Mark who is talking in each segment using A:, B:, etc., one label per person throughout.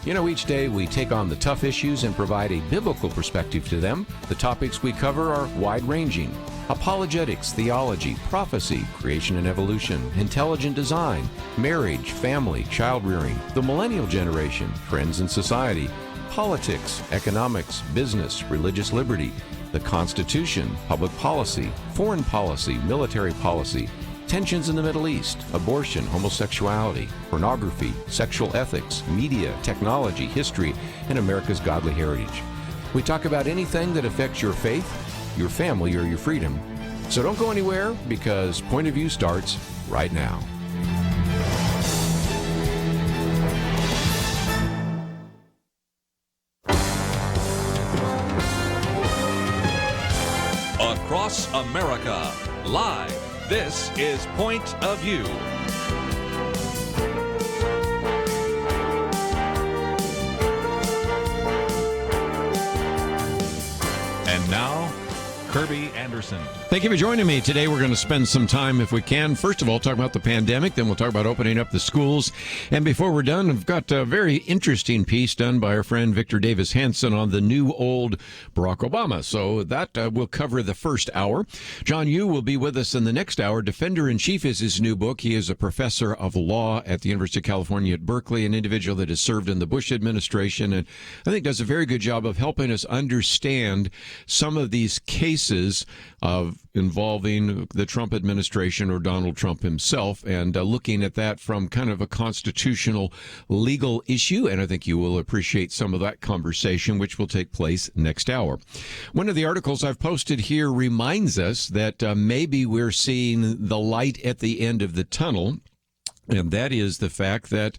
A: You know, each day we take on the tough issues and provide a biblical perspective to them. The topics we cover are wide-ranging. Apologetics, theology, prophecy, creation and evolution, intelligent design, marriage, family, child-rearing, the millennial generation, trends in society, politics, economics, business, religious liberty, the Constitution, public policy, foreign policy, military policy, tensions in the Middle East, abortion, homosexuality, pornography, sexual ethics, media, technology, history, and America's godly heritage. We talk about anything that affects your faith, your family, or your freedom. So don't go anywhere, because Point of View starts right now.
B: Across America, live. This is Point of View. And now, Kerby Anderson.
C: Thank you for joining me. Today we're going to spend some time, if we can, first of all, talk about the pandemic, then we'll talk about opening up the schools. And before we're done, I've got a very interesting piece done by our friend Victor Davis Hanson on the new old Barack Obama. So that will cover the first hour. John Yoo will be with us in the next hour. Defender-in-Chief is his new book. He is a professor of law at the University of California at Berkeley, an individual that has served in the Bush administration, and I think does a very good job of helping us understand some of these cases of involving the Trump administration or Donald Trump himself, and looking at that from kind of a constitutional legal issue. And I think you will appreciate some of that conversation, which will take place next hour. One of the articles I've posted here reminds us that maybe we're seeing the light at the end of the tunnel. And that is the fact that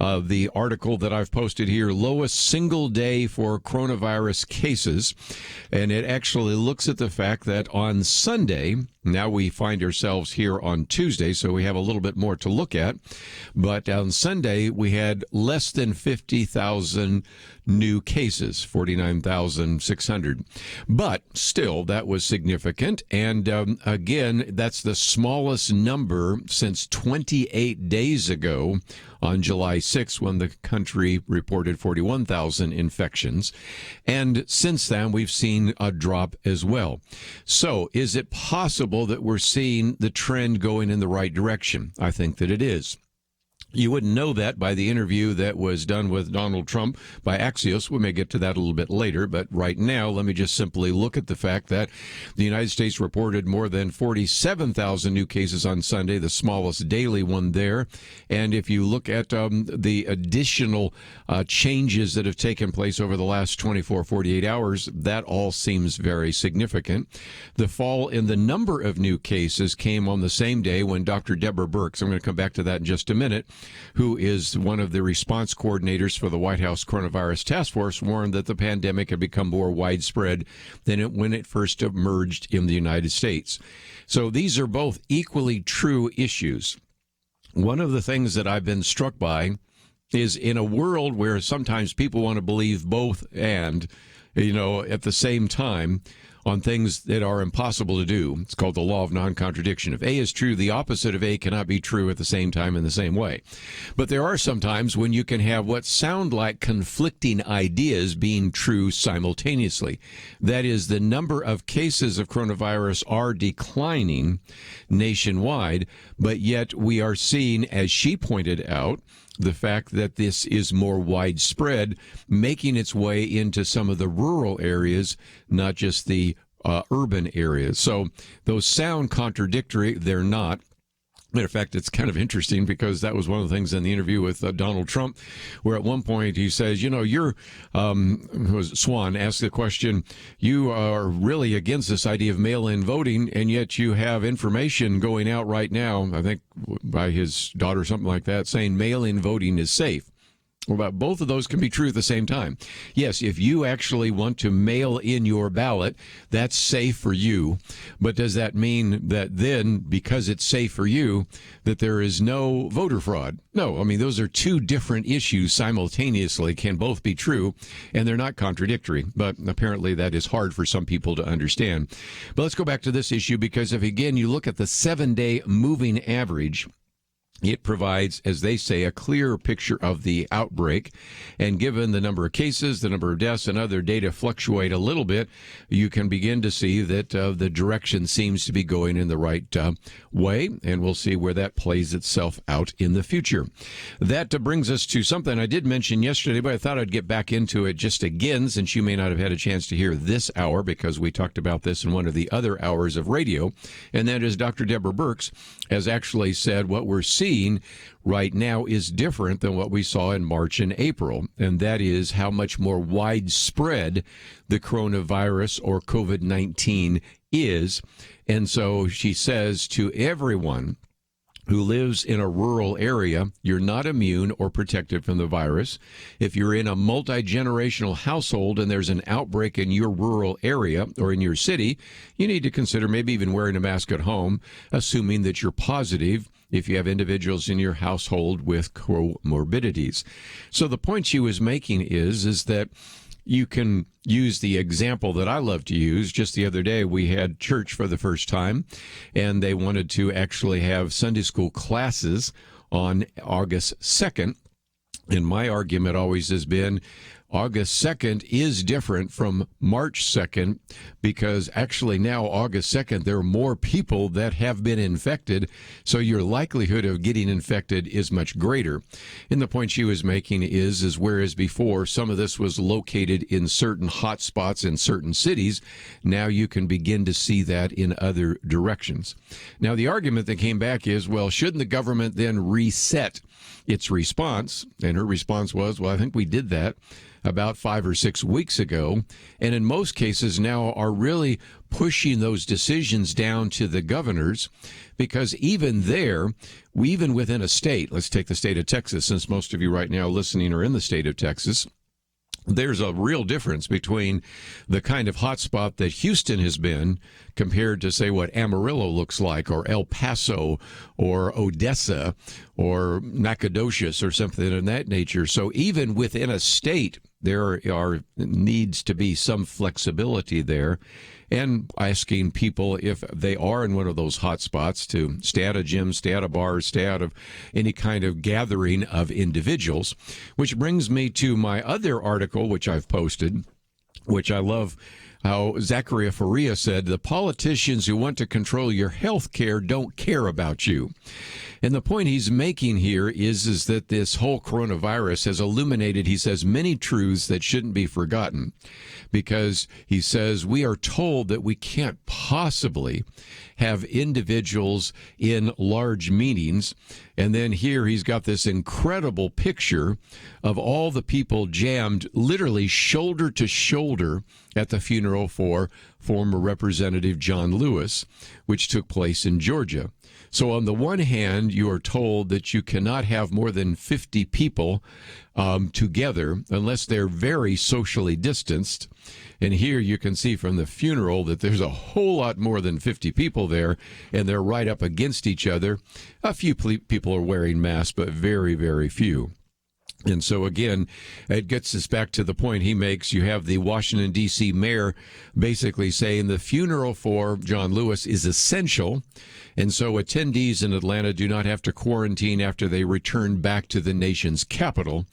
C: the article that I've posted here, lowest single day for coronavirus cases. And it actually looks at the fact that on Sunday, now we find ourselves here on Tuesday, so we have a little bit more to look at. But on Sunday, we had less than 50,000 new cases, 49,600. But still, that was significant. And again, that's the smallest number since 28 days ago on July 6th, when the country reported 41,000 infections. And since then, we've seen a drop as well. So is it possible that we're seeing the trend going in the right direction? I think that it is. You wouldn't know that by the interview that was done with Donald Trump by Axios. We may get to that a little bit later, but right now, let me just simply look at the fact that the United States reported more than 47,000 new cases on Sunday, the smallest daily one there. And if you look at the additional changes that have taken place over the last 24, 48 hours, that all seems very significant. The fall in the number of new cases came on the same day when Dr. Deborah Birx, I'm going to come back to that in just a minute, who is one of the response coordinators for the White House Coronavirus Task Force, warned that the pandemic had become more widespread than when it first emerged in the United States. So these are both equally true issues. One of the things that I've been struck by is in a world where sometimes people want to believe both and, at the same time, on things that are impossible to do. It's called the law of non-contradiction. If A is true, the opposite of A cannot be true at the same time in the same way. But there are some times when you can have what sound like conflicting ideas being true simultaneously. That is, the number of cases of coronavirus are declining nationwide, but yet we are seeing, as she pointed out, the fact that this is more widespread, making its way into some of the rural areas, not just the urban areas. So those sound contradictory. They're not. Matter of fact, it's kind of interesting because that was one of the things in the interview with Donald Trump, where at one point he says, Swan asked the question, you are really against this idea of mail-in voting, and yet you have information going out right now, I think by his daughter, something like that, saying mail-in voting is safe. Well, both of those can be true at the same time. Yes, if you actually want to mail in your ballot, that's safe for you. But does that mean that then, because it's safe for you, that there is no voter fraud? No, I mean, those are two different issues simultaneously, can both be true, and they're not contradictory. But apparently that is hard for some people to understand. But let's go back to this issue, because if, again, you look at the 7-day moving average, It provides, as they say, a clearer picture of the outbreak. And given the number of cases, the number of deaths, and other data fluctuate a little bit, you can begin to see that the direction seems to be going in the right way. And we'll see where that plays itself out in the future. That brings us to something I did mention yesterday, but I thought I'd get back into it just again, since you may not have had a chance to hear this hour, because we talked about this in one of the other hours of radio. And that is Dr. Deborah Birx has actually said what we're seeing right now is different than what we saw in March and April, and that is how much more widespread the coronavirus or COVID-19 is. And so she says to everyone who lives in a rural area, you're not immune or protected from the virus. If you're in a multi-generational household and there's an outbreak in your rural area or in your city, you need to consider maybe even wearing a mask at home, assuming that you're positive, if you have individuals in your household with comorbidities. So the point she was making is that you can use the example that I love to use. Just the other day, we had church for the first time, and they wanted to actually have Sunday school classes on August 2nd. And my argument always has been August 2nd is different from March 2nd, because actually now August 2nd, there are more people that have been infected, so your likelihood of getting infected is much greater. And the point she was making is whereas before some of this was located in certain hot spots in certain cities, now you can begin to see that in other directions. Now, the argument that came back is, well, shouldn't the government then reset its response? And her response was, well, I think we did that about 5 or 6 weeks ago, and in most cases now are really pushing those decisions down to the governors, because even there, even within a state, let's take the state of Texas, since most of you right now listening are in the state of Texas, there's a real difference between the kind of hotspot that Houston has been compared to, say, what Amarillo looks like, or El Paso, or Odessa, or Nacogdoches, or something of that nature. So even within a state, there needs to be some flexibility there, and asking people if they are in one of those hot spots to stay out of gyms, stay out of bars, stay out of any kind of gathering of individuals. Which brings me to my other article, which I've posted, which I love how Zachary Faria said, the politicians who want to control your health care don't care about you. And the point he's making here is that this whole coronavirus has illuminated, he says, many truths that shouldn't be forgotten. Because he says we are told that we can't possibly have individuals in large meetings. And then here he's got this incredible picture of all the people jammed literally shoulder to shoulder at the funeral for former Representative John Lewis, which took place in Georgia. So on the one hand, you are told that you cannot have more than 50 people together unless they're very socially distanced. And here you can see from the funeral that there's a whole lot more than 50 people there, and they're right up against each other. A few people are wearing masks, but very, very few. And so, again, it gets us back to the point he makes. You have the Washington, D.C. mayor basically saying the funeral for John Lewis is essential, and so attendees in Atlanta do not have to quarantine after they return back to the nation's capital.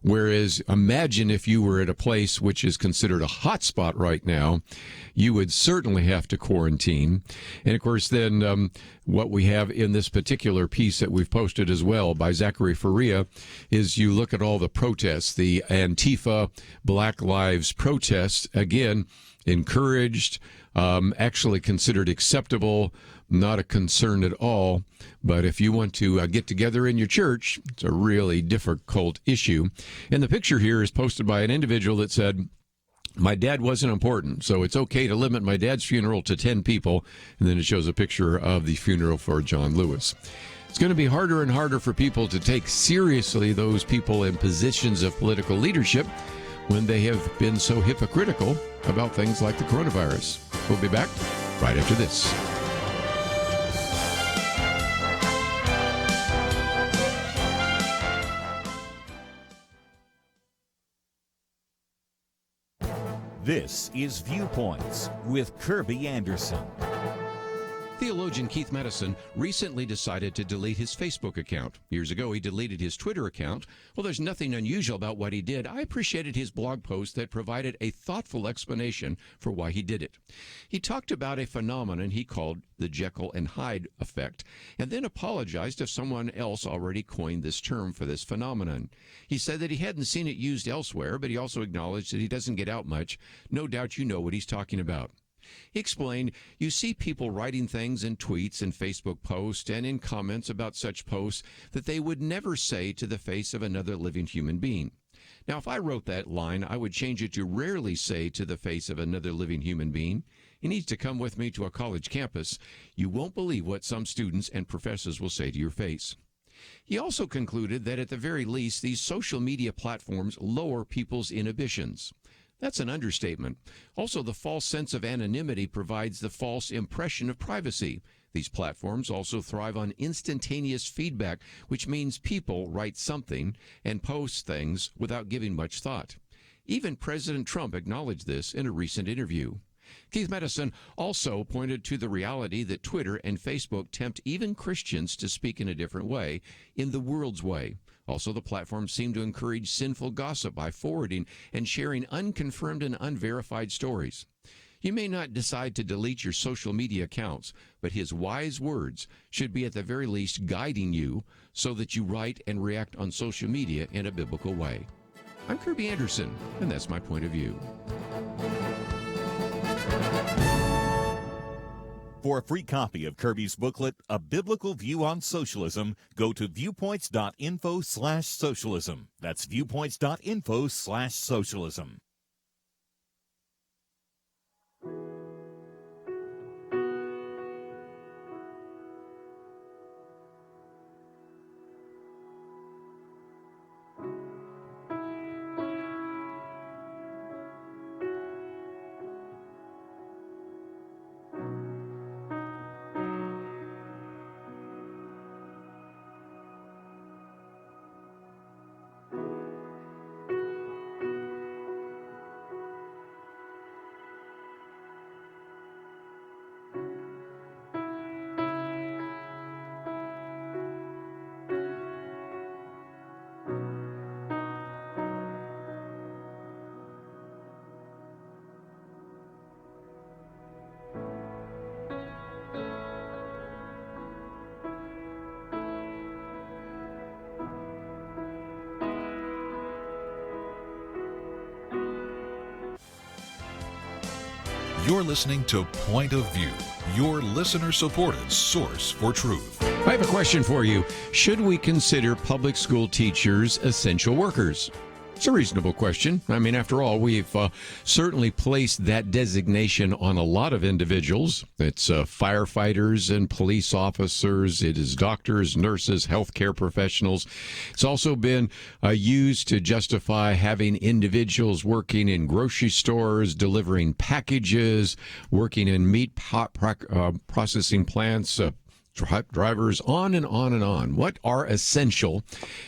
C: Whereas imagine if you were at a place which is considered a hot spot right now, you would certainly have to quarantine. And, of course, then what we have in this particular piece that we've posted as well by Zachary Faria is you look at all the protests, the Antifa Black Lives protests, again, encouraged, actually considered acceptable, not a concern at all. But if you want to get together in your church, it's a really difficult issue. And the picture here is posted by an individual that said, my dad wasn't important, so it's okay to limit my dad's funeral to 10 people. And then it shows a picture of the funeral for John Lewis. It's going to be harder and harder for people to take seriously those people in positions of political leadership when they have been so hypocritical about things like the coronavirus. We'll be back right after this.
D: This is Viewpoints with Kerby Anderson.
A: Theologian Keith Madison recently decided to delete his Facebook account. Years ago, he deleted his Twitter account. Well, there's nothing unusual about what he did. I appreciated his blog post that provided a thoughtful explanation for why he did it. He talked about a phenomenon he called the Jekyll and Hyde effect, and then apologized if someone else already coined this term for this phenomenon. He said that he hadn't seen it used elsewhere, but he also acknowledged that he doesn't get out much. No doubt you know what he's talking about. He explained, you see people writing things in tweets and Facebook posts and in comments about such posts that they would never say to the face of another living human being. Now, if I wrote that line, I would change it to rarely say to the face of another living human being. He needs to come with me to a college campus. You won't believe what some students and professors will say to your face. He also concluded that at the very least, these social media platforms lower people's inhibitions. That's an understatement. Also, the false sense of anonymity provides the false impression of privacy. These platforms also thrive on instantaneous feedback, which means people write something and post things without giving much thought. Even President Trump acknowledged this in a recent interview. Keith Madison also pointed to the reality that Twitter and Facebook tempt even Christians to speak in a different way, in the world's way. Also, the platforms seem to encourage sinful gossip by forwarding and sharing unconfirmed and unverified stories. You may not decide to delete your social media accounts, but his wise words should be at the very least guiding you so that you write and react on social media in a biblical way. I'm Kerby Anderson, and that's my point of view.
D: For a free copy of Kerby's booklet, A Biblical View on Socialism, go to viewpoints.info/socialism. That's viewpoints.info/socialism.
B: You're listening to Point of View, your listener-supported source for truth.
C: I have a question for you. Should we consider public school teachers essential workers? It's a reasonable question. I mean, after all, we've certainly placed that designation on a lot of individuals. It's firefighters and police officers. It is doctors, nurses, healthcare professionals. It's also been used to justify having individuals working in grocery stores, delivering packages, working in meat processing plants, drivers, on and on and on. What are essential?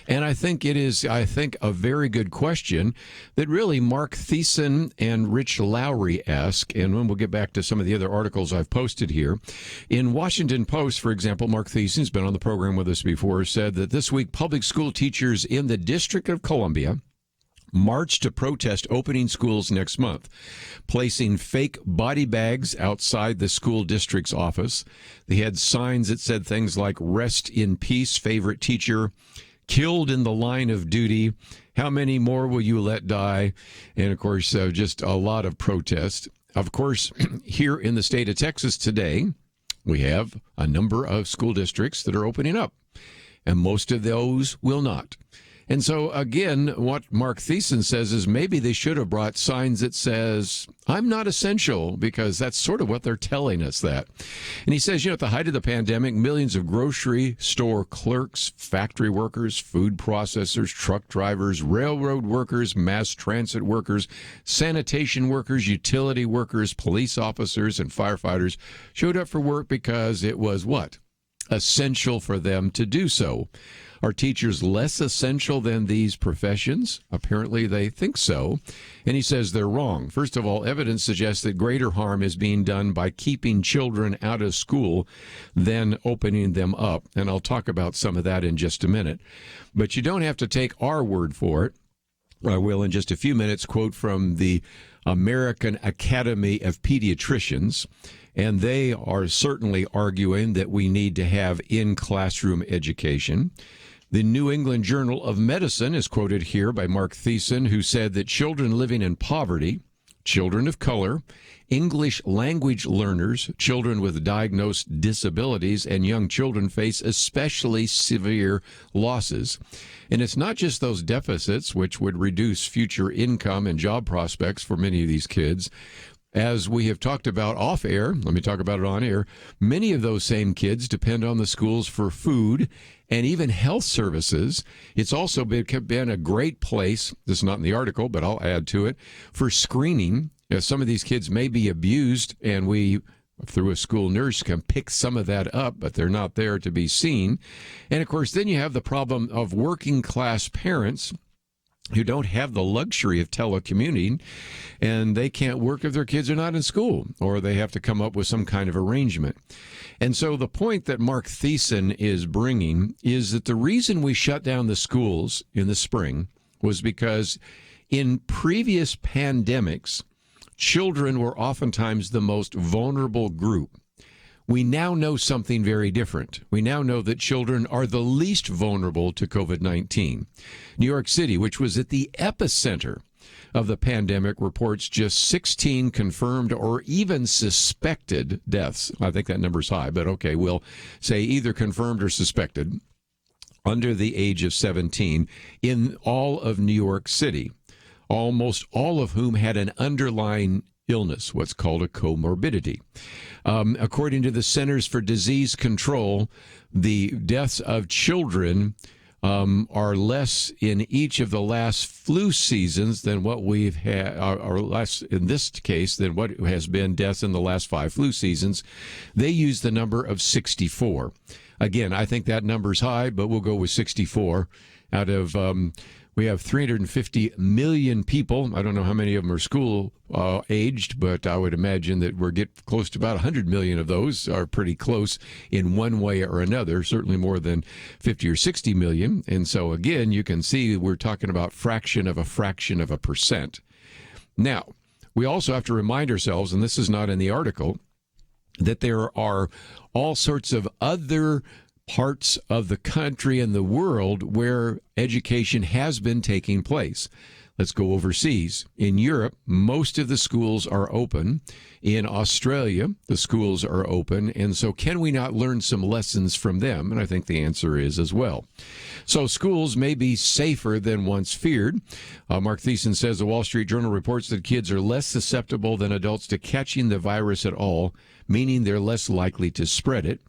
C: And I think it is, a very good question that really Mark Thiessen and Rich Lowry ask, and then we'll get back to some of the other articles I've posted here. In Washington Post, for example, Mark Thiessen's been on the program with us before, said that this week public school teachers in the District of Columbia marched to protest opening schools next month, placing fake body bags outside the school district's office. They had signs that said things like, "Rest in peace, favorite teacher," "Killed in the line of duty," "How many more will you let die?" And, of course, just a lot of protest. Of course, here in the state of Texas today, we have a number of school districts that are opening up, and most of those will not. And so, again, what Mark Thiessen says is maybe they should have brought signs that says, "I'm not essential," because that's sort of what they're telling us that. And he says, at the height of the pandemic, millions of grocery store clerks, factory workers, food processors, truck drivers, railroad workers, mass transit workers, sanitation workers, utility workers, police officers, and firefighters showed up for work because it was what? Essential for them to do so. Are teachers less essential than these professions? Apparently they think so. And he says they're wrong. First of all, evidence suggests that greater harm is being done by keeping children out of school than opening them up. And I'll talk about some of that in just a minute. But you don't have to take our word for it. I will in just a few minutes quote from the American Academy of Pediatricians, and they are certainly arguing that we need to have in-classroom education. The New England Journal of Medicine is quoted here by Mark Thiessen, who said that children living in poverty, children of color, English language learners, children with diagnosed disabilities, and young children face especially severe losses. And it's not just those deficits, which would reduce future income and job prospects for many of these kids. As we have talked about off air, let me talk about it on air, many of those same kids depend on the schools for food and even health services. It's also been a great place, this is not in the article, but I'll add to it, for screening. Some of these kids may be abused, and we, through a school nurse, can pick some of that up, but they're not there to be seen. And, of course, then you have the problem of working-class parents who don't have the luxury of telecommuting, and they can't work if their kids are not in school, or they have to come up with some kind of arrangement. And so the point that Mark Thiessen is bringing is that the reason we shut down the schools in the spring was because in previous pandemics, children were oftentimes the most vulnerable group. We now know something very different. We now know that children are the least vulnerable to COVID-19. New York City, which was at the epicenter of the pandemic, reports just 16 confirmed or even suspected deaths. I think that number's high, but okay, we'll say either confirmed or suspected under the age of 17 in all of New York City, almost all of whom had an underlying illness, what's called a comorbidity. According to the Centers for Disease Control, the deaths of children are less in each of the last flu seasons than what we've had, or less in this case than what has been deaths in the last 5 flu seasons. They use the number of 64. Again, I think that number's high, but we'll go with 64 out of we have 350 million people. I don't know how many of them are school aged, but I would imagine that we're get close to about 100 million of those are pretty close in one way or another, certainly more than 50 or 60 million. And so, again, you can see we're talking about fraction of a percent. Now, we also have to remind ourselves, and this is not in the article, that there are all sorts of other parts of the country and the world where education has been taking place. Let's go overseas. In Europe, most of the schools are open. In Australia, the schools are open. And so can we not learn some lessons from them? And I think the answer is as well. So schools may be safer than once feared. Mark Thiessen says the Wall Street Journal reports that kids are less susceptible than adults to catching the virus at all, meaning they're less likely to spread it.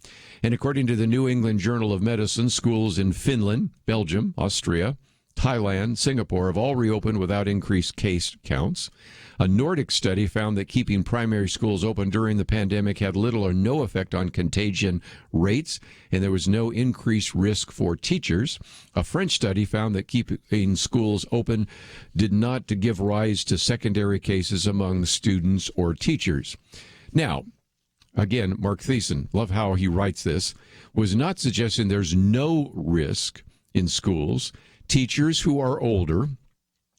C: And according to the New England Journal of Medicine, schools in Finland, Belgium, Austria, Thailand, Singapore have all reopened without increased case counts. A Nordic study found that keeping primary schools open during the pandemic had little or no effect on contagion rates, and there was no increased risk for teachers. A French study found that keeping schools open did not give rise to secondary cases among students or teachers. Now, again, Mark Thiessen, love how he writes this, was not suggesting there's no risk in schools. Teachers who are older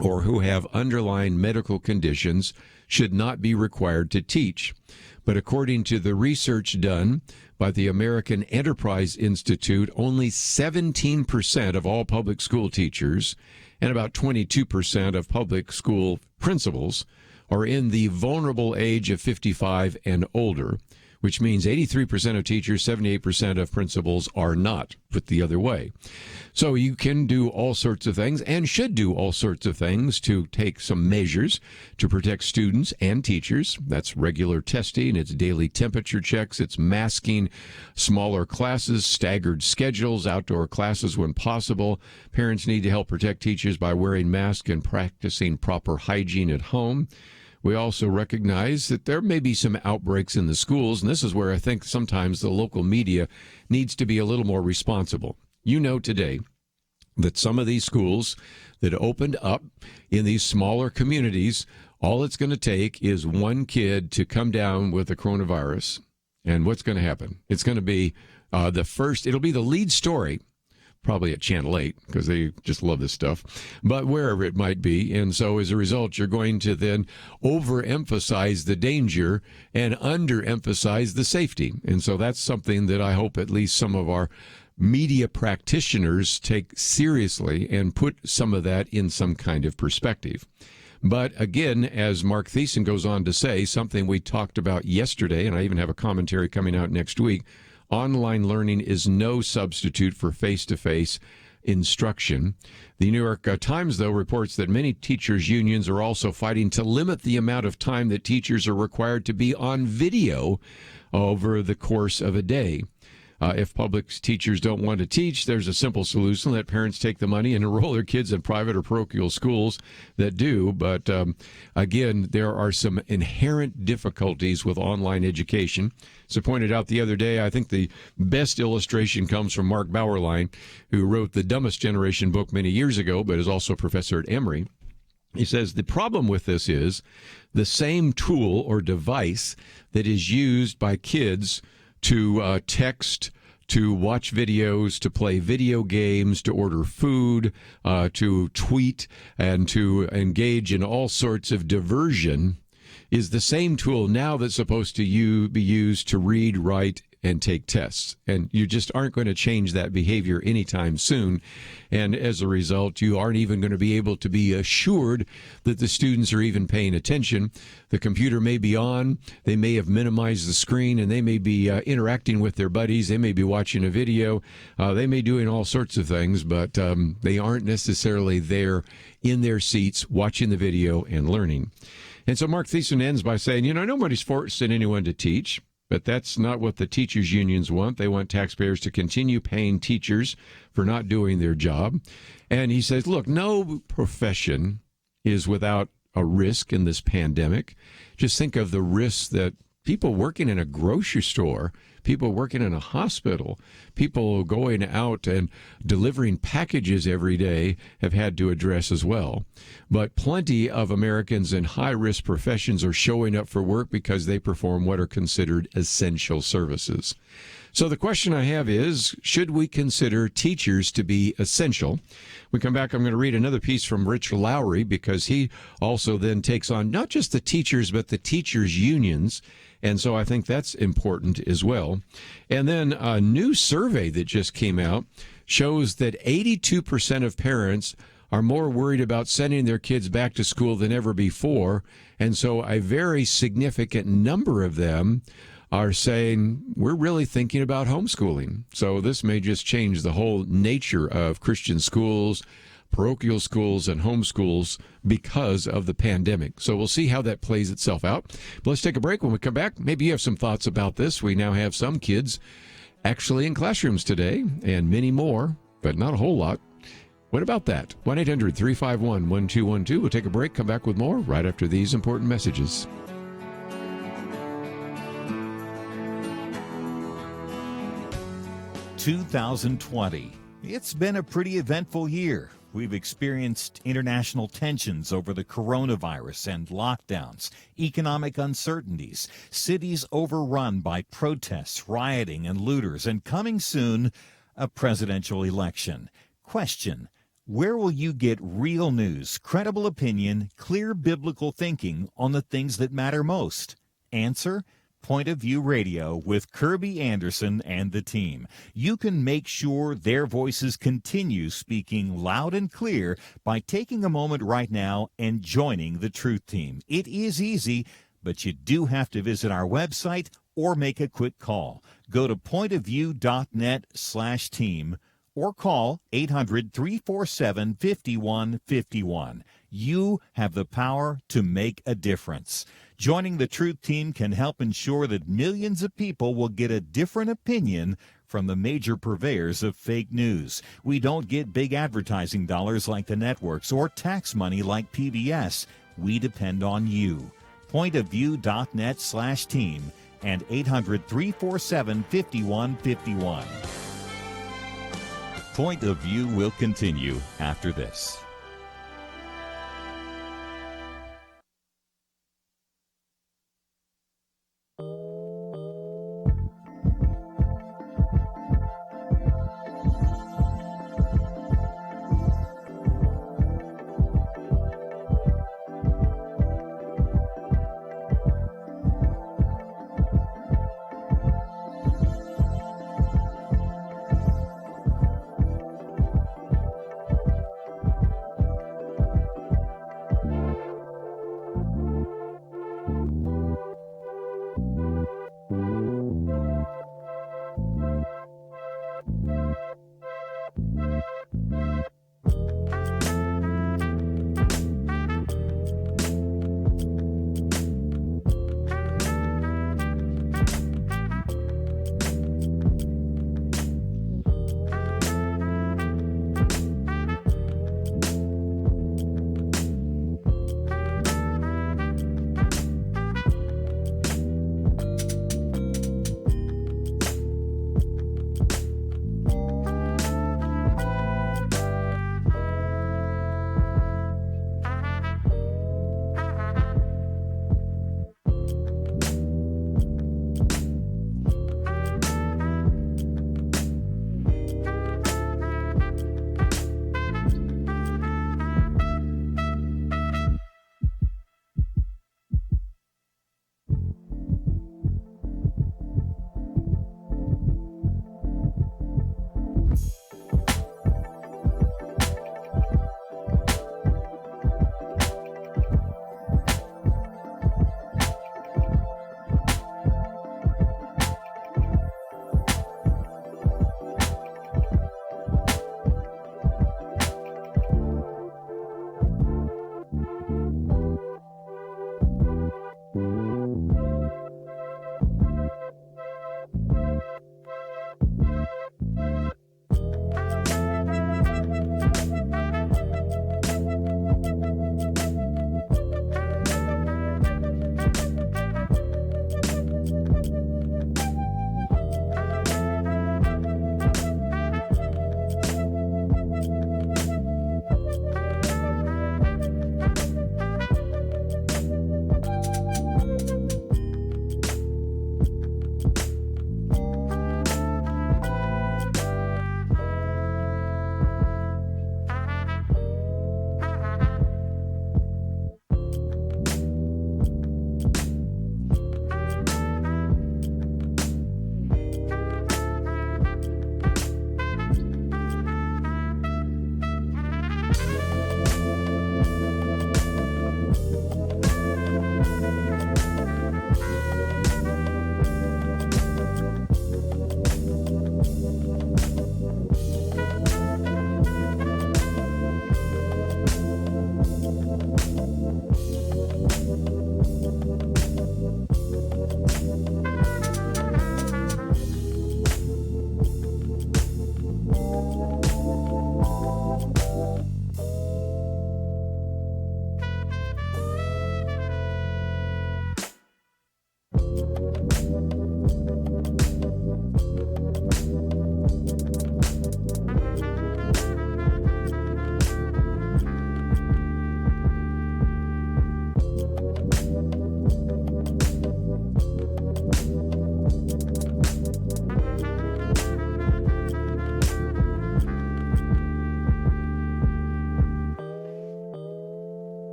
C: or who have underlying medical conditions should not be required to teach. But according to the research done by the American Enterprise Institute, only 17% of all public school teachers and about 22% of public school principals are in the vulnerable age of 55 and older, which means 83% of teachers, 78% of principals are not, put the other way. So you can do all sorts of things and should do all sorts of things to take some measures to protect students and teachers. That's regular testing, it's daily temperature checks, it's masking, smaller classes, staggered schedules, outdoor classes when possible. Parents need to help protect teachers by wearing masks and practicing proper hygiene at home. We also recognize that there may be some outbreaks in the schools, and this is where I think sometimes the local media needs to be a little more responsible. You know today, that some of these schools that opened up in these smaller communities, all it's going to take is one kid to come down with the coronavirus. And what's going to happen? It's going to be it'll be the lead story, probably at Channel 8, because they just love this stuff, but wherever it might be. And so as a result, you're going to then overemphasize the danger and underemphasize the safety. And so that's something that I hope at least some of our media practitioners take seriously and put some of that in some kind of perspective. But again, as Mark Thiessen goes on to say, something we talked about yesterday, and I even have a commentary coming out next week, online learning is no substitute for face-to-face instruction. The New York Times, though, reports that many teachers' unions are also fighting to limit the amount of time that teachers are required to be on video over the course of a day. If public teachers don't want to teach, there's a simple solution: let parents take the money and enroll their kids in private or parochial schools that do. But again, there are some inherent difficulties with online education. As I pointed out the other day, I think the best illustration comes from Mark Bauerlein, who wrote the Dumbest Generation book many years ago, but is also a professor at Emory. He says the problem with this is the same tool or device that is used by kids to text, to watch videos, to play video games, to order food, to tweet, and to engage in all sorts of diversion is the same tool now that's supposed to be used to read, write, and take tests. And you just aren't going to change that behavior anytime soon. And as a result, you aren't even going to be able to be assured that the students are even paying attention. The computer may be on, they may have minimized the screen, and they may be interacting with their buddies, they may be watching a video, they may be doing all sorts of things, but they aren't necessarily there in their seats watching the video and learning. And so Mark Thiessen ends by saying, nobody's forcing anyone to teach. But that's not what the teachers' unions want. They want taxpayers to continue paying teachers for not doing their job. And he says, look, no profession is without a risk in this pandemic. Just think of the risks that people working in a grocery store, people working in a hospital, people going out and delivering packages every day have had to address as well. But plenty of Americans in high-risk professions are showing up for work because they perform what are considered essential services. So the question I have is, should we consider teachers to be essential? When we come back, I'm going to read another piece from Rich Lowry, because he also then takes on not just the teachers, but the teachers' unions. And so I think that's important as well. And then a new survey that just came out shows that 82% of parents are more worried about sending their kids back to school than ever before. And so a very significant number of them are saying, we're really thinking about homeschooling. So this may just change the whole nature of Christian schools, parochial schools, and homeschools because of the pandemic. So we'll see how that plays itself out. But let's take a break. When we come back, maybe you have some thoughts about this. We now have some kids actually in classrooms today, and many more, but not a whole lot. What about that? 1-800-351-1212. We'll take a break, come back with more right after these important messages.
D: "2020. It's been a pretty eventful year. We've experienced international tensions over the coronavirus and lockdowns, economic uncertainties, cities overrun by protests, rioting, and looters, and coming soon, a presidential election. Question: where will you get real news, credible opinion, clear biblical thinking on the things that matter most? Answer: Point of View Radio with Kerby Anderson and the team. You can make sure their voices continue speaking loud and clear by taking a moment right now and joining the Truth Team. It is easy, but you do have to visit our website or make a quick call. Go to pointofview.net/team or call 800-347-5151. You have the power to make a difference. Joining the Truth Team can help ensure that millions of people will get a different opinion from the major purveyors of fake news. We don't get big advertising dollars like the networks or tax money like PBS. We depend on you. Pointofview.net/team and 800-347-5151. Point of View will continue after this.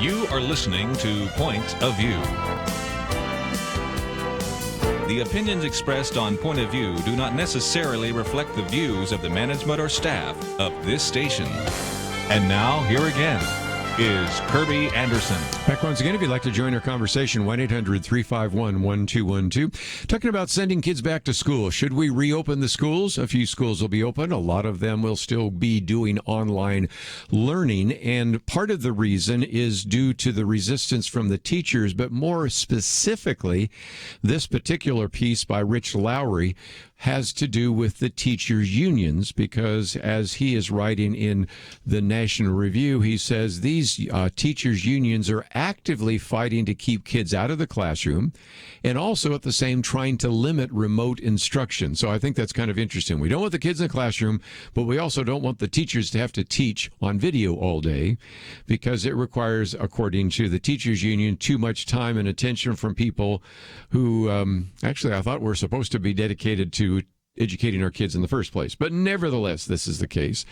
B: You are listening to Point of View. The opinions expressed on Point of View do not necessarily reflect the views of the management or staff of this station. And now, here again is Kerby Anderson.
C: Back once again, if you'd like to join our conversation, 1-800-351-1212. Talking about sending kids back to school. Should we reopen the schools? A few schools will be open. A lot of them will still be doing online learning. And part of the reason is due to the resistance from the teachers, but more specifically, this particular piece by Rich Lowry has to do with the teachers' unions, because as he is writing in the National Review, he says these teachers' unions are actively fighting to keep kids out of the classroom and also at the same trying to limit remote instruction. So I think that's kind of interesting. We don't want the kids in the classroom, but we also don't want the teachers to have to teach on video all day, because it requires, according to the teachers' union, too much time and attention from people who actually I thought were supposed to be dedicated to educating our kids in the first place. But nevertheless, this is the case.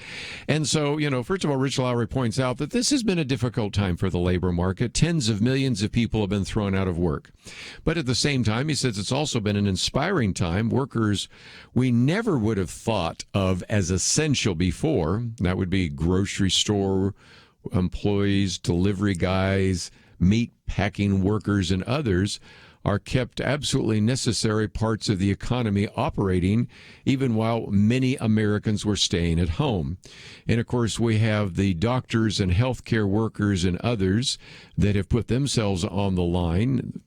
C: And so, first of all, Rich Lowry points out that this has been a difficult time for the labor market. Tens of millions of people have been thrown out of work. But at the same time, he says it's also been an inspiring time. Workers we never would have thought of as essential before. That would be grocery store employees, delivery guys, meat packing workers, and others are kept absolutely necessary parts of the economy operating, even while many Americans were staying at home. And of course, we have the doctors and healthcare workers and others that have put themselves on the line,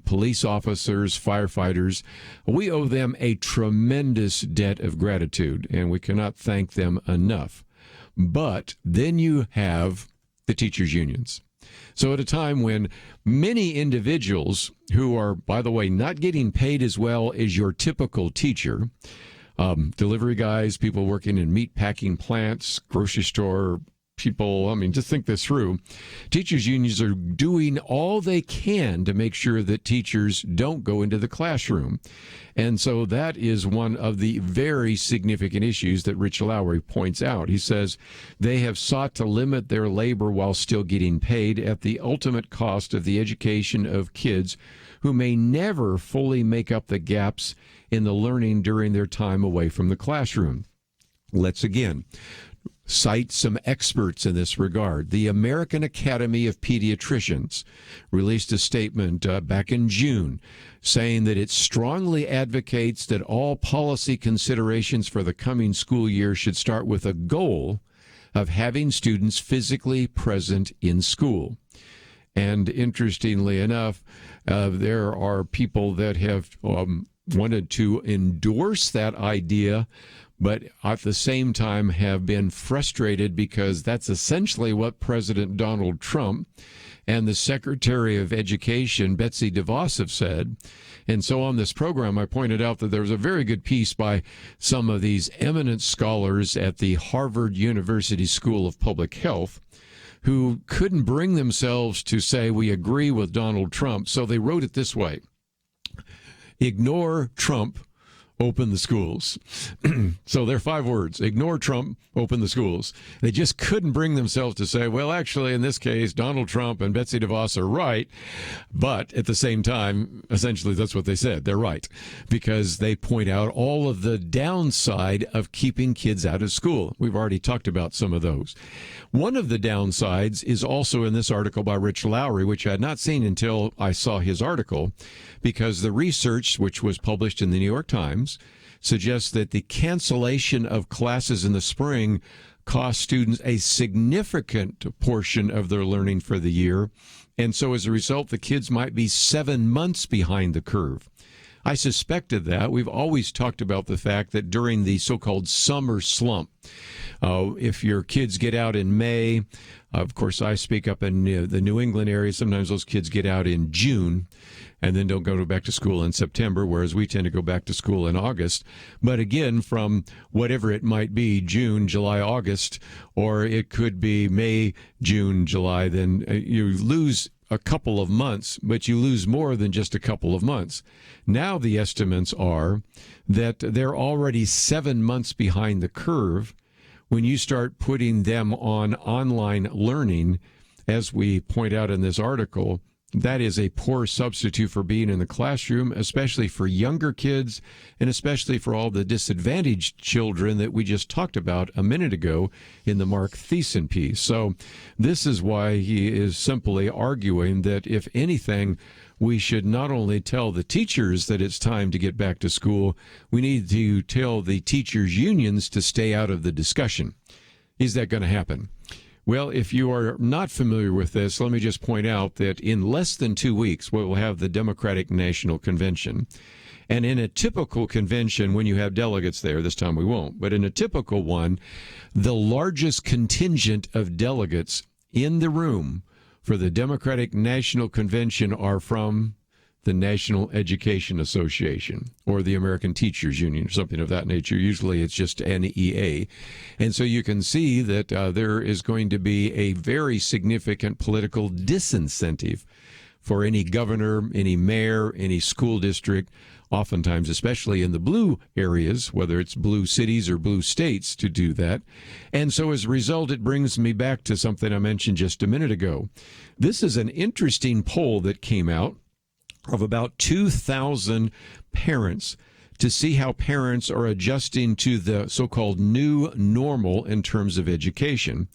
C: police officers, firefighters. We owe them a tremendous debt of gratitude, and we cannot thank them enough. But then you have the teachers' unions. So at a time when many individuals who are, by the way, not getting paid as well as your typical teacher, delivery guys, people working in meat packing plants, grocery store people, just think this through. Teachers' unions are doing all they can to make sure that teachers don't go into the classroom. And so that is one of the very significant issues that Rich Lowry points out. He says they have sought to limit their labor while still getting paid at the ultimate cost of the education of kids who may never fully make up the gaps in the learning during their time away from the classroom. Let's again cite some experts in this regard. The American Academy of Pediatricians released a statement back in June saying that it strongly advocates that all policy considerations for the coming school year should start with a goal of having students physically present in school. And interestingly enough, there are people that have wanted to endorse that idea, but at the same time have been frustrated because that's essentially what President Donald Trump and the Secretary of Education, Betsy DeVos, have said. And so on this program, I pointed out that there was a very good piece by some of these eminent scholars at the Harvard University School of Public Health who couldn't bring themselves to say, we agree with Donald Trump. So they wrote it this way: ignore Trump, open the schools. So they're 5 words: ignore Trump, open the schools. They just couldn't bring themselves to say, well, actually, in this case, Donald Trump and Betsy DeVos are right. But at the same time, essentially, that's what they said. They're right, because they point out all of the downside of keeping kids out of school. We've already talked about some of those. One of the downsides is also in this article by Rich Lowry, which I had not seen until I saw his article, because the research, which was published in the New York Times, suggests that the cancellation of classes in the spring cost students a significant portion of their learning for the year. And so as a result, the kids might be 7 months behind the curve. I suspected that. We've always talked about the fact that during the so-called summer slump, if your kids get out in May, of course, I speak up in the New England area, sometimes those kids get out in June and then don't go back to school in September, whereas we tend to go back to school in August. But again, from whatever it might be, June, July, August, or it could be May, June, July, then you lose a couple of months, but you lose more than just a couple of months. Now the estimates are that they're already 7 months behind the curve when you start putting them on online learning. As we point out in this article, that is a poor substitute for being in the classroom, especially for younger kids and especially for all the disadvantaged children that we just talked about a minute ago in the Mark Thiessen piece. So this is why he is simply arguing that, if anything, we should not only tell the teachers that it's time to get back to school, we need to tell the teachers' unions to stay out of the discussion. Is that going to happen? Well, if you are not familiar with this, let me just point out that in less than 2 weeks, we will have the Democratic National Convention. And in a typical convention, when you have delegates there, this time we won't, but in a typical one, the largest contingent of delegates in the room for the Democratic National Convention are from the National Education Association or the American Teachers Union or something of that nature. Usually it's just NEA. And so you can see that there is going to be a very significant political disincentive for any governor, any mayor, any school district, oftentimes, especially in the blue areas, whether it's blue cities or blue states, to do that. And so as a result, it brings me back to something I mentioned just a minute ago. This is an interesting poll that came out of about 2,000 parents to see how parents are adjusting to the so-called new normal in terms of education.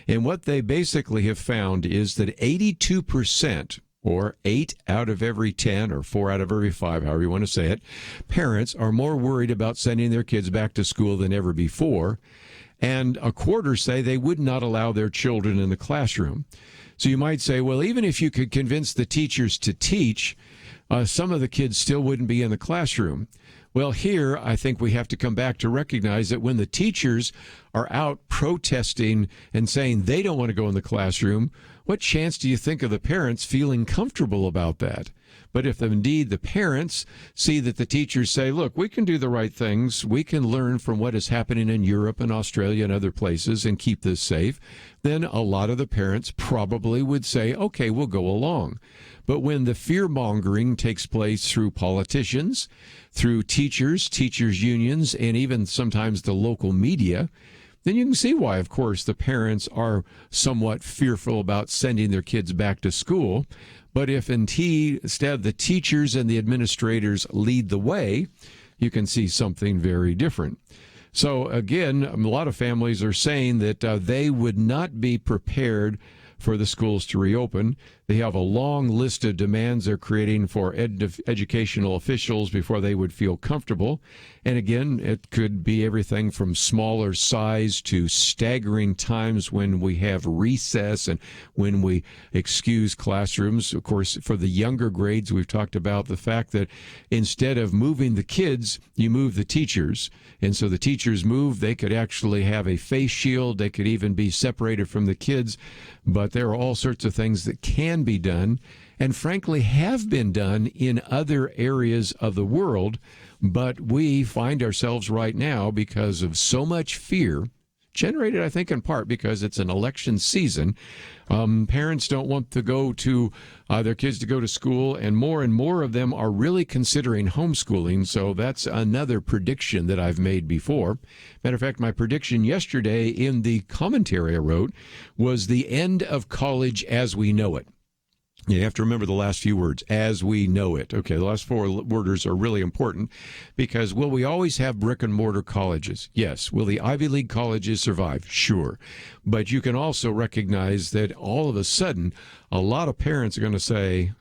C: And what they basically have found is that 82%, or 8 out of every 10, or 4 out of every 5, however you want to say it, parents are more worried about sending their kids back to school than ever before. And a quarter say they would not allow their children in the classroom. So you might say, well, even if you could convince the teachers to teach, some of the kids still wouldn't be in the classroom. Well, here, I think we have to come back to recognize that when the teachers are out protesting and saying they don't want to go in the classroom, what chance do you think of the parents feeling comfortable about that? But if indeed the parents see that the teachers say, look, we can do the right things, we can learn from what is happening in Europe and Australia and other places and keep this safe, then a lot of the parents probably would say, okay, we'll go along. But when the fear-mongering takes place through politicians, through teachers, teachers' unions, and even sometimes the local media, then you can see why, of course, the parents are somewhat fearful about sending their kids back to school. But if instead the teachers and the administrators lead the way, you can see something very different. So again, a lot of families are saying that they would not be prepared for the schools to reopen. They have a long list of demands they're creating for educational officials before they would feel comfortable. And again, it could be everything from smaller size to staggering times when we have recess and when we excuse classrooms. Of course, for the younger grades, we've talked about the fact that instead of moving the kids, you move the teachers. And so the teachers move, they could actually have a face shield. They could even be separated from the kids. But there are all sorts of things that can be done and frankly have been done in other areas of the world. But we find ourselves right now, because of so much fear, generated, I think, in part because it's an election season. Parents don't want to go to their kids to go to school, and more of them are really considering homeschooling. So that's another prediction that I've made before. Matter of fact, my prediction yesterday in the commentary I wrote was the end of college as we know it. You have to remember the last few words, as we know it. Okay, the last 4 words are really important because will we always have brick and mortar colleges? Yes. Will the Ivy League colleges survive? Sure. But you can also recognize that all of a sudden, a lot of parents are going to say,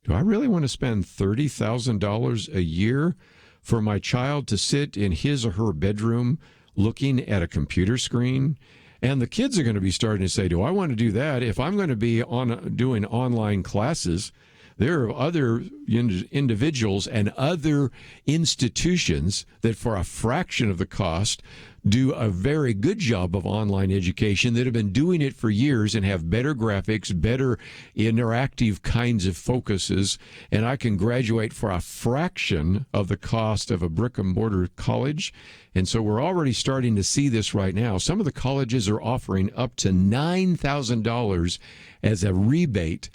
C: do I really want to spend $30,000 a year for my child to sit in his or her bedroom looking at a computer screen? And the kids are going to be starting to say, do I want to do that? If I'm going to be doing online classes, there are other individuals and other institutions that for a fraction of the cost do a very good job of online education that have been doing it for years and have better graphics, better interactive kinds of focuses, and I can graduate for a fraction of the cost of a brick and mortar college. And so we're already starting to see this right now. Some of the colleges are offering up to $9,000 as a rebate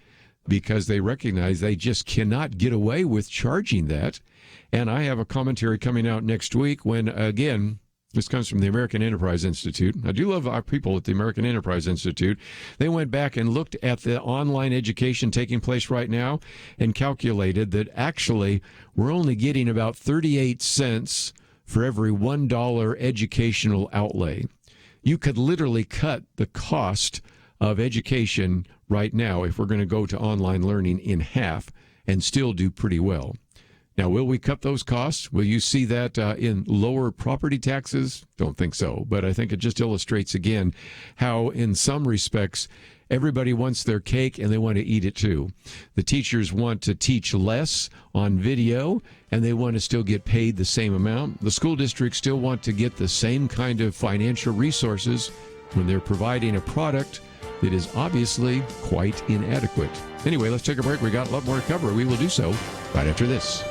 C: because they recognize they just cannot get away with charging that. And I have a commentary coming out next week when, again, this comes from the American Enterprise Institute. I do love our people at the American Enterprise Institute. They went back and looked at the online education taking place right now and calculated that actually we're only getting about 38 cents for every $1 educational outlay. You could literally cut the cost of education right now if we're going to go to online learning in half and still do pretty well. Now, will we cut those costs? Will you see that in lower property taxes? Don't think so. But I think it just illustrates again how, in some respects, everybody wants their cake and they want to eat it too. The teachers want to teach less on video and they want to still get paid the same amount. The school districts still want to get the same kind of financial resources when they're providing a product that is obviously quite inadequate. Anyway, let's take a break. We got a lot more to cover. We will do so right after this.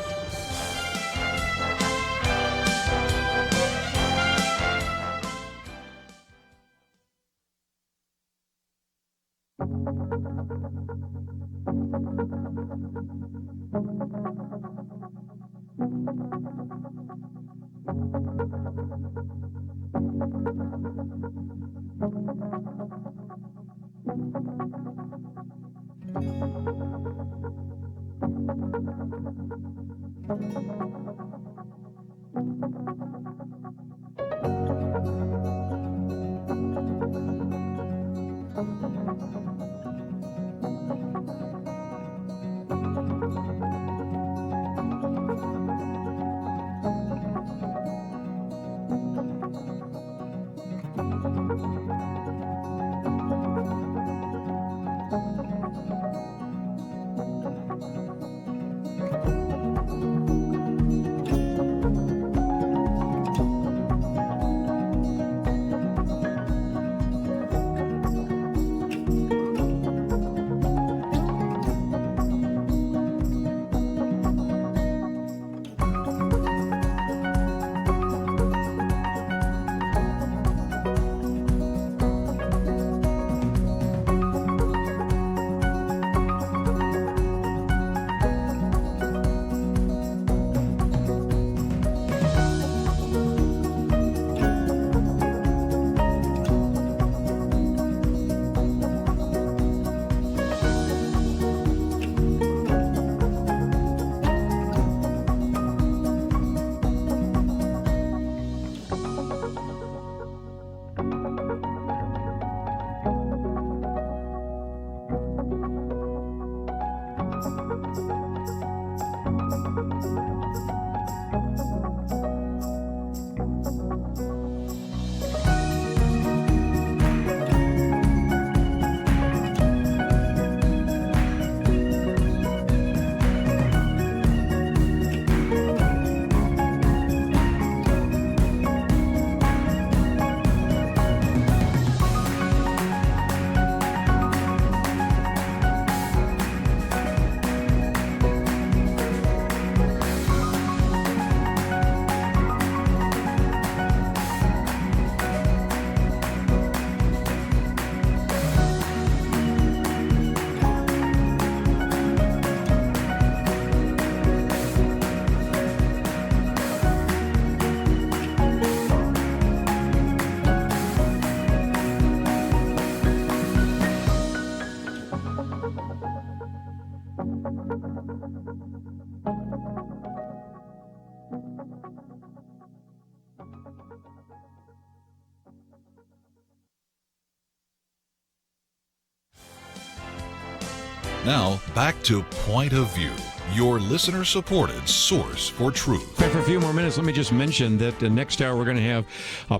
E: Now, back to Point of View, your listener-supported source for truth.
C: For a few more minutes, let me just mention that the next hour we're going to have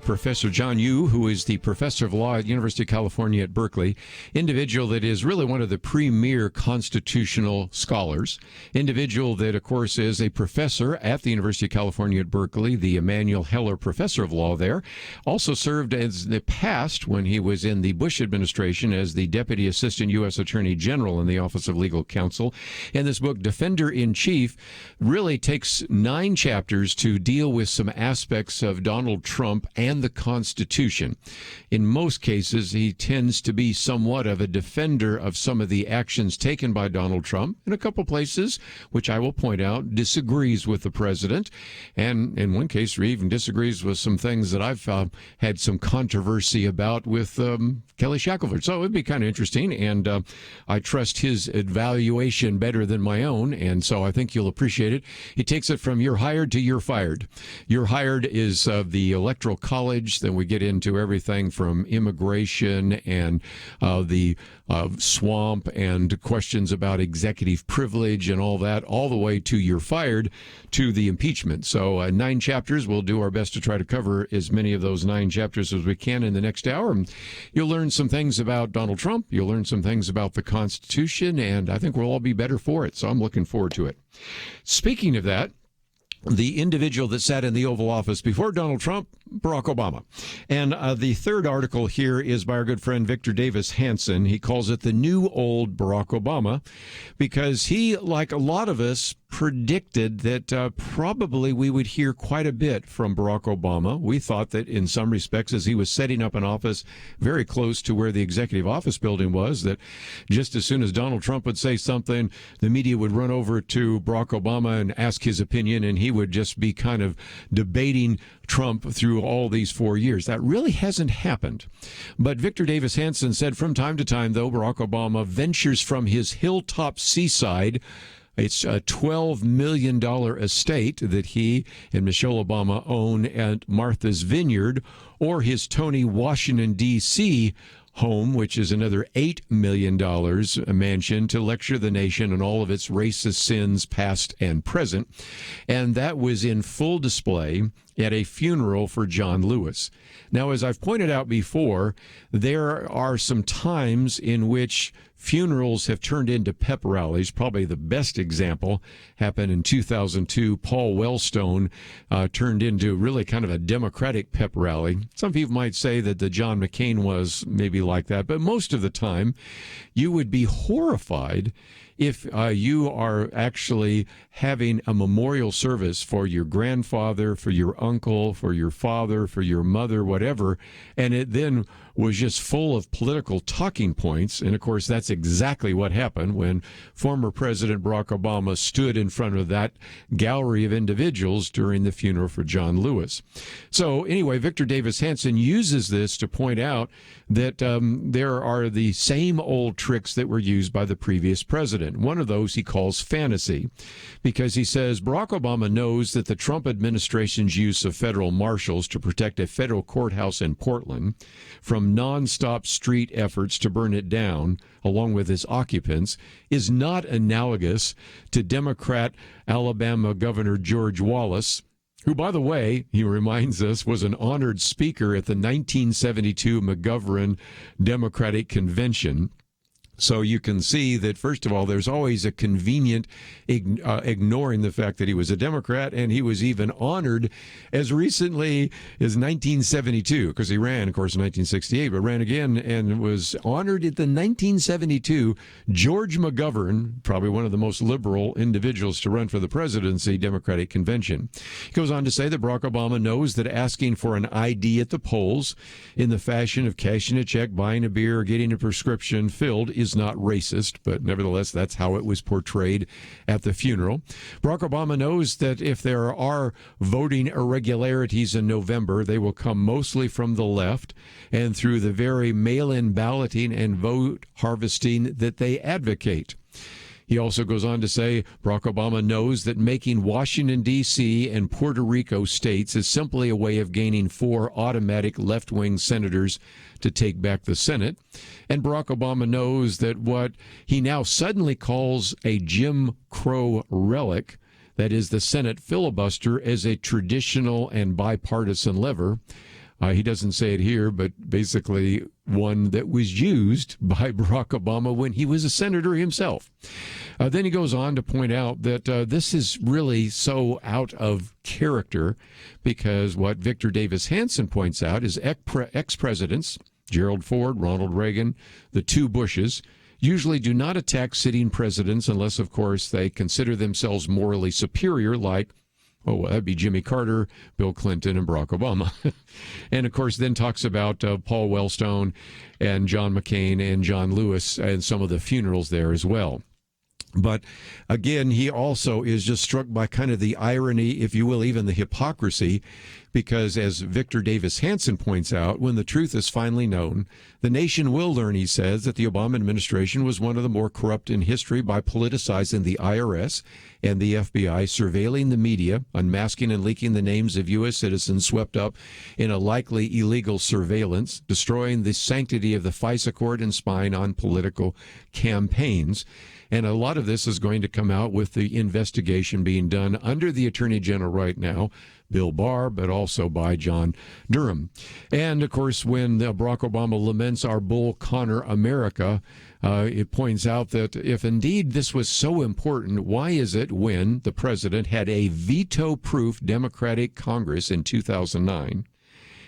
C: Professor John Yoo, who is the professor of law at University of California at Berkeley, individual that is really one of the premier constitutional scholars, individual that, of course, is a professor at the University of California at Berkeley, the Emanuel Heller Professor of Law there, also served as the past when he was in the Bush administration as the Deputy Assistant U.S. Attorney General in the Office of Legal Counsel. And this book, Defender-in-Chief, really takes 9 chapters to deal with some aspects of Donald Trump and the Constitution. In most cases, he tends to be somewhat of a defender of some of the actions taken by Donald Trump. In a couple places, which I will point out, disagrees with the president. And in one case, he even disagrees with some things that I've had some controversy about with Kelly Shackelford. So it would be kind of interesting, and I trust his evaluation better than my own. And so I think you'll appreciate it. He takes it from you're hired to you're fired. You're hired is the Electoral College. Then we get into everything from immigration and the swamp and questions about executive privilege and all that, all the way to you're fired to the impeachment. So 9 chapters. We'll do our best to try to cover as many of those 9 chapters as we can in the next hour. And you'll learn some things about Donald Trump. You'll learn some things about the Constitution, and I think we'll all be better for it. So I'm looking forward to it. Speaking of that, the individual that sat in the Oval Office before Donald Trump, Barack Obama. And the third article here is by our good friend Victor Davis Hanson. He calls it the new old Barack Obama because he, like a lot of us, predicted that probably we would hear quite a bit from Barack Obama. We thought that in some respects, as he was setting up an office very close to where the executive office building was, that just as soon as Donald Trump would say something, the media would run over to Barack Obama and ask his opinion, and he would just be kind of debating Trump through all these 4 years. That really hasn't happened. But Victor Davis Hanson said from time to time, though, Barack Obama ventures from his hilltop seaside. It's a $12 million estate that he and Michelle Obama own at Martha's Vineyard, or his Tony, Washington, D.C. home, which is another $8 million a mansion to lecture the nation on all of its racist sins, past and present. And that was in full display at a funeral for John Lewis. Now, as I've pointed out before, there are some times in which funerals have turned into pep rallies. Probably the best example happened in 2002. Paul Wellstone turned into really kind of a Democratic pep rally. Some people might say that the John McCain was maybe like that, but most of the time you would be horrified if you are actually having a memorial service for your grandfather, for your uncle, for your father, for your mother, whatever, and it then was just full of political talking points. And, of course, that's exactly what happened when former President Barack Obama stood in front of that gallery of individuals during the funeral for John Lewis. So, anyway, Victor Davis Hanson uses this to point out that there are the same old tricks that were used by the previous president. One of those he calls fantasy, because he says Barack Obama knows that the Trump administration's use of federal marshals to protect a federal courthouse in Portland from nonstop street efforts to burn it down, along with its occupants, is not analogous to Democrat Alabama Governor George Wallace, who, by the way, he reminds us, was an honored speaker at the 1972 McGovern Democratic Convention. So you can see that, first of all, there's always a convenient ignoring the fact that he was a Democrat, and he was even honored as recently as 1972, because he ran, of course, in 1968, but ran again and was honored at the 1972 George McGovern, probably one of the most liberal individuals to run for the presidency, Democratic Convention. He goes on to say that Barack Obama knows that asking for an ID at the polls in the fashion of cashing a check, buying a beer, or getting a prescription filled is not racist, but nevertheless, that's how it was portrayed at the funeral. Barack Obama knows that if there are voting irregularities in November, they will come mostly from the left and through the very mail-in balloting and vote harvesting that they advocate. He also goes on to say Barack Obama knows that making Washington, D.C. and Puerto Rico states is simply a way of gaining 4 automatic left-wing senators to take back the Senate. And Barack Obama knows that what he now suddenly calls a Jim Crow relic, that is the Senate filibuster, as a traditional and bipartisan lever. He doesn't say it here, but basically one that was used by Barack Obama when he was a senator himself. Then he goes on to point out that this is really so out of character, because what Victor Davis Hanson points out is ex-presidents, Gerald Ford, Ronald Reagan, the 2 Bushes, usually do not attack sitting presidents unless, of course, they consider themselves morally superior, like, that'd be Jimmy Carter, Bill Clinton, and Barack Obama. And, of course, then talks about Paul Wellstone and John McCain and John Lewis and some of the funerals there as well. But again, he also is just struck by kind of the irony, if you will, even the hypocrisy, because as Victor Davis Hanson points out, when the truth is finally known, the nation will learn, he says, that the Obama administration was one of the more corrupt in history by politicizing the IRS and the FBI, surveilling the media, unmasking and leaking the names of U.S. citizens swept up in a likely illegal surveillance, destroying the sanctity of the FISA court and spying on political campaigns. And a lot of this is going to come out with the investigation being done under the Attorney General right now, Bill Barr, but also by John Durham. And, of course, when Barack Obama laments our Bull Connor America, it points out that if indeed this was so important, why is it when the president had a veto-proof Democratic Congress in 2009,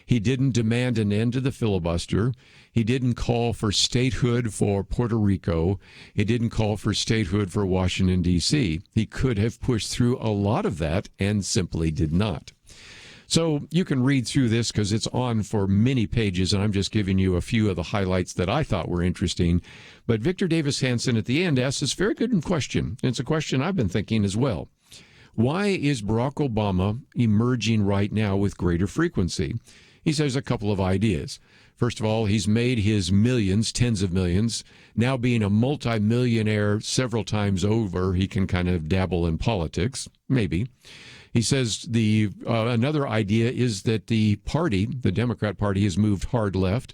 C: he didn't demand an end to the filibuster. He didn't call for statehood for Puerto Rico. He didn't call for statehood for Washington, D.C. He could have pushed through a lot of that and simply did not. So you can read through this because it's on for many pages, and I'm just giving you a few of the highlights that I thought were interesting. But Victor Davis Hanson at the end asks this very good question, and it's a question I've been thinking as well. Why is Barack Obama emerging right now with greater frequency? He says a couple of ideas. First of all, he's made his millions, tens of millions. Now being a multimillionaire several times over, he can kind of dabble in politics, maybe. He says another idea is that the party, the Democrat Party, has moved hard left,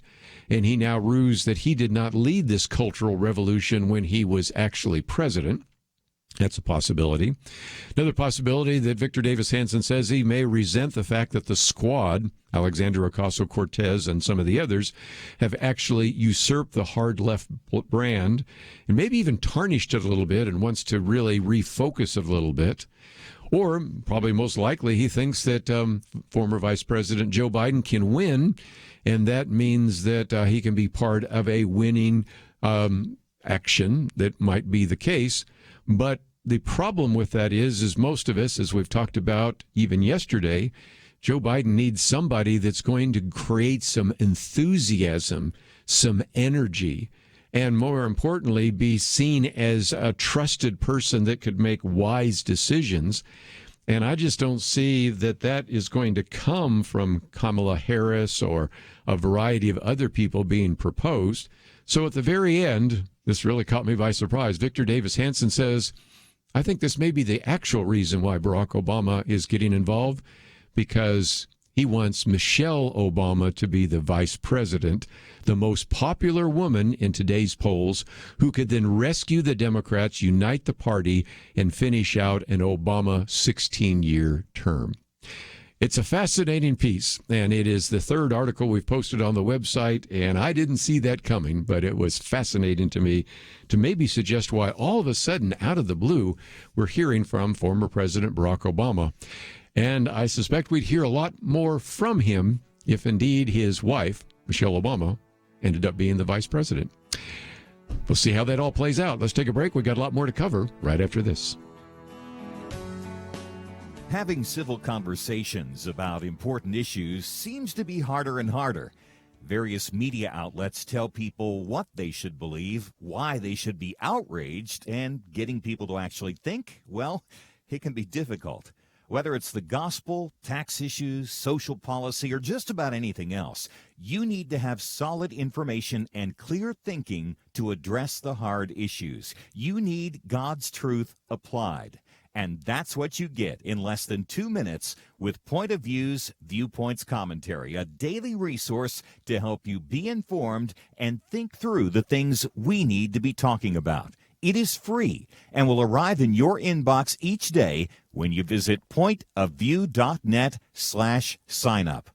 C: and he now rues that he did not lead this cultural revolution when he was actually president. That's a possibility. Another possibility that Victor Davis Hanson says he may resent the fact that the squad, Alexandria Ocasio-Cortez and some of the others, have actually usurped the hard left brand and maybe even tarnished it a little bit and wants to really refocus it a little bit. Or probably most likely he thinks that former Vice President Joe Biden can win, and that means that he can be part of a winning action that might be the case. But the problem with that is most of us, as we've talked about even yesterday, Joe Biden needs somebody that's going to create some enthusiasm, some energy, and more importantly, be seen as a trusted person that could make wise decisions. And I just don't see that that is going to come from Kamala Harris or a variety of other people being proposed. So at the very end, this really caught me by surprise. Victor Davis Hanson says, I think this may be the actual reason why Barack Obama is getting involved, because he wants Michelle Obama to be the vice president, the most popular woman in today's polls, who could then rescue the Democrats, unite the party, and finish out an Obama 16-year term. It's a fascinating piece, and it is the third article we've posted on the website, and I didn't see that coming, but it was fascinating to me to maybe suggest why all of a sudden, out of the blue, we're hearing from former President Barack Obama. And I suspect we'd hear a lot more from him if indeed his wife, Michelle Obama, ended up being the vice president. We'll see how that all plays out. Let's take a break. We've got a lot more to cover right after this.
D: Having civil conversations about important issues seems to be harder and harder. Various media outlets tell people what they should believe, why they should be outraged, and getting people to actually think, well, it can be difficult. Whether it's the gospel, tax issues, social policy, or just about anything else, you need to have solid information and clear thinking to address the hard issues. You need God's truth applied. And that's what you get in less than 2 minutes with Point of View's Viewpoints Commentary, a daily resource to help you be informed and think through the things we need to be talking about. It is free and will arrive in your inbox each day when you visit pointofview.net/signup.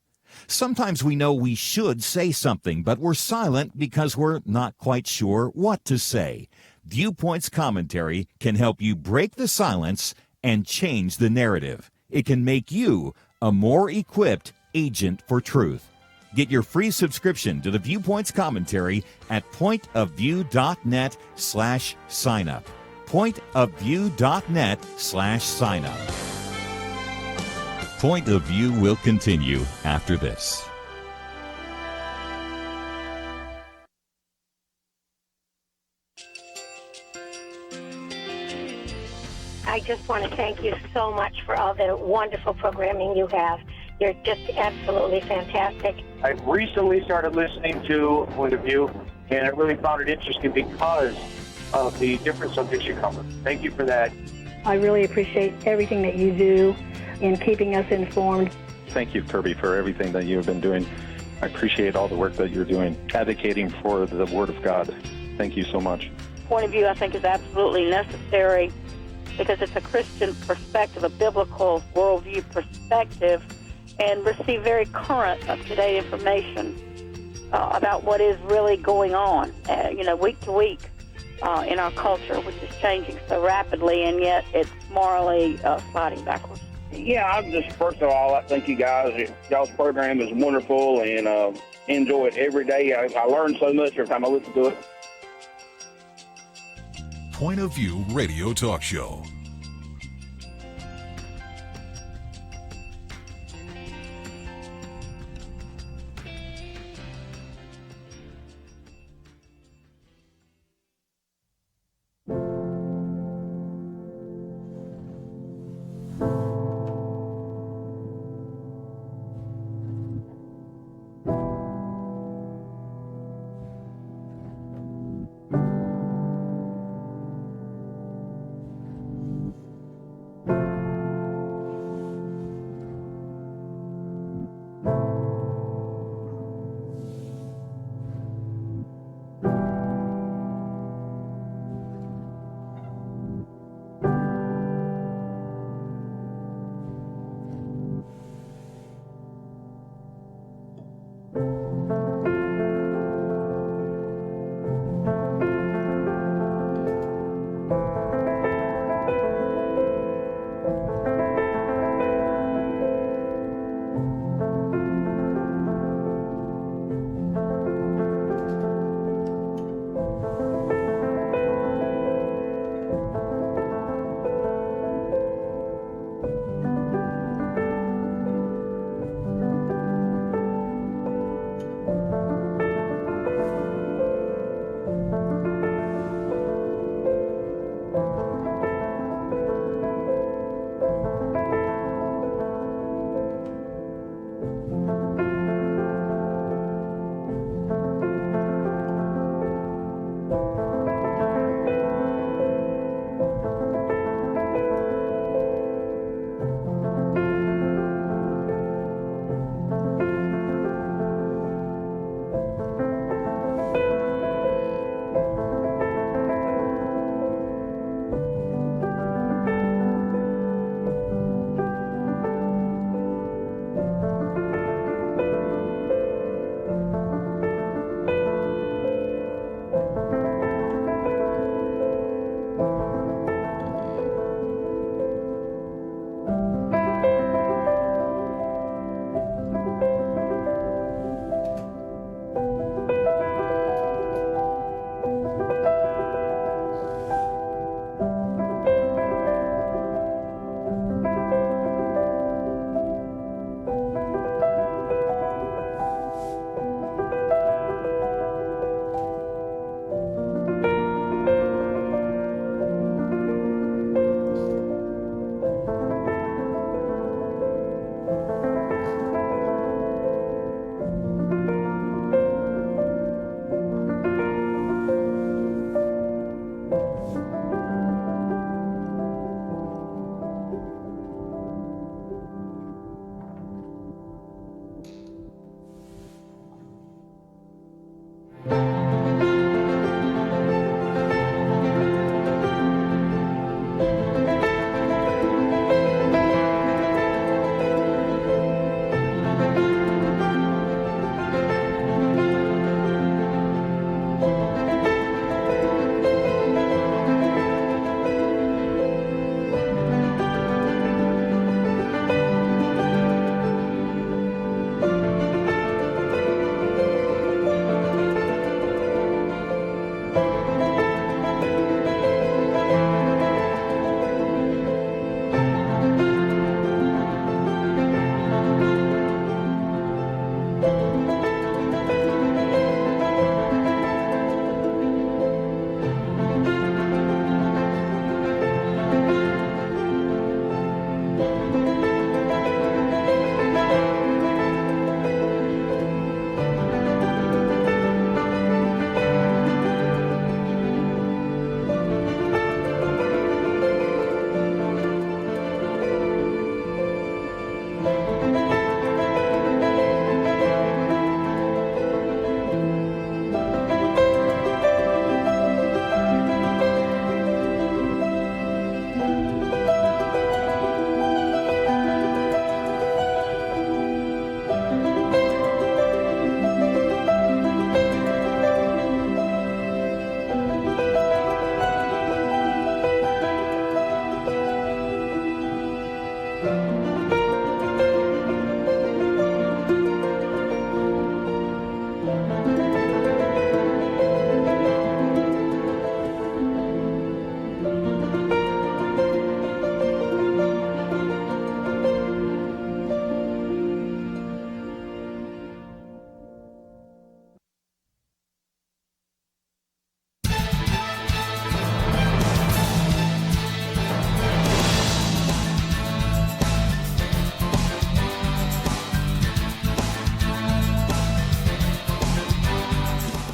D: Sometimes we know we should say something, but we're silent because we're not quite sure what to say. Viewpoints Commentary can help you break the silence and change the narrative. It can make you a more equipped agent for truth. Get your free subscription to the Viewpoints Commentary at pointofview.net/signup. Pointofview.net/signup. Point of View will continue after this.
F: I just want to thank you so much for all the wonderful programming you have. You're just absolutely fantastic.
G: I recently started listening to Point of View, and I really found it interesting because of the different subjects you cover. Thank you for that.
H: I really appreciate everything that you do in keeping us informed.
I: Thank you, Kerby, for everything that you have been doing. I appreciate all the work that you're doing, advocating for the Word of God. Thank you so much.
J: Point of view, I think, is absolutely necessary because it's a Christian perspective, a biblical worldview perspective, and receive very current, up-to-date information about what is really going on, week to week in our culture, which is changing so rapidly, and yet it's morally sliding backwards.
G: Yeah, I'm just, first of all, I thank you guys. Y'all's program is wonderful, and enjoy it every day. I learn so much every time I listen to it.
E: Point of View Radio Talk Show.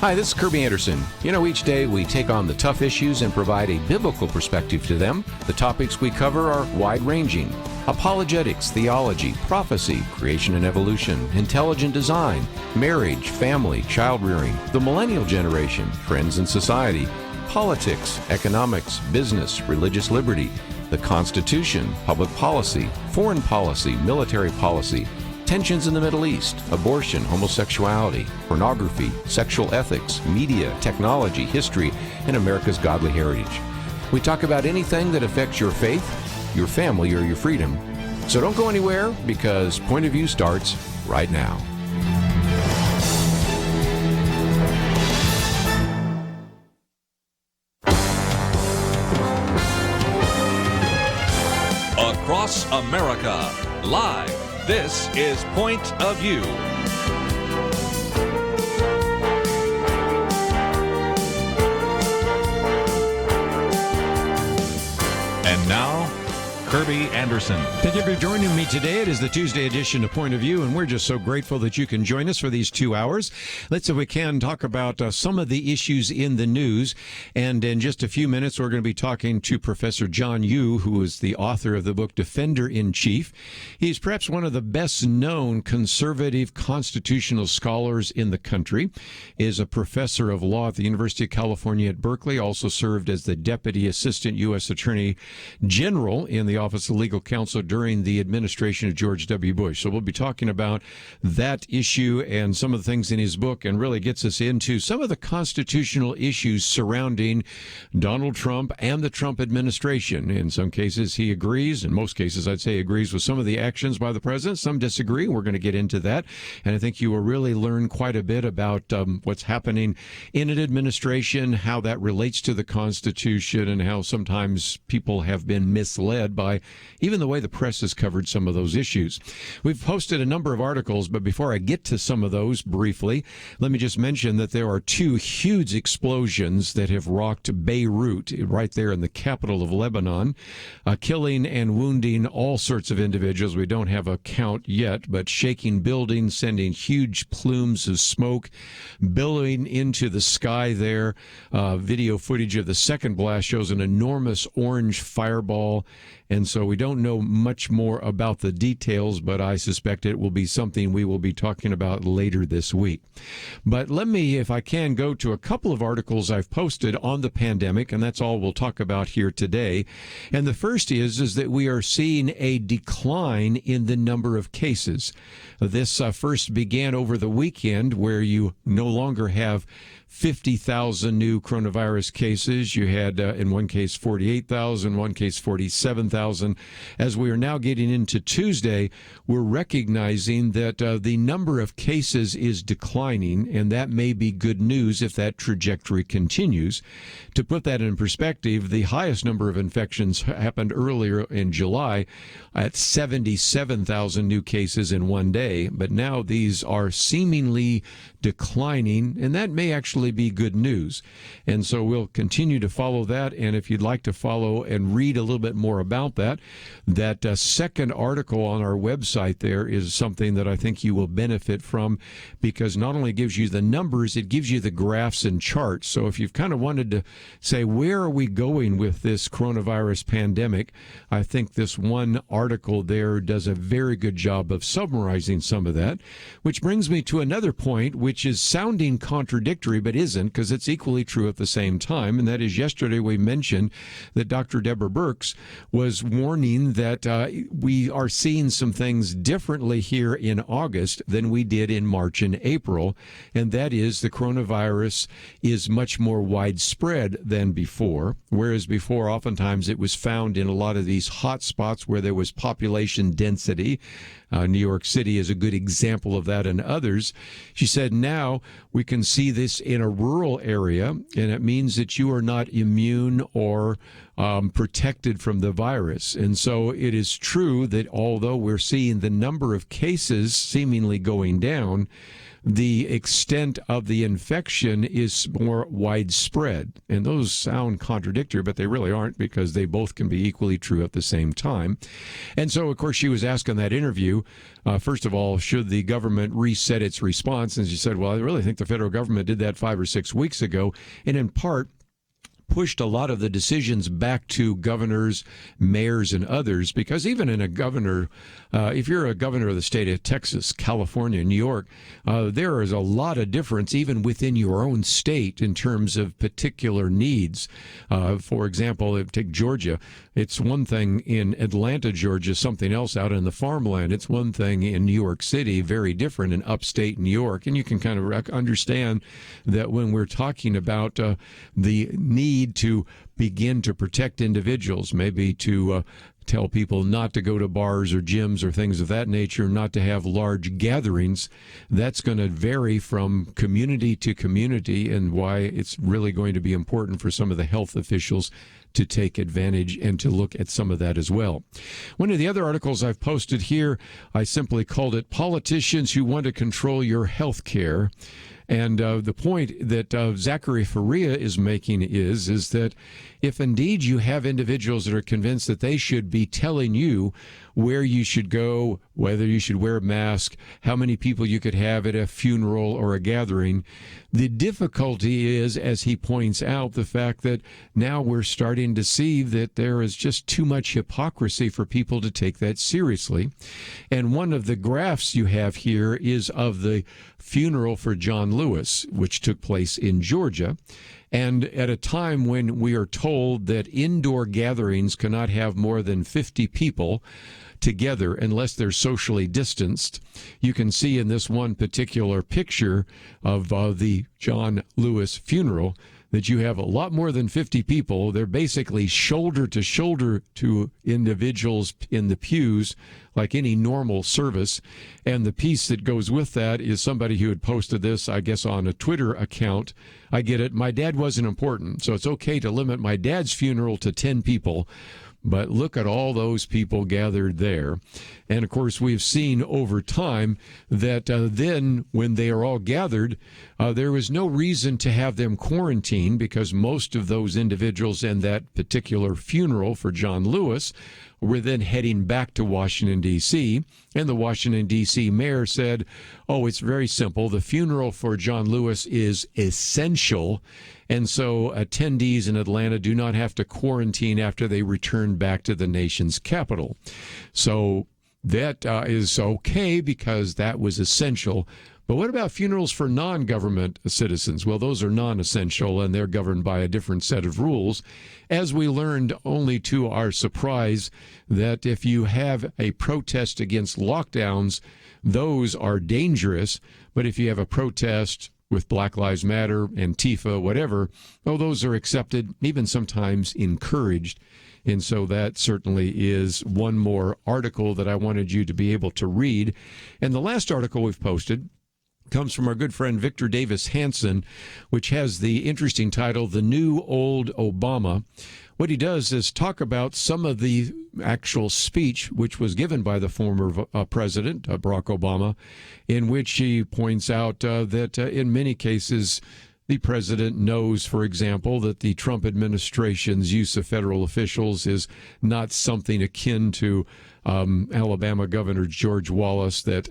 A: Hi, this is Kerby Anderson. You know, each day we take on the tough issues and provide a biblical perspective to them. The topics we cover are wide-ranging: apologetics, theology, prophecy, creation and evolution, intelligent design, marriage, family, child-rearing, the millennial generation, friends and society, politics, economics, business, religious liberty, the Constitution, public policy, foreign policy, military policy, tensions in the Middle East, abortion, homosexuality, pornography, sexual ethics, media, technology, history, and America's godly heritage. We talk about anything that affects your faith, your family, or your freedom. So don't go anywhere, because Point of View starts right now.
B: Across America, live. This is Point of View. And now, Kerby Anderson.
C: Thank you for joining me today. It is the Tuesday edition of Point of View, and we're just so grateful that you can join us for these 2 hours. Let's, if we can, talk about some of the issues in the news. And in just a few minutes, we're going to be talking to Professor John Yoo, who is the author of the book Defender-in-Chief. He's perhaps one of the best-known conservative constitutional scholars in the country. He is a professor of law at the University of California at Berkeley, also served as the Deputy Assistant U.S. Attorney General in the Office of Legal Counsel during the administration of George W. Bush. So we'll be talking about that issue and some of the things in his book, and really gets us into some of the constitutional issues surrounding Donald Trump and the Trump administration. In some cases, he agrees. In most cases, I'd say agrees with some of the actions by the president. Some disagree. We're going to get into that. And I think you will really learn quite a bit about what's happening in an administration, how that relates to the Constitution, and how sometimes people have been misled by even the way the press has covered some of those issues. We've posted a number of articles, but before I get to some of those briefly, let me just mention that there are two huge explosions that have rocked Beirut, right there in the capital of Lebanon, killing and wounding all sorts of individuals. We don't have a count yet, but shaking buildings, sending huge plumes of smoke billowing into the sky there. Video footage of the second blast shows an enormous orange fireball. And so we don't know much more about the details, but I suspect it will be something we will be talking about later this week. But let me, if I can, go to a couple of articles I've posted on the pandemic, and that's all we'll talk about here today. And the first is that we are seeing a decline in the number of cases. This first began over the weekend, where you no longer have 50,000 new coronavirus cases. You had, in one case, 48,000, one case, 47,000. As we are now getting into Tuesday, we're recognizing that the number of cases is declining, and that may be good news if that trajectory continues. To put that in perspective, the highest number of infections happened earlier in July at 77,000 new cases in one day, but now these are seemingly declining, and that may actually be good news. And so we'll continue to follow that, and if you'd like to follow and read a little bit more about that, that second article on our website there is something that I think you will benefit from, because not only gives you the numbers, it gives you the graphs and charts. So if you've kind of wanted to say, where are we going with this coronavirus pandemic, I think this one article there does a very good job of summarizing some of that, which brings me to another point, which is sounding contradictory, but isn't, because it's equally true at the same time. And that is, yesterday we mentioned that Dr. Deborah Birx was warning that we are seeing some things differently here in August than we did in March and April. And that is, the coronavirus is much more widespread than before, whereas before oftentimes it was found in a lot of these hot spots where there was population density. New York City is a good example of that, and others. She said now we can see this in a rural area, and it means that you are not immune or protected from the virus. And so it is true that although we're seeing the number of cases seemingly going down, the extent of the infection is more widespread. And those sound contradictory, but they really aren't, because they both can be equally true at the same time. And so, of course, she was asked in that interview, first of all, should the government reset its response? And she said, well, I really think the federal government did that 5 or 6 weeks ago, and in part pushed a lot of the decisions back to governors, mayors, and others, because even in a governor, if you're a governor of the state of Texas, California, New York, there is a lot of difference even within your own state in terms of particular needs. For example, take Georgia. It's one thing in Atlanta, Georgia, something else out in the farmland. It's one thing in New York City, very different in upstate New York. And you can kind of understand that when we're talking about the need to begin to protect individuals, maybe to tell people not to go to bars or gyms or things of that nature, not to have large gatherings, that's going to vary from community to community, and why it's really going to be important for some of the health officials to take advantage and to look at some of that as well. One of the other articles I've posted here, I simply called it Politicians Who Want to Control Your Health Care. And the point that Zachary Faria is making is that if indeed you have individuals that are convinced that they should be telling you where you should go, whether you should wear a mask, how many people you could have at a funeral or a gathering, the difficulty is, as he points out, the fact that now we're starting to see that there is just too much hypocrisy for people to take that seriously. And one of the graphs you have here is of the funeral for John Lewis, which took place in Georgia. And at a time when we are told that indoor gatherings cannot have more than 50 people together unless they're socially distanced, you can see in this one particular picture of the John Lewis funeral that you have a lot more than 50 people. They're basically shoulder to shoulder to individuals in the pews, like any normal service. And the piece that goes with that is somebody who had posted this, I guess, on a Twitter account. I get it. My dad wasn't important, so it's okay to limit my dad's funeral to 10 people. But look at all those people gathered there. And, of course, we've seen over time that then when they are all gathered, there was no reason to have them quarantined, because most of those individuals in that particular funeral for John Lewis were then heading back to Washington, D.C., and the Washington, D.C. mayor said, oh, it's very simple. The funeral for John Lewis is essential, and so attendees in Atlanta do not have to quarantine after they return back to the nation's capital. So that is okay, because that was essential. But what about funerals for non-government citizens? Well, those are non-essential, and they're governed by a different set of rules. As we learned, only to our surprise, that if you have a protest against lockdowns, those are dangerous. But if you have a protest with Black Lives Matter, Antifa, whatever, oh, those are accepted, even sometimes encouraged. And so that certainly is one more article that I wanted you to be able to read. And the last article we've posted comes from our good friend Victor Davis Hanson, which has the interesting title, The New Old Obama. What he does is talk about some of the actual speech which was given by the former president, Barack Obama, in which he points out that in many cases the president knows, for example, that the Trump administration's use of federal officials is not something akin to Alabama Governor George Wallace, that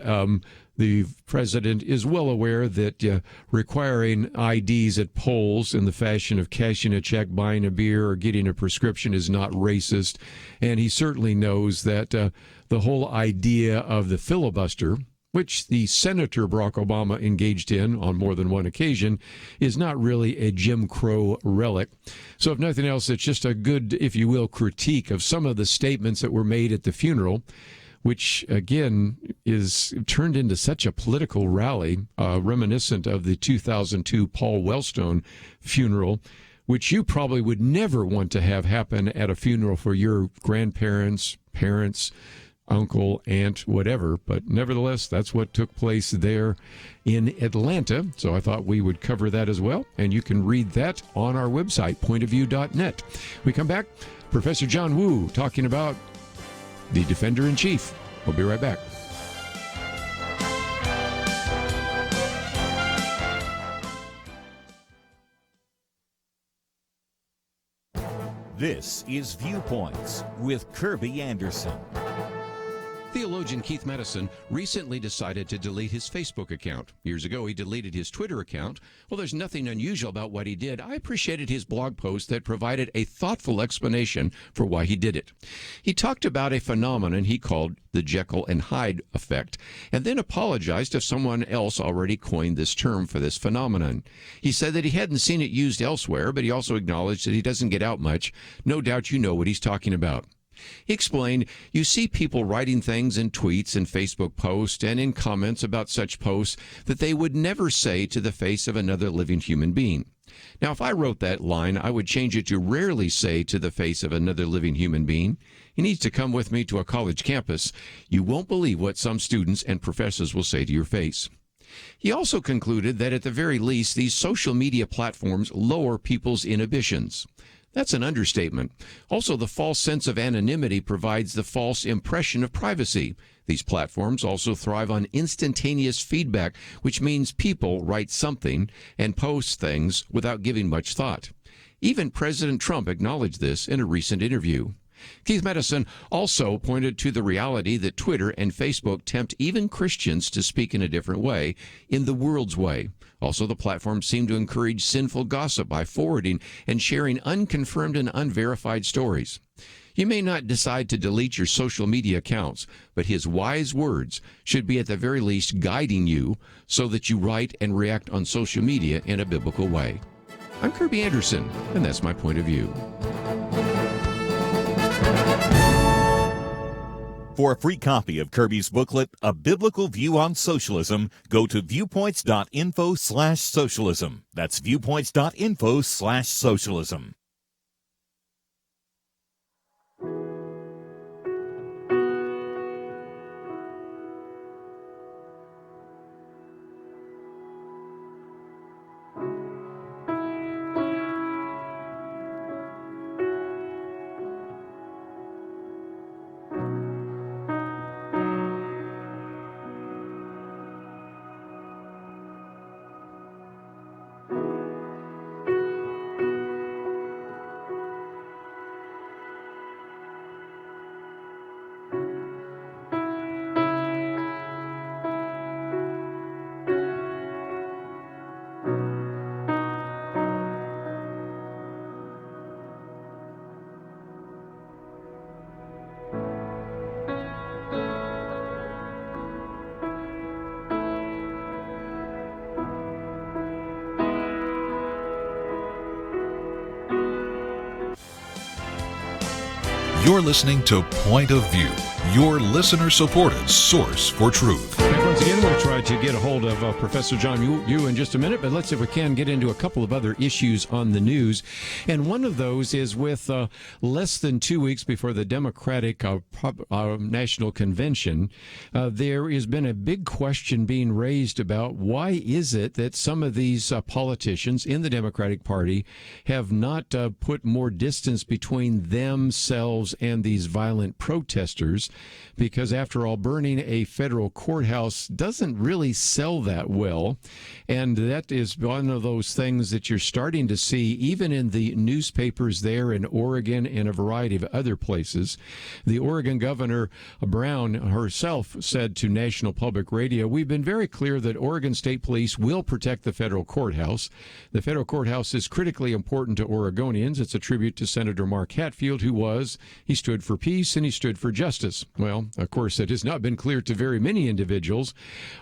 C: the president is well aware that requiring IDs at polls in the fashion of cashing a check, buying a beer, or getting a prescription is not racist. And he certainly knows that the whole idea of the filibuster, which the Senator Barack Obama engaged in on more than one occasion, is not really a Jim Crow relic. So if nothing else, it's just a good, if you will, critique of some of the statements that were made at the funeral, which, again, is turned into such a political rally, reminiscent of the 2002 Paul Wellstone funeral, which you probably would never want to have happen at a funeral for your grandparents, parents, uncle, aunt, whatever. But nevertheless, that's what took place there in Atlanta. So I thought we would cover that as well. And you can read that on our website, pointofview.net. We come back, Professor John Yoo talking about the Defender-in-Chief. We'll be right back.
D: This is Viewpoints with Kerby Anderson.
C: Theologian Keith Madison recently decided to delete his Facebook account. Years ago, he deleted his Twitter account. Well, there's nothing unusual about what he did. I appreciated his blog post that provided a thoughtful explanation for why he did it. He talked about a phenomenon he called the Jekyll and Hyde effect, and then apologized if someone else already coined this term for this phenomenon. He said that he hadn't seen it used elsewhere, but he also acknowledged that he doesn't get out much. No doubt you know what he's talking about. He explained, you see people writing things in tweets and Facebook posts and in comments about such posts that they would never say to the face of another living human being. Now, if I wrote that line, I would change it to rarely say to the face of another living human being. He needs to come with me to a college campus. You won't believe what some students and professors will say to your face. He also concluded that at the very least, these social media platforms lower people's inhibitions. That's an understatement. Also, the false sense of anonymity provides the false impression of privacy. These platforms also thrive on instantaneous feedback, which means people write something and post things without giving much thought. Even President Trump acknowledged this in a recent interview. Keith Madison also pointed to the reality that Twitter and Facebook tempt even Christians to speak in a different way, in the world's way. Also, the platforms seem to encourage sinful gossip by forwarding and sharing unconfirmed and unverified stories. You may not decide to delete your social media accounts, but his wise words should be at the very least guiding you so that you write and react on social media in a biblical way. I'm Kerby Anderson, and that's my point of view.
D: For a free copy of Kerby's booklet, A Biblical View on Socialism, go to viewpoints.info/socialism. That's viewpoints.info/socialism.
E: You're listening to Point of View, your listener-supported source for truth.
C: And once again, we'll try to get a hold of Professor John Yoo in just a minute, but let's see if we can get into a couple of other issues on the news. And one of those is with less than 2 weeks before the Democratic National Convention, there has been a big question being raised about why is it that some of these politicians in the Democratic Party have not put more distance between themselves and these violent protesters, because after all, burning a federal courthouse doesn't really sell that well. And that is one of those things that you're starting to see even in the newspapers there in Oregon and a variety of other places. The Oregon Governor Brown herself said to National Public Radio, "We've been very clear that Oregon State Police will protect the federal courthouse. The federal courthouse is critically important to Oregonians. It's a tribute to Senator Mark Hatfield, he stood for peace and he stood for justice." Well, of course, it has not been clear to very many individuals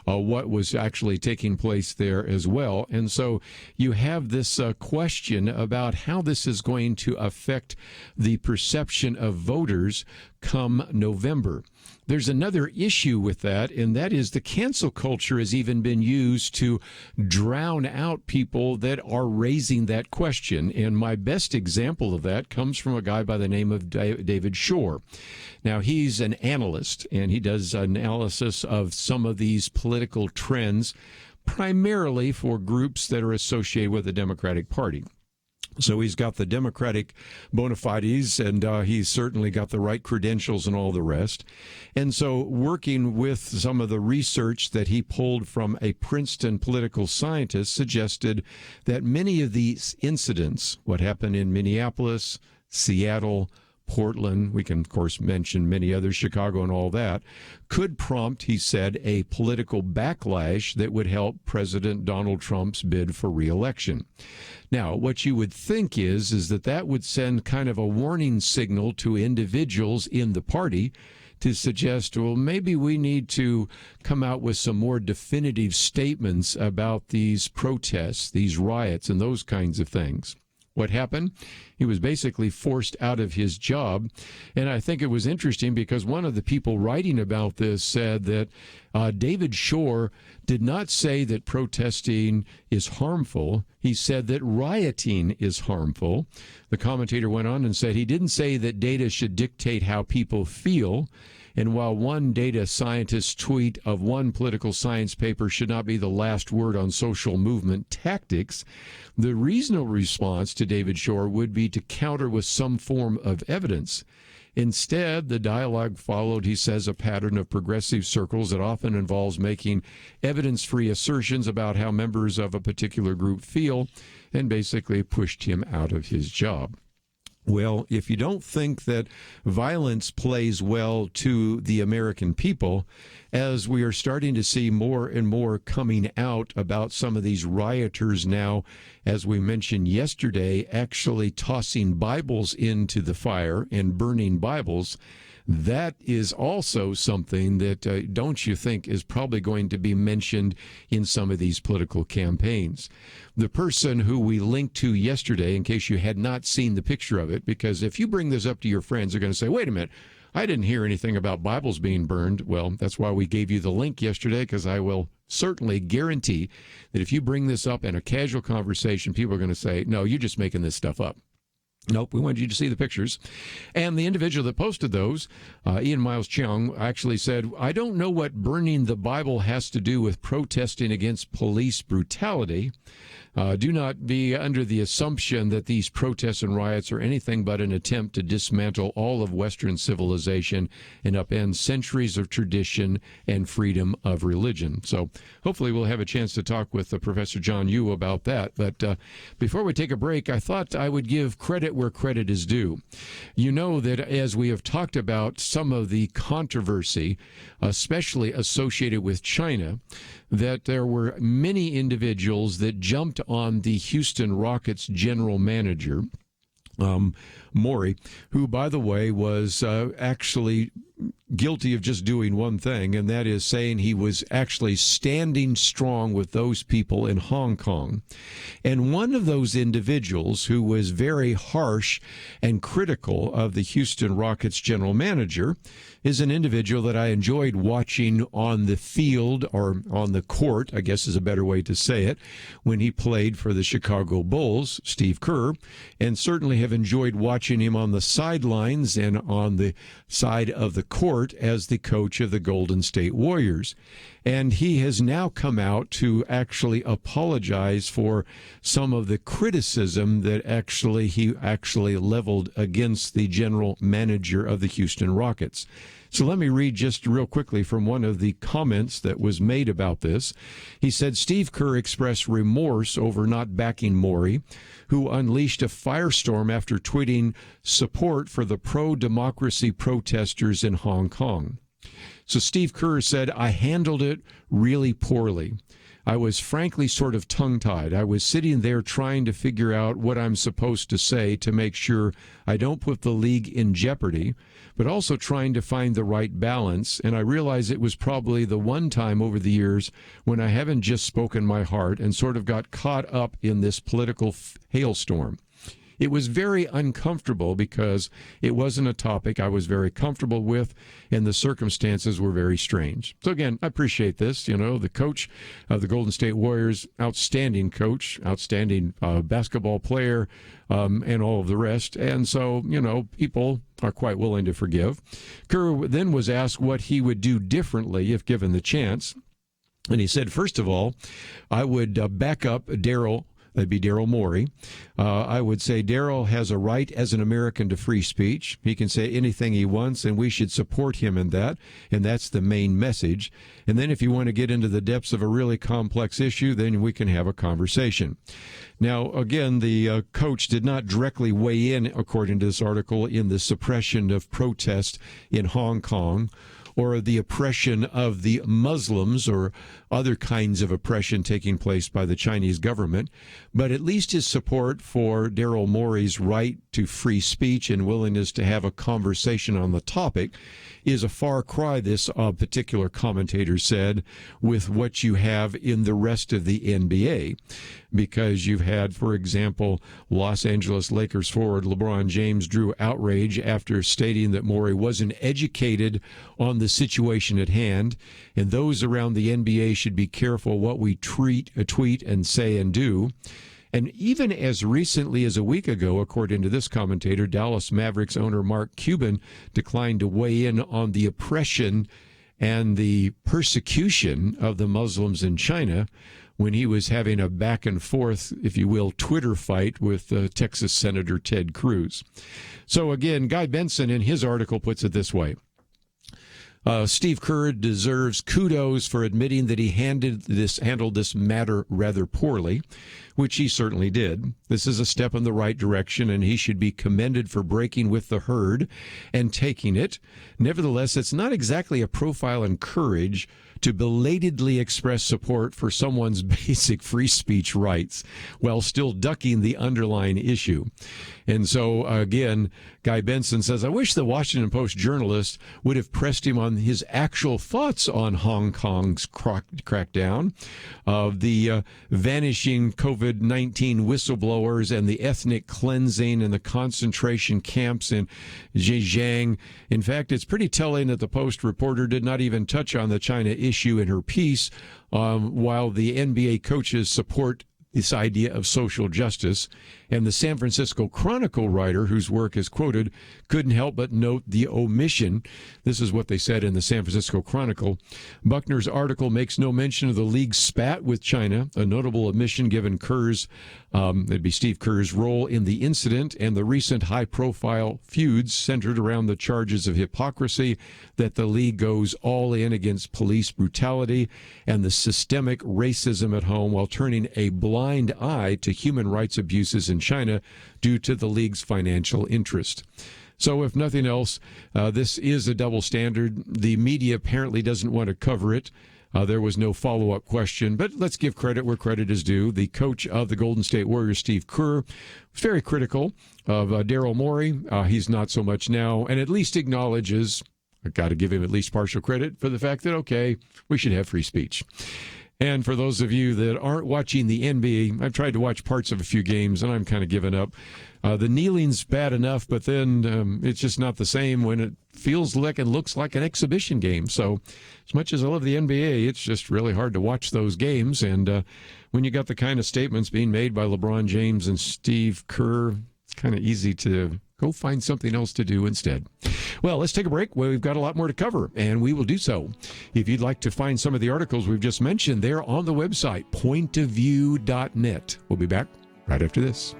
C: what was actually taking place there as well. And so you have this question about how this is going to affect the perception of voters come November. There's another issue with that, and that is the cancel culture has even been used to drown out people that are raising that question. And my best example of that comes from a guy by the name of David Shore. Now, he's an analyst, and he does analysis of some of these political trends, primarily for groups that are associated with the Democratic Party. So he's got the Democratic bona fides, and he's certainly got the right credentials and all the rest. And so working with some of the research that he pulled from a Princeton political scientist suggested that many of these incidents, what happened in Minneapolis, Seattle, Portland, we can, of course, mention many others, Chicago and all that, could prompt, he said, a political backlash that would help President Donald Trump's bid for re-election. Now, what you would think is that would send kind of a warning signal to individuals in the party to suggest, well, maybe we need to come out with some more definitive statements about these protests, these riots, and those kinds of things. What happened? He was basically forced out of his job. And I think it was interesting because one of the people writing about this said that David Shore did not say that protesting is harmful. He said that rioting is harmful. The commentator went on and said he didn't say that data should dictate how people feel. And while one data scientist's tweet of one political science paper should not be the last word on social movement tactics, the reasonable response to David Shore would be to counter with some form of evidence. Instead, the dialogue followed, he says, a pattern of progressive circles that often involves making evidence-free assertions about how members of a particular group feel, and basically pushed him out of his job. Well, if you don't think that violence plays well to the American people, as we are starting to see more and more coming out about some of these rioters now, as we mentioned yesterday, actually tossing Bibles into the fire and burning Bibles, that is also something that, don't you think, is probably going to be mentioned in some of these political campaigns. The person who we linked to yesterday, in case you had not seen the picture of it, because if you bring this up to your friends, they're going to say, wait a minute, I didn't hear anything about Bibles being burned. Well, that's why we gave you the link yesterday, because I will certainly guarantee that if you bring this up in a casual conversation, people are going to say, no, you're just making this stuff up. Nope, we wanted you to see the pictures. And the individual that posted those, Ian Miles Cheong, actually said, I don't know what burning the Bible has to do with protesting against police brutality. Do not be under the assumption that these protests and riots are anything but an attempt to dismantle all of Western civilization and upend centuries of tradition and freedom of religion. So hopefully we'll have a chance to talk with Professor John Yoo about that. But before we take a break, I thought I would give credit where credit is due. You know that as we have talked about some of the controversy, especially associated with China, that there were many individuals that jumped on the Houston Rockets general manager, Morey, who, by the way, was actually guilty of just doing one thing, and that is saying he was actually standing strong with those people in Hong Kong. And one of those individuals who was very harsh and critical of the Houston Rockets general manager is an individual that I enjoyed watching on the field, or on the court, I guess is a better way to say it, when he played for the Chicago Bulls, Steve Kerr, and certainly have enjoyed watching him on the sidelines and on the side of the court as the coach of the Golden State Warriors. And he has now come out to actually apologize for some of the criticism that he actually leveled against the general manager of the Houston Rockets. So let me read just real quickly from one of the comments that was made about this. He said, Steve Kerr expressed remorse over not backing Morey, who unleashed a firestorm after tweeting support for the pro-democracy protesters in Hong Kong. So Steve Kerr said, I handled it really poorly. I was frankly sort of tongue-tied. I was sitting there trying to figure out what I'm supposed to say to make sure I don't put the league in jeopardy, but also trying to find the right balance. And I realized it was probably the one time over the years when I haven't just spoken my heart and sort of got caught up in this political hailstorm. It was very uncomfortable because it wasn't a topic I was very comfortable with, and the circumstances were very strange. So again, I appreciate this. You know, the coach of the Golden State Warriors, outstanding coach, outstanding basketball player, and all of the rest. And so, you know, people are quite willing to forgive. Kerr then was asked what he would do differently if given the chance. And he said, first of all, I would back up Daryl That'd be Daryl Morey. I would say Daryl has a right as an American to free speech. He can say anything he wants, and we should support him in that. And that's the main message. And then if you want to get into the depths of a really complex issue, then we can have a conversation. Now, again, the coach did not directly weigh in, according to this article, in the suppression of protest in Hong Kong, or the oppression of the Muslims or other kinds of oppression taking place by the Chinese government, but at least his support for Daryl Morey's right to free speech and willingness to have a conversation on the topic is a far cry, this particular commentator said, with what you have in the rest of the NBA. Because you've had, for example, Los Angeles Lakers forward LeBron James drew outrage after stating that Morey wasn't educated on the situation at hand, and those around the NBA should be careful what we tweet and say and do. And even as recently as a week ago, according to this commentator, Dallas Mavericks owner Mark Cuban declined to weigh in on the oppression and the persecution of the Muslims in China when he was having a back and forth, if you will, Twitter fight with Texas Senator Ted Cruz. So again, Guy Benson in his article puts it this way. Steve Kerr deserves kudos for admitting that he handled this matter rather poorly, which he certainly did. This is a step in the right direction, and he should be commended for breaking with the herd and taking it. Nevertheless, it's not exactly a profile in courage to belatedly express support for someone's basic free speech rights while still ducking the underlying issue. And so, again, Guy Benson says, I wish the Washington Post journalist would have pressed him on his actual thoughts on Hong Kong's crackdown, of the vanishing COVID-19 whistleblowers and the ethnic cleansing and the concentration camps in Xinjiang. In fact, it's pretty telling that the Post reporter did not even touch on the China issue in her piece, while the NBA coaches support this idea of social justice. And the San Francisco Chronicle writer, whose work is quoted, couldn't help but note the omission. This is what they said in the San Francisco Chronicle. Buckner's article makes no mention of the league's spat with China, a notable omission given Kerr's, it'd be Steve Kerr's role in the incident and the recent high-profile feuds centered around the charges of hypocrisy that the league goes all in against police brutality and the systemic racism at home while turning a blind eye to human rights abuses in China due to the league's financial interest. So if nothing else, this is a double standard. The media apparently doesn't want to cover it. There was no follow-up question, but let's give credit where credit is due. The coach of the Golden State Warriors, Steve Kerr, was very critical of Daryl Morey. He's not so much now, and at least acknowledges, I've got to give him at least partial credit for the fact that, okay, we should have free speech. And for those of you that aren't watching the NBA, I've tried to watch parts of a few games, and I'm kind of giving up. The kneeling's bad enough, but then it's just not the same when it feels like and looks like an exhibition game. So as much as I love the NBA, it's just really hard to watch those games. And when you got the kind of statements being made by LeBron James and Steve Kerr, it's kind of easy to go find something else to do instead. Well, let's take a break. We've got a lot more to cover, and we will do so. If you'd like to find some of the articles we've just mentioned, they're on the website, pointofview.net. We'll be back right after this.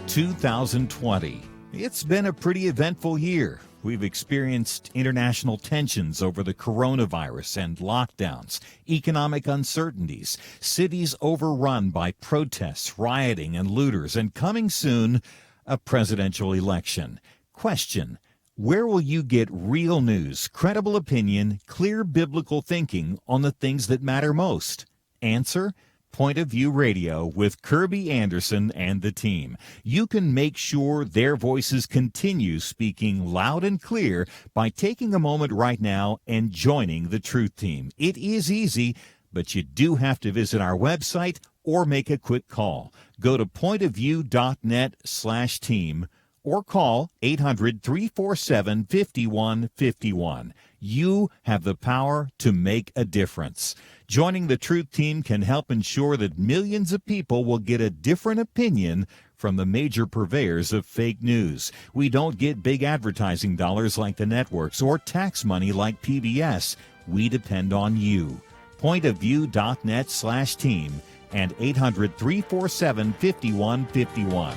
D: (2020). It's been a pretty eventful year. We've experienced international tensions over the coronavirus and lockdowns, economic uncertainties, cities overrun by protests, rioting, and looters, and coming soon, a presidential election. Question: where will you get real news, credible opinion, clear biblical thinking on the things that matter most? Answer: Point of View Radio with Kerby Anderson and the team. You can make sure their voices continue speaking loud and clear by taking a moment right now and joining the Truth Team. It is easy, but you do have to visit our website or make a quick call. Go to pointofview.net/team or call 800-347-5151. You have the power to make a difference. Joining the Truth Team can help ensure that millions of people will get a different opinion from the major purveyors of fake news. We don't get big advertising dollars like the networks or tax money like PBS. We depend on you. pointofview.net/team and 800-347-5151.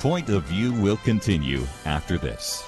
D: Point of View will continue after this.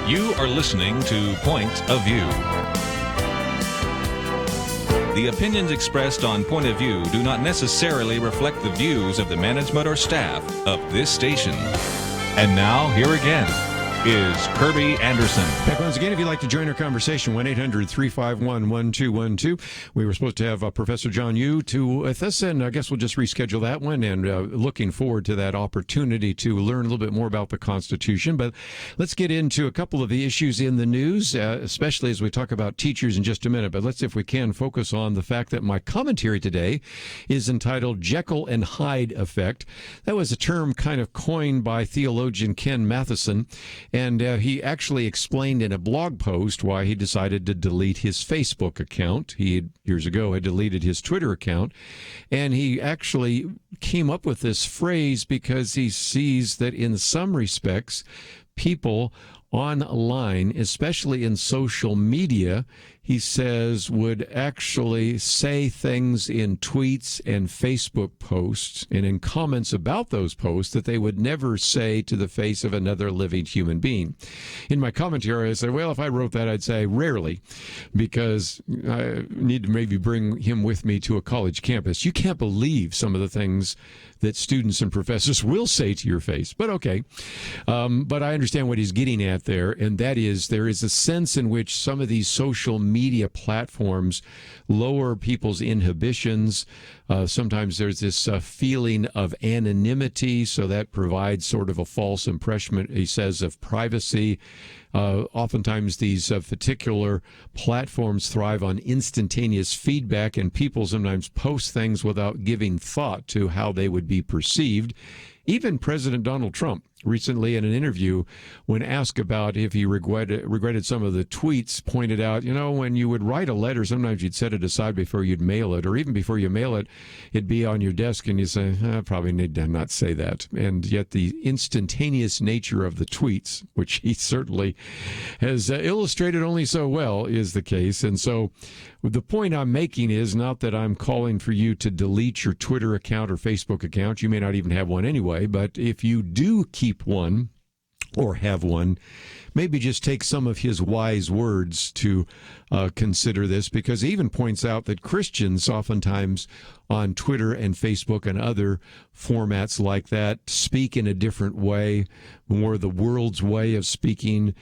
B: You are listening to Point of View. The opinions expressed on Point of View do not necessarily reflect the views of the management or staff of this station. And now, here again is Kerby Anderson.
C: Back once again, if you'd like to join our conversation, 1-800-351-1212. We were supposed to have Professor John Yoo with us, and I guess we'll just reschedule that one, and looking forward to that opportunity to learn a little bit more about the Constitution. But let's get into a couple of the issues in the news, especially as we talk about teachers in just a minute. But let's, if we can, focus on the fact that my commentary today is entitled Jekyll and Hyde Effect. That was a term kind of coined by theologian Ken Matheson. And he actually explained in a blog post why he decided to delete his Facebook account. He had, years ago, had deleted his Twitter account. And he actually came up with this phrase because he sees that in some respects, people online, especially in social media, he says, would actually say things in tweets and Facebook posts and in comments about those posts that they would never say to the face of another living human being. In my commentary, I say, well, if I wrote that, I'd say rarely, because I need to maybe bring him with me to a college campus. You can't believe some of the things that students and professors will say to your face. But okay. But I understand what he's getting at there, and that is there is a sense in which some of these social media platforms lower people's inhibitions. Sometimes there's this feeling of anonymity, so that provides sort of a false impression, he says, of privacy. Oftentimes these particular platforms thrive on instantaneous feedback, and people sometimes post things without giving thought to how they would be perceived. Even President Donald Trump recently in an interview, when asked about if he regretted some of the tweets, pointed out, when you would write a letter, sometimes you'd set it aside before you'd mail it, or even before you mail it, it'd be on your desk and you say, I probably need to not say that. And yet the instantaneous nature of the tweets, which he certainly has illustrated only so well, is the case. And so the point I'm making is not that I'm calling for you to delete your Twitter account or Facebook account. You may not even have one anyway, but if you do keep one or have one, maybe just take some of his wise words to consider this, because he even points out that Christians oftentimes on Twitter and Facebook and other formats like that speak in a different way, more the world's way of speaking.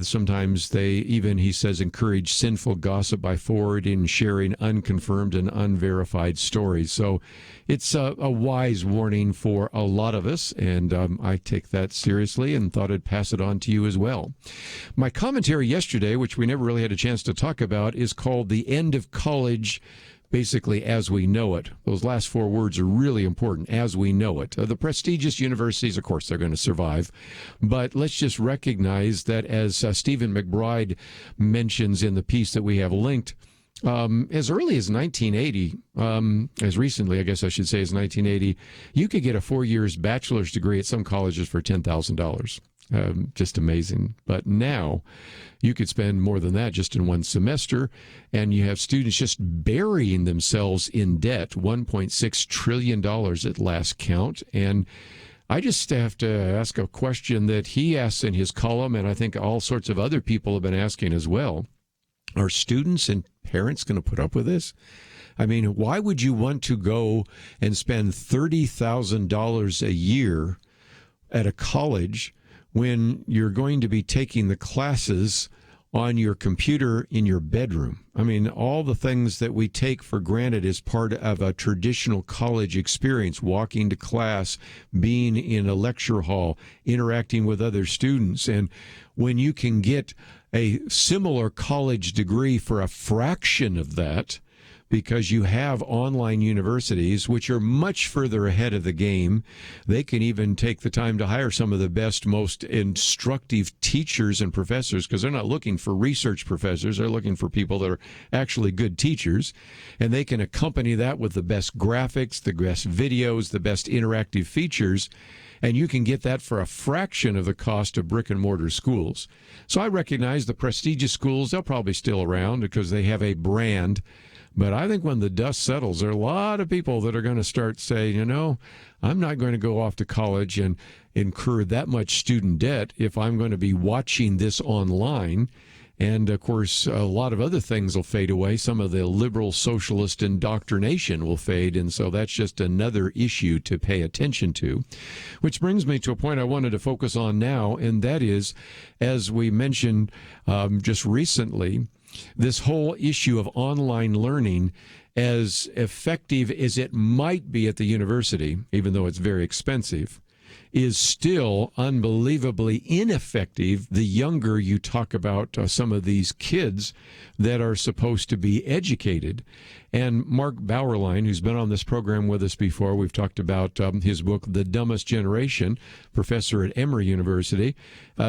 C: Sometimes they even, he says, encourage sinful gossip by forwarding and sharing unconfirmed and unverified stories. So it's a wise warning for a lot of us, and I take that seriously and thought I'd pass it on to you as well. My commentary yesterday, which we never really had a chance to talk about, is called The End of College, basically as we know it. Those last four words are really important, as we know it. The prestigious universities, of course, they're going to survive. But let's just recognize that, as Stephen McBride mentions in the piece that we have linked, as early as 1980, as recently, I guess I should say, as 1980, you could get a 4 years bachelor's degree at some colleges for $10,000. Just amazing. But now you could spend more than that just in one semester, and you have students just burying themselves in debt, $1.6 trillion at last count. And I just have to ask a question that he asks in his column, and I think all sorts of other people have been asking as well. Are students and parents going to put up with this? I mean, why would you want to go and spend $30,000 a year at a college when you're going to be taking the classes on your computer in your bedroom? I mean, all the things that we take for granted as part of a traditional college experience, walking to class, being in a lecture hall, interacting with other students. And when you can get a similar college degree for a fraction of that, because you have online universities which are much further ahead of the game. They can even take the time to hire some of the best, most instructive teachers and professors, because they're not looking for research professors. They're looking for people that are actually good teachers. And they can accompany that with the best graphics, the best videos, the best interactive features. And you can get that for a fraction of the cost of brick and mortar schools. So I recognize the prestigious schools, they'll probably still around because they have a brand. But I think when the dust settles, there are a lot of people that are going to start saying, I'm not going to go off to college and incur that much student debt if I'm going to be watching this online. And, of course, a lot of other things will fade away. Some of the liberal socialist indoctrination will fade. And so that's just another issue to pay attention to. Which brings me to a point I wanted to focus on now, and that is, as we mentioned just recently, this whole issue of online learning, as effective as it might be at the university, even though it's very expensive, is still unbelievably ineffective the younger you talk about some of these kids that are supposed to be educated. And Mark Bauerlein, who's been on this program with us before, we've talked about his book, The Dumbest Generation, professor at Emory University,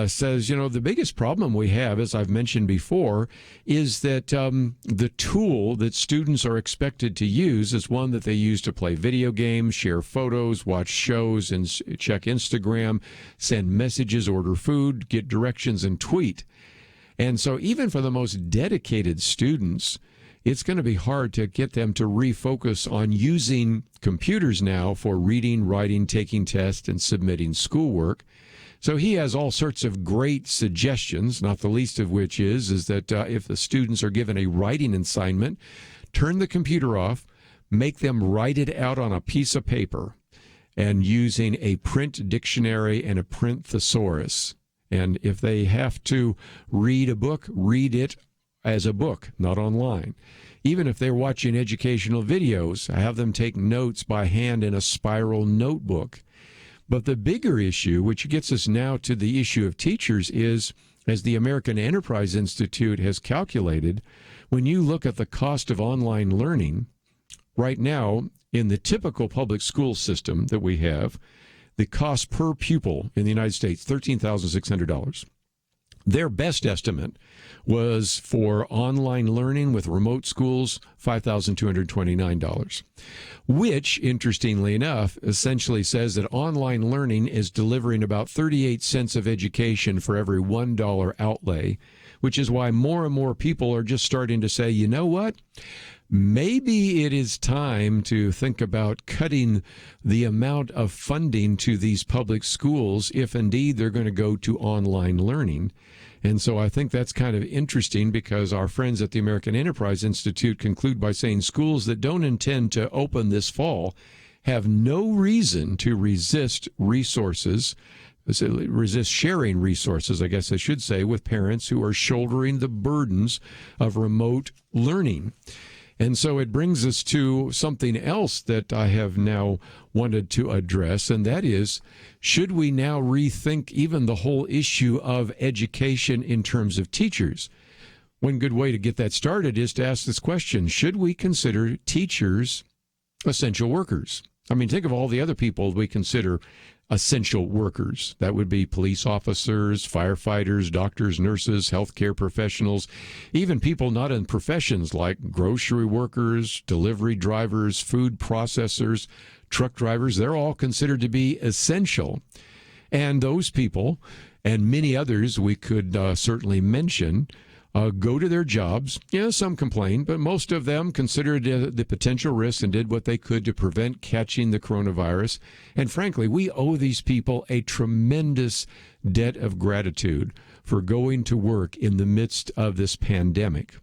C: says, the biggest problem we have, as I've mentioned before, is that the tool that students are expected to use is one that they use to play video games, share photos, watch shows, and check Instagram, send messages, order food, get directions, and tweet. And so even for the most dedicated students, it's going to be hard to get them to refocus on using computers now for reading, writing, taking tests, and submitting schoolwork. So he has all sorts of great suggestions, not the least of which is that if the students are given a writing assignment, turn the computer off, make them write it out on a piece of paper, and using a print dictionary and a print thesaurus. And if they have to read a book, read it as a book, not online. Even if they're watching educational videos, have them take notes by hand in a spiral notebook. But the bigger issue, which gets us now to the issue of teachers, is, as the American Enterprise Institute has calculated, when you look at the cost of online learning, right now, in the typical public school system that we have, the cost per pupil in the United States, $13,600. Their best estimate was for online learning with remote schools, $5,229, which, interestingly enough, essentially says that online learning is delivering about 38 cents of education for every $1 outlay, which is why more and more people are just starting to say, you know what? Maybe it is time to think about cutting the amount of funding to these public schools if indeed they're going to go to online learning. And so I think that's kind of interesting because our friends at the American Enterprise Institute conclude by saying schools that don't intend to open this fall have no reason to resist sharing resources, I guess I should say, with parents who are shouldering the burdens of remote learning. And so it brings us to something else that I have now wanted to address, and that is, should we now rethink even the whole issue of education in terms of teachers? One good way to get that started is to ask this question: should we consider teachers essential workers? I mean, think of all the other people we consider essential workers. That would be police officers, firefighters, doctors, nurses, healthcare professionals, even people not in professions like grocery workers, delivery drivers, food processors, truck drivers. They're all considered to be essential. And those people, and many others we could certainly mention, go to their jobs. Yeah, some complain, but most of them considered the potential risks and did what they could to prevent catching the coronavirus. And frankly, we owe these people a tremendous debt of gratitude for going to work in the midst of this pandemic.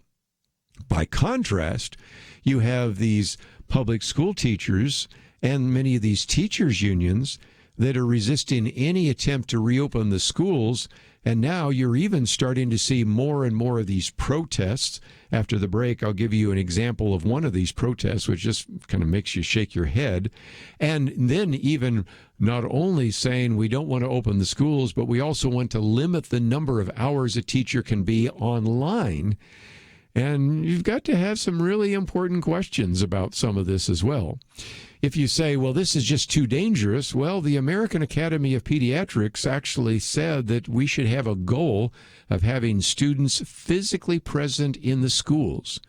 C: By contrast, you have these public school teachers and many of these teachers' unions that are resisting any attempt to reopen the schools. And now you're even starting to see more and more of these protests. After the break, I'll give you an example of one of these protests, which just kind of makes you shake your head. And then even not only saying we don't want to open the schools, but we also want to limit the number of hours a teacher can be online. And you've got to have some really important questions about some of this as well. If you say, well, this is just too dangerous, well, the American Academy of Pediatrics actually said that we should have a goal of having students physically present in the schools.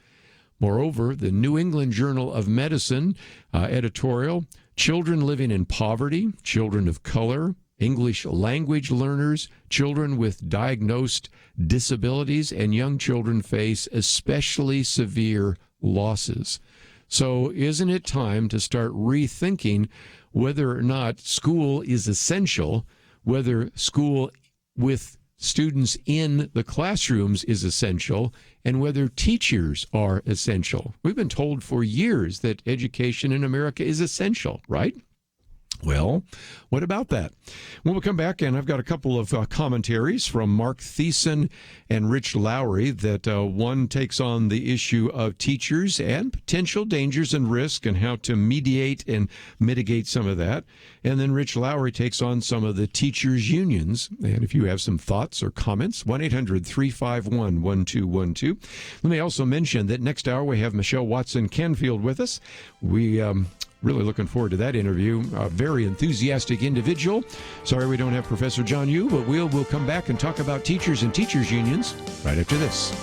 C: Moreover, the New England Journal of Medicine editorial, children living in poverty, children of color, English language learners, children with diagnosed disabilities, and young children face especially severe losses. So isn't it time to start rethinking whether or not school is essential, whether school with students in the classrooms is essential and whether teachers are essential. We've been told for years that education in America is essential, right? Well, what about that? When we come back, and I've got a couple of commentaries from Mark Thiessen and Rich Lowry that one takes on the issue of teachers and potential dangers and risk and how to mediate and mitigate some of that. And then Rich Lowry takes on some of the teachers' unions. And if you have some thoughts or comments, 1-800-351-1212. Let me also mention that next hour we have Michelle Watson-Canfield with us. We really looking forward to that interview. A very enthusiastic individual. Sorry we don't have Professor John Yoo, but we'll come back and talk about teachers and teachers' unions right after this.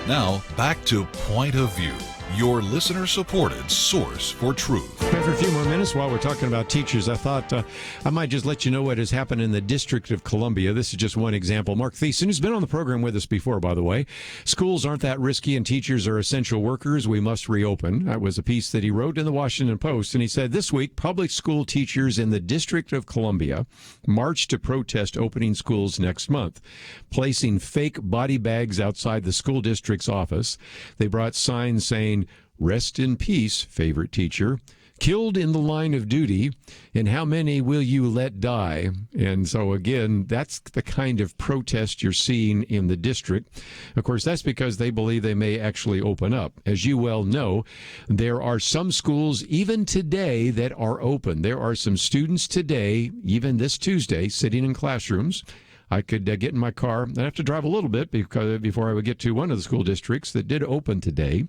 E: Now, back to Point of View, your listener-supported source for truth.
C: For a few more minutes while we're talking about teachers, I thought I might just let you know what has happened in the District of Columbia. This is just one example. Mark Thiessen, who's been on the program with us before, by the way. Schools aren't that risky and teachers are essential workers. We must reopen. That was a piece that he wrote in the Washington Post. And he said, this week, public school teachers in the District of Columbia marched to protest opening schools next month, placing fake body bags outside the school district's office. They brought signs saying, "Rest in peace, favorite teacher. Killed in the line of duty, and how many will you let die?" And so, again, that's the kind of protest you're seeing in the district. Of course, that's because they believe they may actually open up. As you well know, there are some schools, even today, that are open. There are some students today, even this Tuesday, sitting in classrooms. I could get in my car. I'd have to drive a little bit before I would get to one of the school districts that did open today,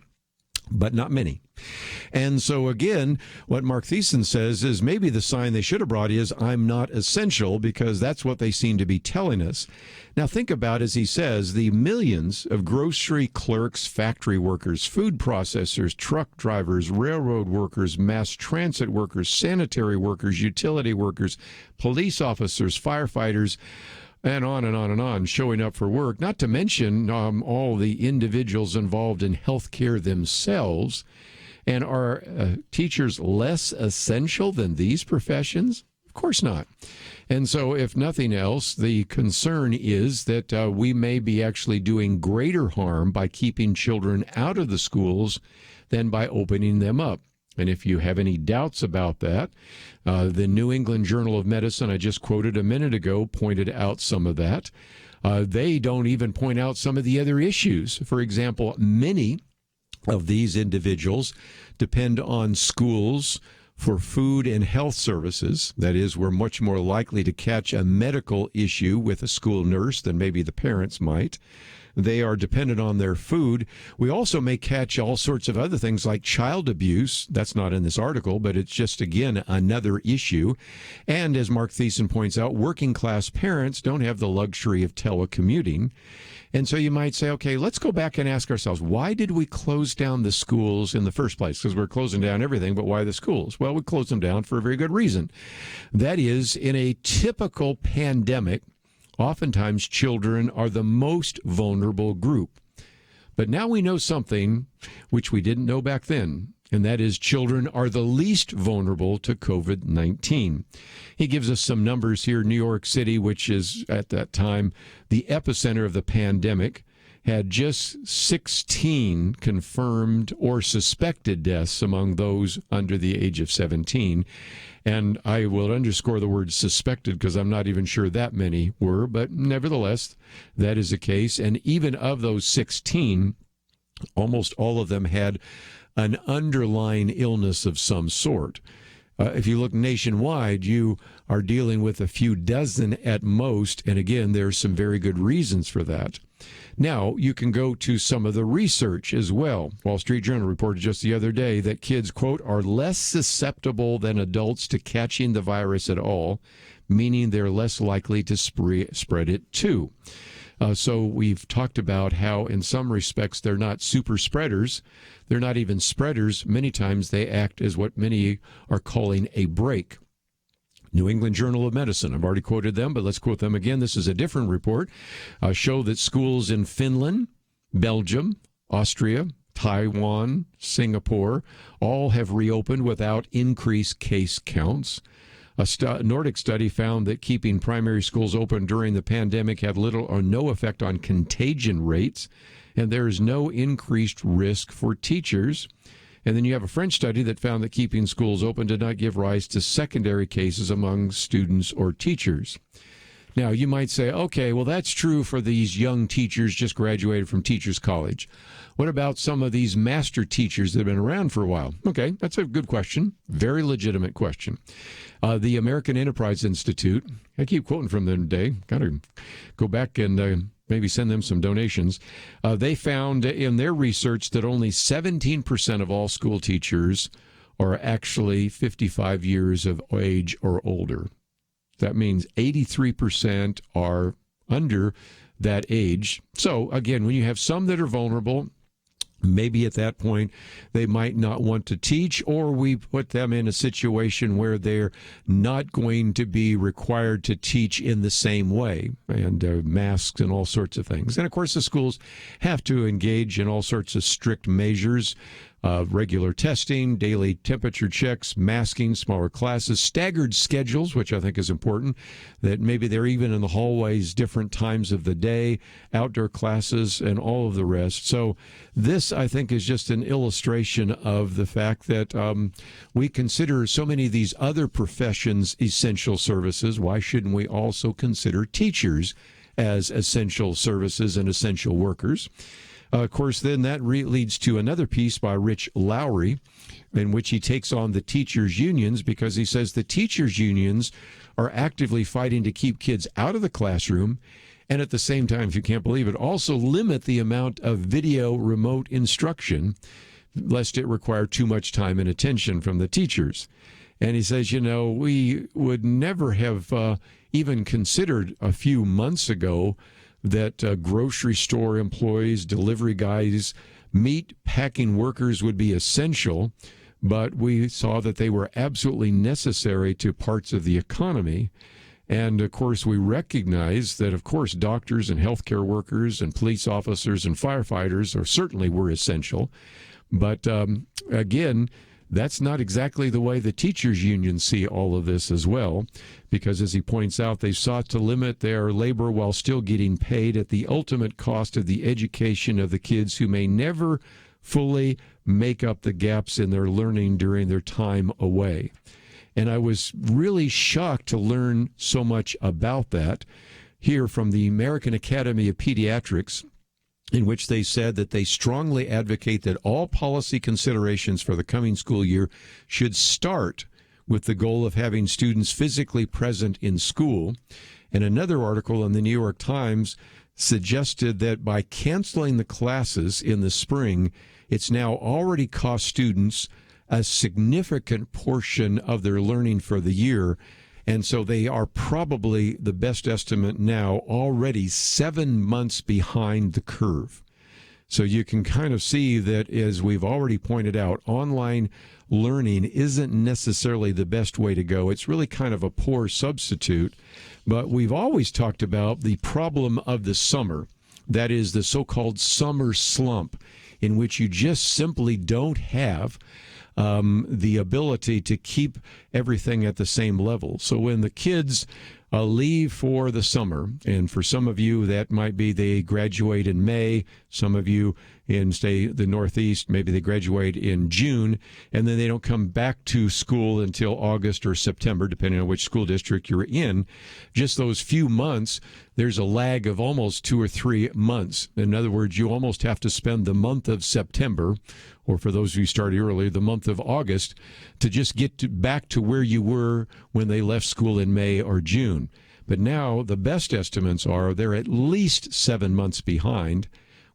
C: but not many. And so again, what Mark Thiessen says is maybe the sign they should have brought is I'm not essential, because that's what they seem to be telling us. Now think about, as he says, the millions of grocery clerks, factory workers, food processors, truck drivers, railroad workers, mass transit workers, sanitary workers, utility workers, police officers, firefighters, and on and on and on, showing up for work, not to mention all the individuals involved in healthcare themselves. And are teachers less essential than these professions? Of course not. And so, if nothing else, the concern is that we may be actually doing greater harm by keeping children out of the schools than by opening them up. And if you have any doubts about that, the New England Journal of Medicine, I just quoted a minute ago, pointed out some of that. They don't even point out some of the other issues. For example, many of these individuals depend on schools for food and health services. That is, we're much more likely to catch a medical issue with a school nurse than maybe the parents might. They are dependent on their food. We also may catch all sorts of other things like child abuse. That's not in this article, but it's just, again, another issue. And as Mark Thiessen points out, working class parents don't have the luxury of telecommuting. And so you might say, okay, let's go back and ask ourselves, why did we close down the schools in the first place? Because we're closing down everything, but why the schools? Well, we closed them down for a very good reason. That is, in a typical pandemic, oftentimes children are the most vulnerable group. But now we know something which we didn't know back then, and that is children are the least vulnerable to COVID-19. He gives us some numbers here. New York City, which is at that time the epicenter of the pandemic, had just 16 confirmed or suspected deaths among those under the age of 17. And I will underscore the word suspected because I'm not even sure that many were, but nevertheless, that is the case. And even of those 16, almost all of them had an underlying illness of some sort. If you look nationwide, you are dealing with a few dozen at most. And again, there's some very good reasons for that. Now, you can go to some of the research as well. Wall Street Journal reported just the other day that kids, quote, are less susceptible than adults to catching the virus at all, meaning they're less likely to spread it too. So we've talked about how in some respects they're not super spreaders. They're not even spreaders. Many times they act as what many are calling a break. New England Journal of Medicine, I've already quoted them, but let's quote them again. This is a different report. Show that schools in Finland, Belgium, Austria, Taiwan, Singapore, all have reopened without increased case counts. A Nordic study found that keeping primary schools open during the pandemic had little or no effect on contagion rates, and there is no increased risk for teachers. And then you have a French study that found that keeping schools open did not give rise to secondary cases among students or teachers. Now, you might say, okay, well, that's true for these young teachers just graduated from Teachers College. What about some of these master teachers that have been around for a while? Okay, that's a good question. Very legitimate question. The American Enterprise Institute, I keep quoting from them today. Got to go back and maybe send them some donations. They found in their research that only 17% of all school teachers are actually 55 years of age or older. That means 83% are under that age. So, again, when you have some that are vulnerable, maybe at that point they might not want to teach, or we put them in a situation where they're not going to be required to teach in the same way, and masks and all sorts of things. And, of course, the schools have to engage in all sorts of strict measures, regular testing, daily temperature checks, masking, smaller classes, staggered schedules, which I think is important, that maybe they're even in the hallways different times of the day, outdoor classes, and all of the rest. So this, I think, is just an illustration of the fact that we consider so many of these other professions essential services. Why shouldn't we also consider teachers as essential services and essential workers? Of course, then that leads to another piece by Rich Lowry, in which he takes on the teachers' unions, because he says the teachers' unions are actively fighting to keep kids out of the classroom, and at the same time, if you can't believe it, also limit the amount of video remote instruction, lest it require too much time and attention from the teachers. And he says, we would never have even considered a few months ago that grocery store employees, delivery guys, meat packing workers would be essential, but we saw that they were absolutely necessary to parts of the economy. And, of course, we recognize that, of course, doctors and healthcare workers and police officers and firefighters certainly were essential. But, again, that's not exactly the way the teachers' unions see all of this as well, because, as he points out, they sought to limit their labor while still getting paid at the ultimate cost of the education of the kids who may never fully make up the gaps in their learning during their time away. And I was really shocked to learn so much about that here from the American Academy of Pediatrics, in which they said that they strongly advocate that all policy considerations for the coming school year should start with the goal of having students physically present in school. And another article in the New York Times suggested that by canceling the classes in the spring, it's now already cost students a significant portion of their learning for the year. And so they are probably, the best estimate now, already 7 months behind the curve. So you can kind of see that, as we've already pointed out, online learning isn't necessarily the best way to go. It's really kind of a poor substitute. But we've always talked about the problem of the summer. That is the so-called summer slump, in which you just simply don't have the ability to keep everything at the same level. So when the kids leave for the summer, and for some of you that might be they graduate in May, some of you in, say, the Northeast, maybe they graduate in June, and then they don't come back to school until August or September, depending on which school district you're in. Just those few months, there's a lag of almost 2 or 3 months. In other words, you almost have to spend the month of September, or for those of you who started earlier, the month of August, to just get back to where you were when they left school in May or June. But now the best estimates are they're at least 7 months behind.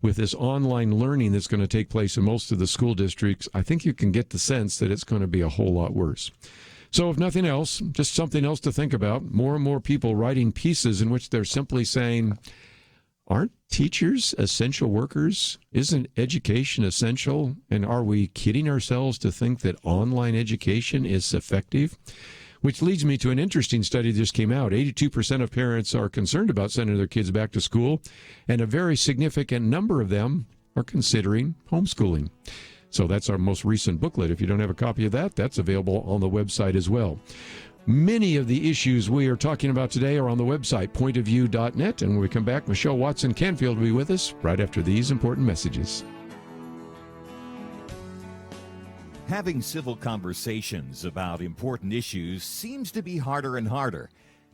C: With this online learning that's going to take place in most of the school districts, I think you can get the sense that it's going to be a whole lot worse. So if nothing else, just something else to think about. More and more people writing pieces in which they're simply saying, aren't teachers essential workers? Isn't education essential? And are we kidding ourselves to think that online education is effective? Which leads me to an interesting study that just came out. 82% of parents are concerned about sending their kids back to school, and a very significant number of them are considering homeschooling. So that's our most recent booklet. If you don't have a copy of that, that's available on the website as well. Many of the issues we are talking about today are on the website, pointofview.net. And when we come back, Michelle Watson-Canfield will be with us right after these important messages.
D: Having civil conversations about important issues seems to be harder and harder.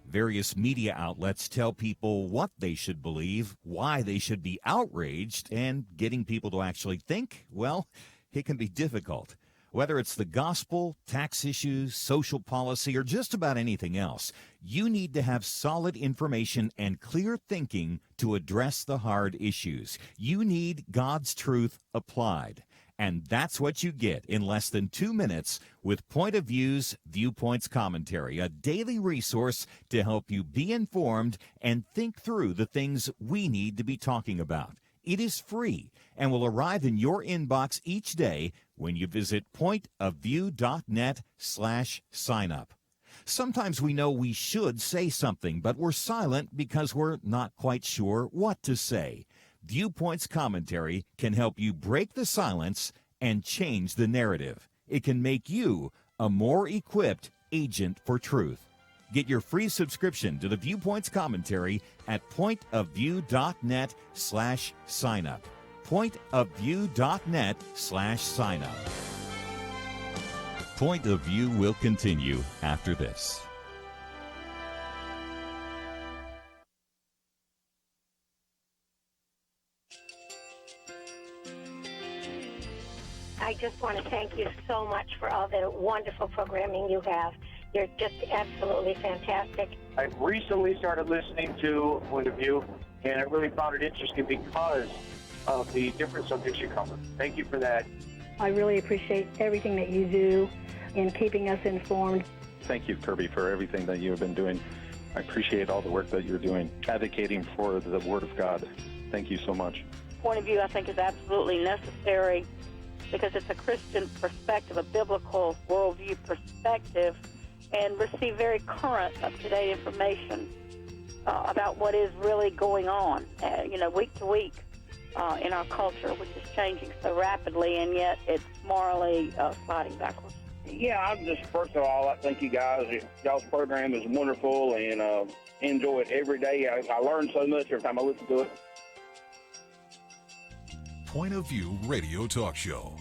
D: Various media outlets tell people what they should believe, why they should be outraged, and getting people to actually think, well, it can be difficult. Whether it's the gospel, tax issues, social policy, or just about anything else, you need to have solid information and clear thinking to address the hard issues. You need God's truth applied. And that's what you get in less than 2 minutes with Point of View's Viewpoints Commentary, a daily resource to help you be informed and think through the things we need to be talking about. It is free and will arrive in your inbox each day when you visit pointofview.net/signup. Sometimes we know we should say something, but we're silent because we're not quite sure what to say. Viewpoints Commentary can help you break the silence and change the narrative. It can make you a more equipped agent for truth. Get your free subscription to the Viewpoints Commentary at pointofview.net/signup. pointofview.net/signup. Point of View will continue after this.
F: I just want to thank you so much for all the wonderful programming you have. You're just absolutely fantastic.
K: I recently started listening to Point of View, and I really found it interesting because of the different subjects you cover. Thank you for that.
H: I really appreciate everything that you do in keeping us informed.
I: Thank you, Kerby, for everything that you have been doing. I appreciate all the work that you're doing, advocating for the Word of God. Thank you so much.
J: Point of view, I think, is absolutely necessary because it's a Christian perspective, a biblical worldview perspective, and receive very current, up-to-date information about what is really going on, week to week in our culture, which is changing so rapidly, and yet it's morally sliding backwards.
G: Yeah, I'm just, first of all, I thank you guys. Y'all's program is wonderful, and enjoy it every day. I learn so much every time I listen to it.
E: Point of View Radio Talk Show.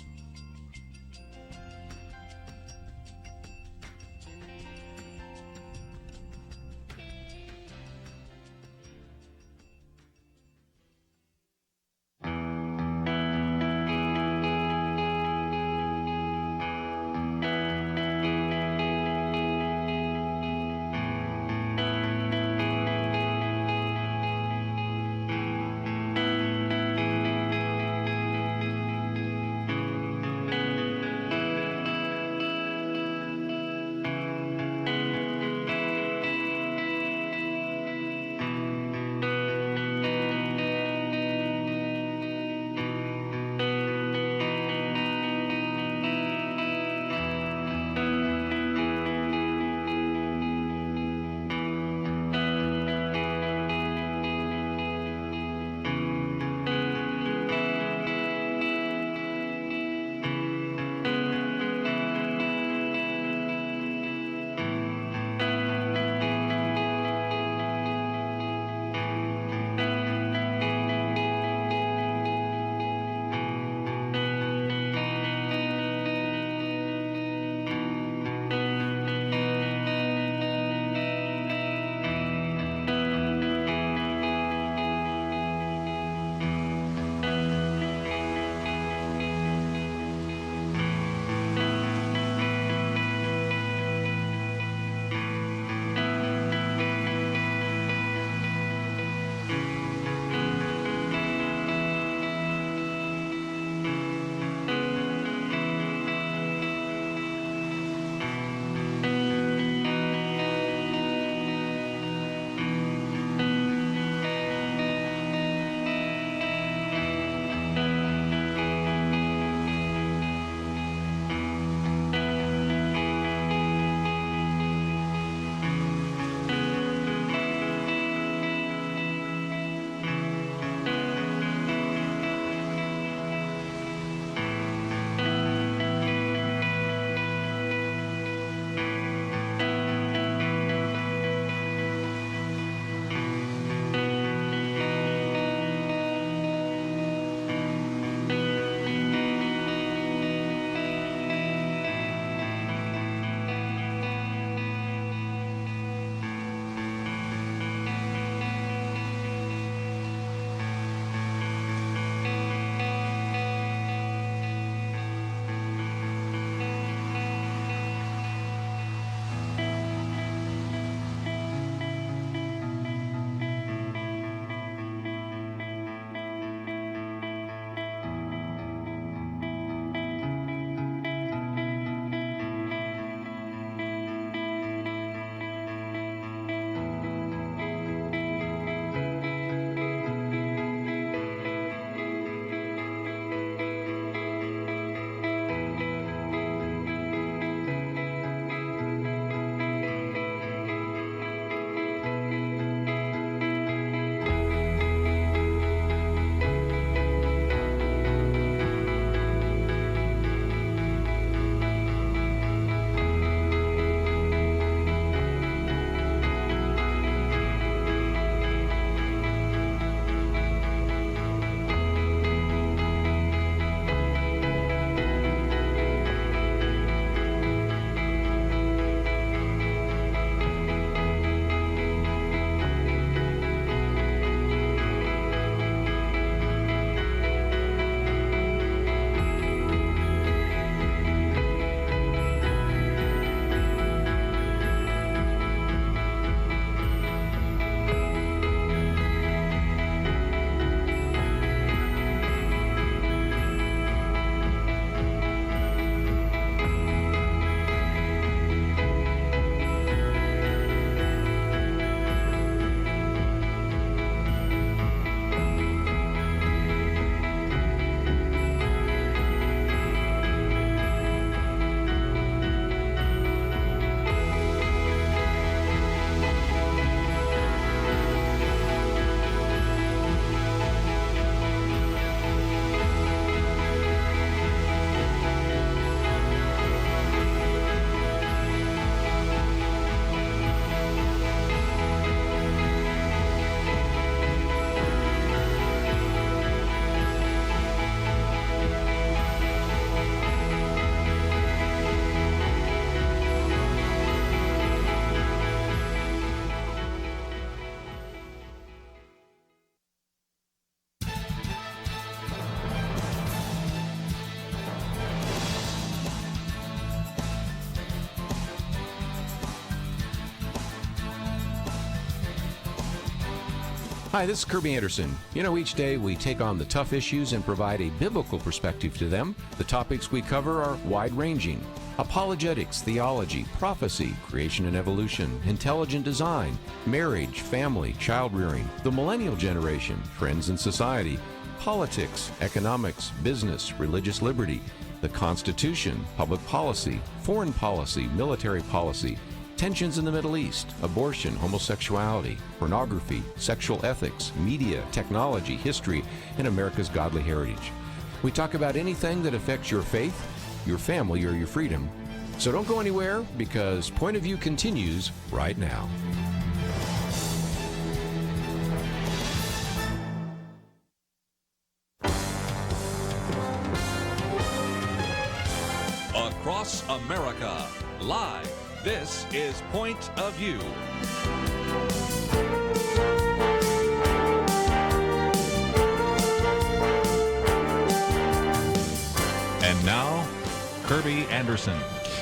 A: Hi, this is Kerby Anderson. You know, each day we take on the tough issues and provide a biblical perspective to them. The topics we cover are wide-ranging. Apologetics, theology, prophecy, creation and evolution, intelligent design, marriage, family, child-rearing, the millennial generation, trends in society, politics, economics, business, religious liberty, the Constitution, public policy, foreign policy, military policy, tensions in the Middle East, abortion, homosexuality, pornography, sexual ethics, media, technology, history, and America's godly heritage. We talk about anything that affects your faith, your family, or your freedom. So don't go anywhere, because Point of View continues right now.
B: Across America, live. This is Point of View. And now, Kerby Anderson.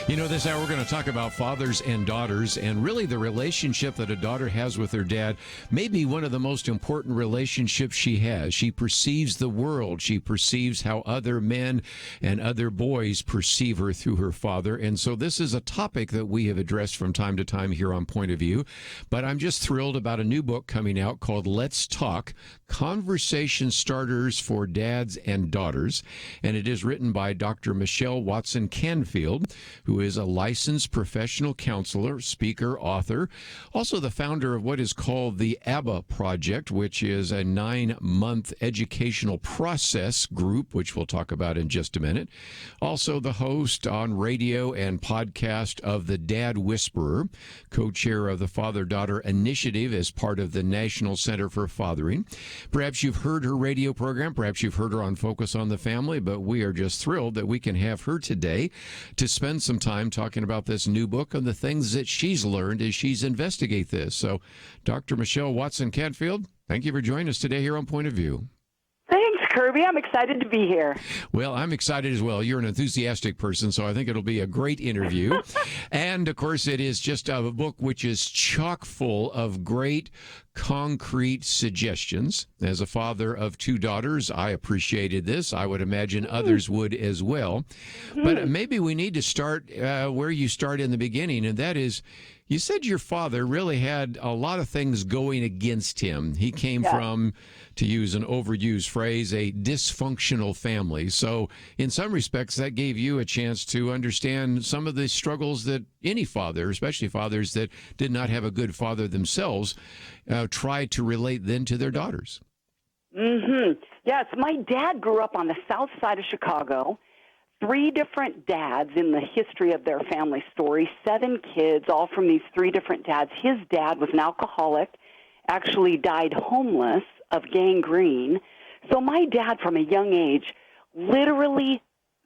C: You know, this hour we're going to talk about fathers and daughters, and really the relationship that a daughter has with her dad may be one of the most important relationships she has. She perceives the world. She perceives how other men and other boys perceive her through her father. And so this is a topic that we have addressed from time to time here on Point of View. But I'm just thrilled about a new book coming out called Let's Talk, Conversation Starters for Dads and Daughters. And it is written by Dr. Michelle Watson-Canfield, who is a licensed professional counselor, speaker, author, also the founder of what is called the ABBA Project, which is a 9-month educational process group, which we'll talk about in just a minute. Also the host on radio and podcast of The Dad Whisperer, co-chair of the Father-Daughter Initiative as part of the National Center for Fathering. Perhaps you've heard her radio program, perhaps you've heard her on Focus on the Family, but we are just thrilled that we can have her today to spend some time talking about this new book and the things that she's learned as she's investigate this. So, Dr. Michelle Watson-Canfield, thank you for joining us today here on Point of View.
L: Thanks, Kerby. I'm excited to be here.
C: Well, I'm excited as well. You're an enthusiastic person, so I think it'll be a great interview. And, of course, it is just a book which is chock full of great, concrete suggestions. As a father of 2 daughters, I appreciated this. I would imagine others would as well. But maybe we need to start where you start in the beginning, and that is, you said your father really had a lot of things going against him. He came from, to use an overused phrase, a dysfunctional family. So in some respects, that gave you a chance to understand some of the struggles that any father, especially fathers that did not have a good father themselves, tried to relate then to their daughters.
L: Yes, my dad grew up on the south side of Chicago. 3 different dads in the history of their family story, 7 kids, all from these 3 different dads. His dad was an alcoholic, actually died homeless of gangrene. So my dad, from a young age, literally,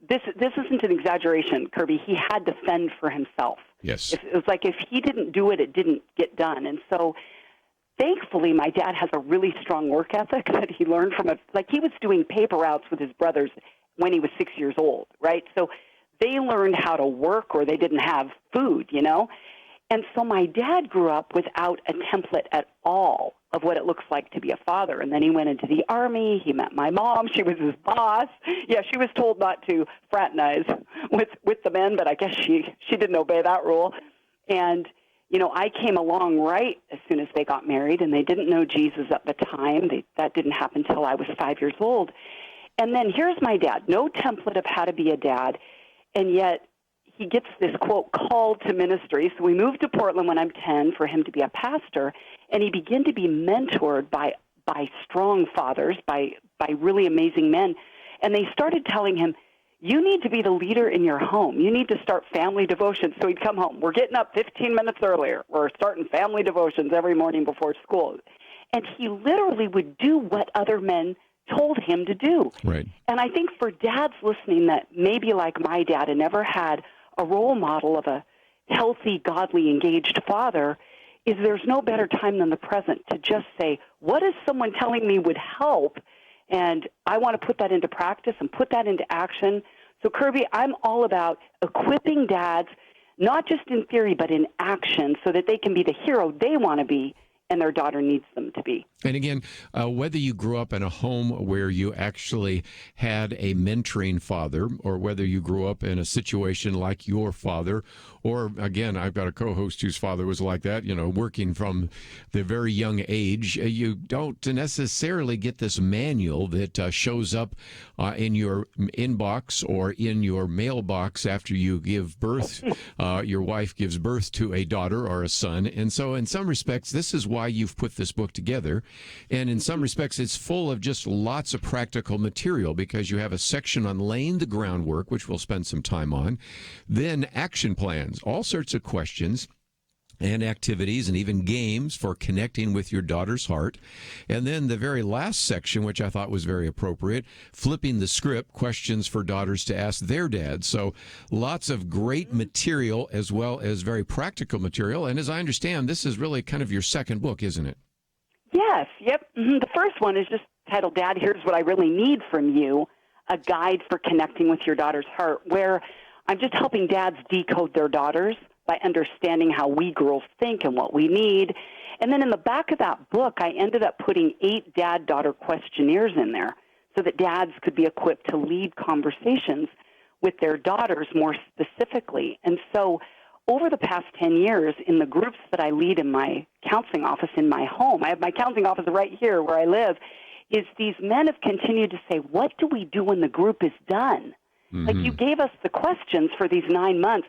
L: this isn't an exaggeration, Kerby, he had to fend for himself.
C: Yes.
L: It was like if he didn't do it, it didn't get done. And so thankfully, my dad has a really strong work ethic that he learned from it. Like, he was doing paper routes with his brothers when he was 6 years old, right? So they learned how to work, or they didn't have food, you know? And so my dad grew up without a template at all of what it looks like to be a father. And then he went into the Army. He met my mom. She was his boss. Yeah, she was told not to fraternize with the men, but I guess she didn't obey that rule. And, you know, I came along right as soon as they got married, and they didn't know Jesus at the time. That didn't happen until I was 5 years old. And then here's my dad, no template of how to be a dad, and yet he gets this, quote, call to ministry. So we moved to Portland when I'm 10 for him to be a pastor, and he began to be mentored by strong fathers, by really amazing men. And they started telling him, you need to be the leader in your home. You need to start family devotions. So he'd come home. We're getting up 15 minutes earlier. We're starting family devotions every morning before school. And he literally would do what other men told him to do.
C: Right.
L: And I think for dads listening that maybe like my dad and never had a role model of a healthy, godly, engaged father, is there's no better time than the present to just say, what is someone telling me would help? And I want to put that into practice and put that into action. So, Kerby, I'm all about equipping dads, not just in theory, but in action, so that they can be the hero they want to be and their daughter needs them to be.
C: And again, whether you grew up in a home where you actually had a mentoring father, or whether you grew up in a situation like your father, or again, I've got a co-host whose father was like that, working from the very young age, you don't necessarily get this manual that shows up in your inbox or in your mailbox after you give birth. Your wife gives birth to a daughter or a son. And so in some respects, this is why you've put this book together. And in some respects, it's full of just lots of practical material, because you have a section on laying the groundwork, which we'll spend some time on, then action plans, all sorts of questions and activities and even games for connecting with your daughter's heart. And then the very last section, which I thought was very appropriate, flipping the script, questions for daughters to ask their dads. So lots of great material as well as very practical material. And as I understand, this is really kind of your second book, isn't it?
L: Yes, yep. The first one is just titled, Dad, Here's What I Really Need From You, a guide for connecting with your daughter's heart, where I'm just helping dads decode their daughters by understanding how we girls think and what we need. And then in the back of that book, I ended up putting 8 dad-daughter questionnaires in there so that dads could be equipped to lead conversations with their daughters more specifically. And so over the past 10 years, in the groups that I lead in my counseling office in my home, I have my counseling office right here where I live, is these men have continued to say, what do we do when the group is done? Mm-hmm. Like, you gave us the questions for these 9 months,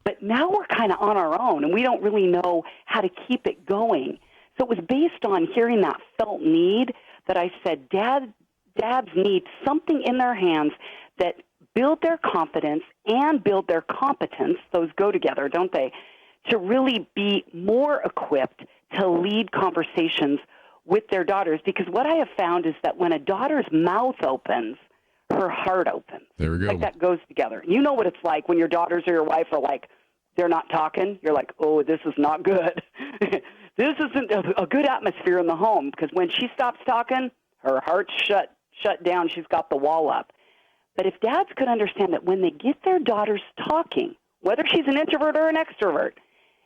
L: but now we're kind of on our own, and we don't really know how to keep it going. So it was based on hearing that felt need that I said, dads need something in their hands that build their confidence and build their competence. Those go together, don't they? To really be more equipped to lead conversations with their daughters. Because what I have found is that when a daughter's mouth opens, her heart opens.
C: There we go.
L: Like, that goes together. You know what it's like when your daughters or your wife are like, they're not talking. You're like, oh, this is not good. This isn't a good atmosphere in the home, because when she stops talking, her heart's shut down. She's got the wall up. But if dads could understand that when they get their daughters talking, whether she's an introvert or an extrovert,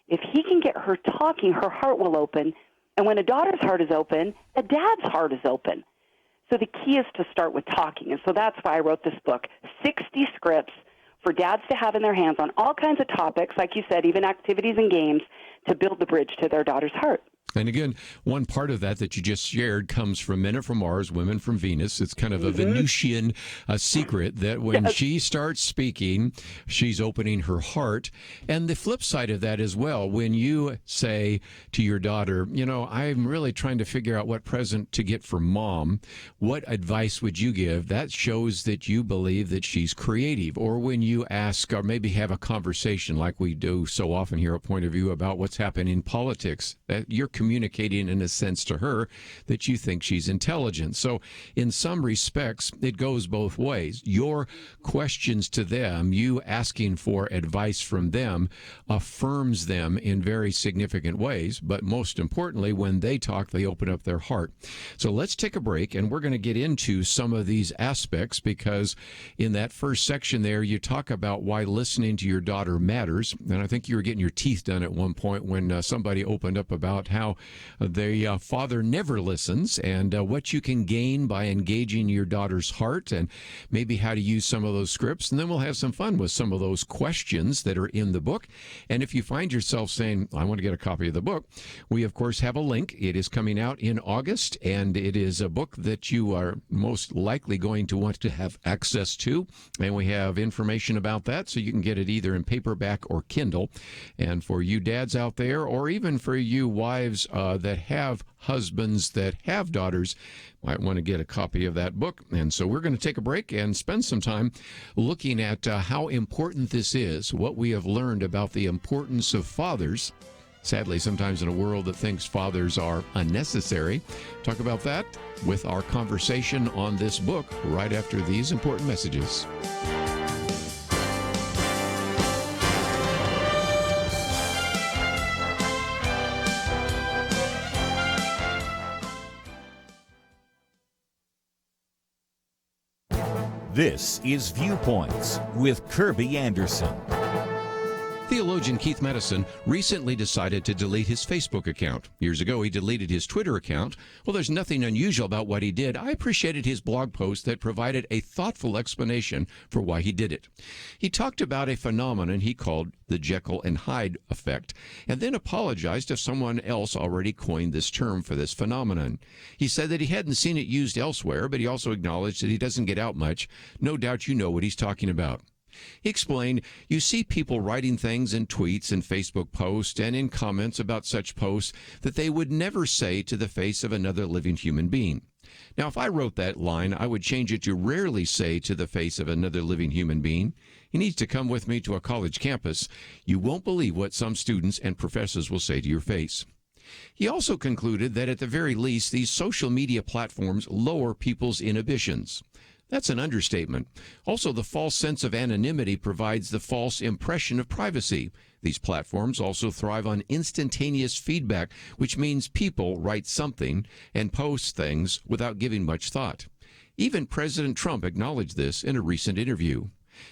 L: if he can get her talking, her heart will open. And when a daughter's heart is open, a dad's heart is open. So the key is to start with talking. And so that's why I wrote this book, 60 scripts for dads to have in their hands on all kinds of topics, like you said, even activities and games, to build the bridge to their daughter's heart.
C: And again, one part of that you just shared comes from Men Are From Mars, Women From Venus. It's kind of a Venusian secret that when she starts speaking, she's opening her heart. And the flip side of that as well, when you say to your daughter, I'm really trying to figure out what present to get for Mom, what advice would you give? That shows that you believe that she's creative. Or when you ask, or maybe have a conversation like we do so often here at Point of View about what's happening in politics, that you're communicating in a sense to her that you think she's intelligent. So in some respects, it goes both ways. Your questions to them, you asking for advice from them, affirms them in very significant ways. But most importantly, when they talk, they open up their heart. So let's take a break, and we're going to get into some of these aspects, because in that first section there, you talk about why listening to your daughter matters. And I think you were getting your teeth done at one point when somebody opened up about how the father never listens, and what you can gain by engaging your daughter's heart, and maybe how to use some of those scripts. And then we'll have some fun with some of those questions that are in the book. And if you find yourself saying, I want to get a copy of the book, we, of course, have a link. It is coming out in August, and it is a book that you are most likely going to want to have access to. And we have information about that, so you can get it either in paperback or Kindle. And for you dads out there, or even for you wives that have husbands that have daughters, might want to get a copy of that book. And so we're going to take a break and spend some time looking at how important this is, what we have learned about the importance of fathers. Sadly, sometimes in a world that thinks fathers are unnecessary. Talk about that with our conversation on this book right after these important messages.
D: This is Viewpoints with Kerby Anderson.
C: Theologian Keith Madison recently decided to delete his Facebook account. Years ago, he deleted his Twitter account. Well, there's nothing unusual about what he did. I appreciated his blog post that provided a thoughtful explanation for why he did it. He talked about a phenomenon he called the Jekyll and Hyde effect, and then apologized if someone else already coined this term for this phenomenon. He said that he hadn't seen it used elsewhere, but he also acknowledged that he doesn't get out much. No doubt you know what he's talking about. He explained, you see people writing things in tweets and Facebook posts and in comments about such posts that they would never say to the face of another living human being. Now, if I wrote that line, I would change it to rarely say to the face of another living human being. He needs to come with me to a college campus. You won't believe what some students and professors will say to your face. He also concluded that at the very least, these social media platforms lower people's inhibitions. That's an understatement. Also, the false sense of anonymity provides the false impression of privacy. These platforms also thrive on instantaneous feedback, which means people write something and post things without giving much thought. Even President Trump acknowledged this in a recent interview.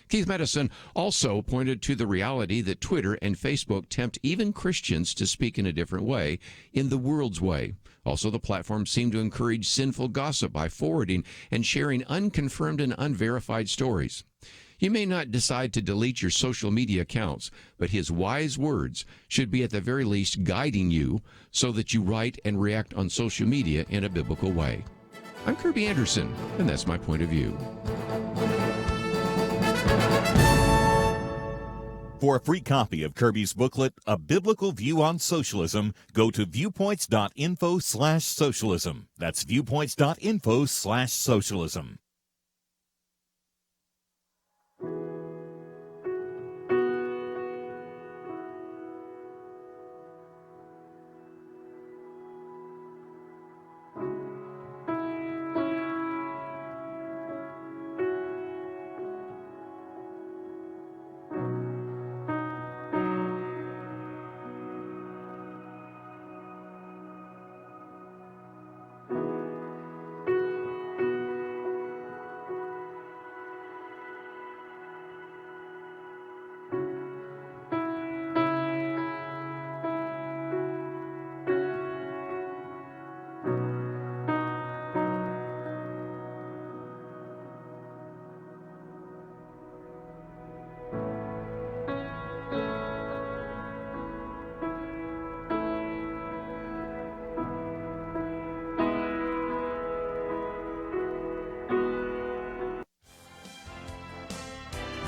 C: Keith Madison also pointed to the reality that Twitter and Facebook tempt even Christians to speak in a different way, in the world's way. Also, the platforms seem to encourage sinful gossip by forwarding and sharing unconfirmed and unverified stories. You may not decide to delete your social media accounts, but his wise words should be at the very least guiding you so that you write and react on social media in a biblical way. I'm Kerby Anderson, and that's my point of view.
D: For a free copy of Kerby's booklet, A Biblical View on Socialism, go to viewpoints.info/socialism. That's viewpoints.info/socialism.